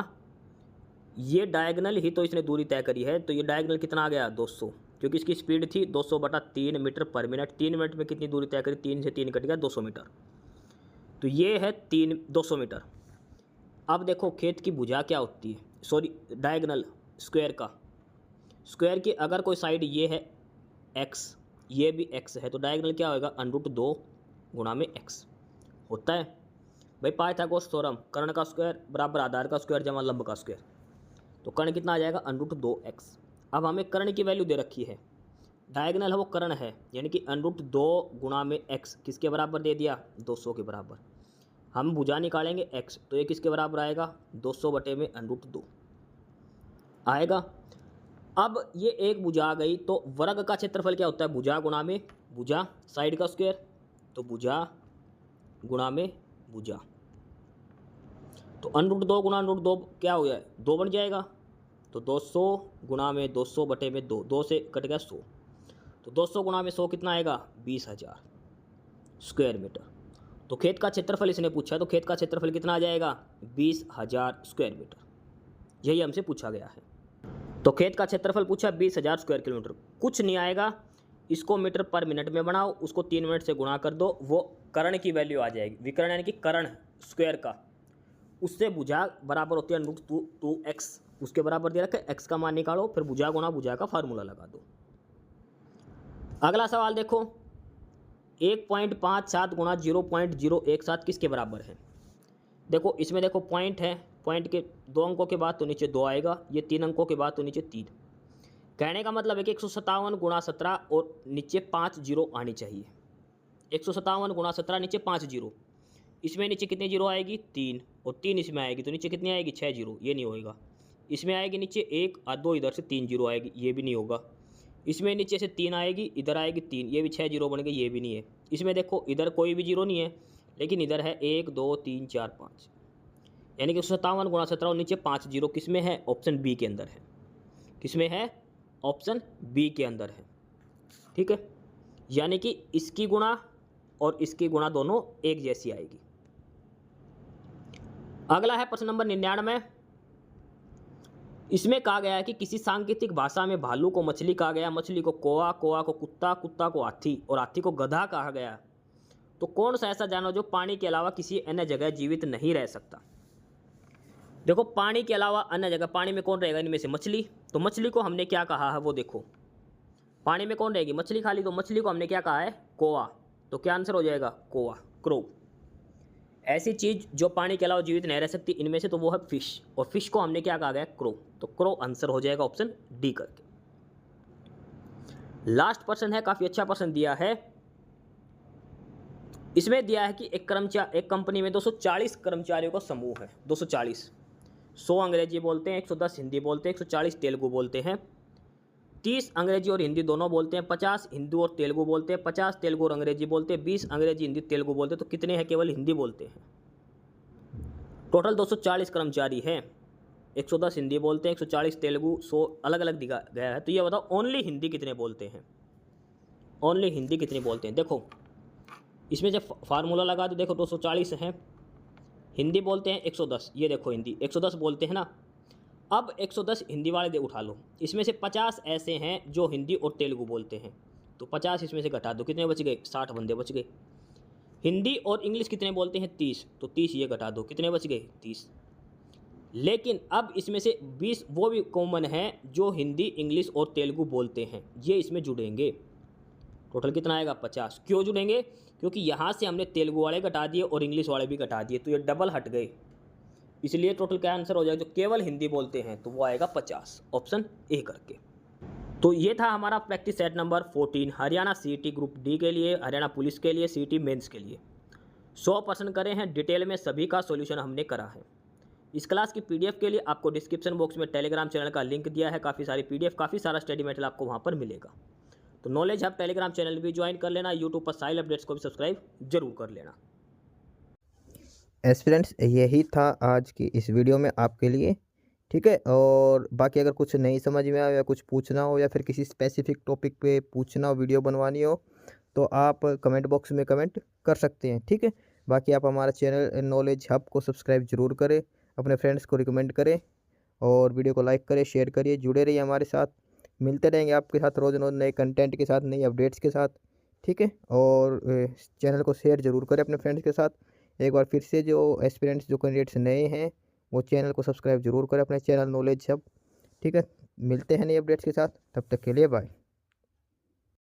ये डायगोनल ही तो इसने दूरी तय करी है, तो ये डायगोनल कितना आ गया? 200, क्योंकि इसकी स्पीड थी 200/3 मीटर पर मिनट। 3 मिनट में कितनी दूरी तय करी? 3 से 3 कट गया 200 मीटर। तो ये है 200 मीटर। अब देखो खेत की भुजा क्या होती है, सॉरी डायगोनल स्क्वायर का, स्क्वायर की अगर कोई साइड ये है x, ये भी x है, तो डायगोनल क्या होगा? √2 गुणा में x होता है। भाई पाइथागोरस थ्योरम, कर्ण का स्क्वायर बराबर आधार का स्क्वायर जमा लंब का स्क्वायर, तो कर्ण कितना आ जाएगा √2x। अब हमें कर्ण की वैल्यू दे रखी है, डायगोनल है वो कर्ण है, यानी कि √2 गुणा में x किसके बराबर दे दिया 200 के बराबर। हम भुजा निकालेंगे x, तो ये किसके बराबर आएगा 200 बटे में √2 आएगा। अब ये एक भुजा आ गई, तो वर्ग का क्षेत्रफल क्या होता है भुजा गुणा में भुजा साइड का स्क्वायर, तो भुजा गुणा में भुजा, तो √2 गुणा √2 क्या हो जाए 2 बन जाएगा, तो 200 गुणा में 200 बटे में 2, 2 से कट गया 100, तो 200 गुणा में 100 कितना आएगा 20,000 स्क्वायर मीटर। तो खेत का क्षेत्रफल इसने पूछा, तो खेत का क्षेत्रफल कितना आ जाएगा 20,000 स्क्वायर मीटर, यही हमसे पूछा गया है। तो खेत का क्षेत्रफल पूछा 20,000 स्क्वायर किलोमीटर, कुछ नहीं आएगा, इसको मीटर पर मिनट में बनाओ, उसको 3 मिनट से गुणा कर दो, वो कर्ण की वैल्यू आ जाएगी, विकर्ण यानी कि कर्ण स्क्वायर का, उससे भुजा बराबर होती है √2x, उसके बराबर दे रखा है, x का मान निकालो, फिर भुजा गुणा भुजा का फार्मूला लगा दो। अगला सवाल देखो, 1.57 गुणा 0.017 किसके बराबर है। देखो इसमें देखो पॉइंट है, पॉइंट के 2 अंकों के बाद तो नीचे 2 आएगा, ये 3 अंकों के बाद तो नीचे 3। कहने का मतलब है कि 157 गुणा 17 और नीचे 5 जीरो आनी चाहिए। 157 गुणा 17 नीचे 5 जीरो, इसमें नीचे कितनी जीरो आएगी 3, और 3 इसमें आएगी तो नीचे कितनी आएगी 6 जीरो, ये नहीं होएगा। इसमें आएगी नीचे 1 और 2 इधर से 3 जीरो आएगी, ये भी नहीं होगा। इसमें नीचे से 3 आएगी, इधर आएगी 3, ये भी 6 जीरो बन गई, ये भी नहीं है। इसमें देखो इधर कोई भी जीरो नहीं है, लेकिन इधर है 1 2 3 4 5, यानी कि 157 गुणा 17 और नीचे 5 जीरो किस में है ऑप्शन बी के अंदर है, किसमें है ऑप्शन बी के अंदर है। ठीक है, यानी कि इसकी गुणा और इसकी गुणा दोनों एक जैसी आएगी। अगला है प्रश्न नंबर 99। इसमें कहा गया है कि किसी सांकेतिक भाषा में भालू को मछली कहा गया, मछली को कौवा, कौवा को कुत्ता, कुत्ता को हाथी और हाथी को गधा कहा गया। तो कौन सा ऐसा जानवर जो पानी के अलावा किसी अन्य जगह जीवित नहीं रह सकता। देखो पानी के अलावा अन्य जगह, पानी में कौन रहेगा इनमें से मछली, तो मछली को हमने क्या कहा है वो देखो, पानी में कौन रहेगी मछली खाली, तो मछली को हमने क्या कहा है कौवा, तो क्या आंसर हो जाएगा कौवा, क्रो। ऐसी चीज जो पानी के अलावा जीवित नहीं रह सकती इनमें से, तो वो है फिश, और फिश को हमने क्या कहा गया क्रो, तो क्रो आंसर हो जाएगा ऑप्शन डी करके। लास्ट प्रश्न है, काफी अच्छा प्रश्न दिया है। इसमें दिया है कि एक कंपनी में 240 कर्मचारियों का समूह है, 240, 100 अंग्रेजी बोलते हैं, 110 हिंदी बोलते हैं, 140 तेलुगु बोलते हैं, 30 अंग्रेजी और हिंदी दोनों बोलते हैं, 50 हिंदी और तेलुगु बोलते हैं, 50 तेलुगु और अंग्रेजी बोलते हैं, 20 अंग्रेजी हिंदी तेलुगु बोलते हैं, तो कितने हैं केवल हिंदी बोलते हैं। टोटल 240 कर्मचारी हैं, 110 हिंदी बोलते हैं, 140 तेलुगु, 100 अलग अलग दिखा गया है। तो ये बताओ ओनली हिंदी कितने बोलते हैं, ओनली हिंदी कितने बोलते हैं। देखो इसमें जब फार्मूला लगा तो देखो 240 हैं, हिंदी बोलते हैं 110, ये देखो हिंदी 110 बोलते हैं ना। अब 110 हिंदी वाले उठा लो, इसमें से 50 ऐसे हैं जो हिंदी और तेलुगु बोलते हैं, तो 50 इसमें से घटा दो, कितने बच गए 60 बंदे बच गए। हिंदी और इंग्लिश कितने बोलते हैं 30, तो 30 ये घटा दो, कितने बच गए 30। लेकिन अब इसमें से 20 वो भी कॉमन हैं जो हिंदी इंग्लिश और तेलुगु बोलते हैं, ये इसमें जुड़ेंगे। टोटल कितना आएगा 50। क्यों जुड़ेंगे, क्योंकि यहाँ से हमने तेलुगु वाले घटा दिए और इंग्लिश वाले भी घटा दिए, तो ये डबल हट गए, इसलिए टोटल क्या आंसर हो जाएगा, जो केवल हिंदी बोलते हैं तो वो आएगा 50, ऑप्शन ए करके। तो ये था हमारा practice set number 14 Haryana CET group D के लिए, हरियाणा पुलिस के लिए, सीईटी मेंस के लिए 100 प्रश्न करे हैं, डिटेल में सभी का सॉल्यूशन हमने करा है। इस क्लास की पीडीएफ के लिए आपको डिस्क्रिप्शन बॉक्स में टेलीग्राम चैनल का लिंक दिया है, काफ़ी सारी पीडीएफ, काफ़ी सारा स्टडी मटेरियल आपको वहाँ पर मिलेगा। तो नॉलेज हब टेलीग्राम चैनल भी ज्वाइन कर लेना, यूट्यूब पर साइल अपडेट्स को भी सब्सक्राइब जरूर कर लेना। एस्पिरेंट्स यही था आज की इस वीडियो में आपके लिए, ठीक है। और बाकी अगर कुछ नहीं समझ में आया या कुछ पूछना हो या फिर किसी स्पेसिफिक टॉपिक पे पूछना हो, वीडियो बनवानी हो, तो आप कमेंट बॉक्स में कमेंट कर सकते हैं, ठीक है। बाकी आप हमारा चैनल नॉलेज हब को सब्सक्राइब जरूर करें, अपने फ्रेंड्स को रिकमेंड करें और वीडियो को लाइक करें, शेयर करिए, जुड़े रहिए हमारे साथ। मिलते रहेंगे आपके साथ रोज़ रोज़ नए कंटेंट के साथ, नई अपडेट्स के साथ, ठीक है। और चैनल को शेयर जरूर करें अपने फ्रेंड्स के साथ। एक बार फिर से जो एस्पिरेंट्स जो कैंडिडेट्स नए हैं वो चैनल को सब्सक्राइब जरूर करें, अपने चैनल नॉलेज हब, ठीक है। मिलते हैं नई अपडेट्स के साथ, तब तक के लिए बाय।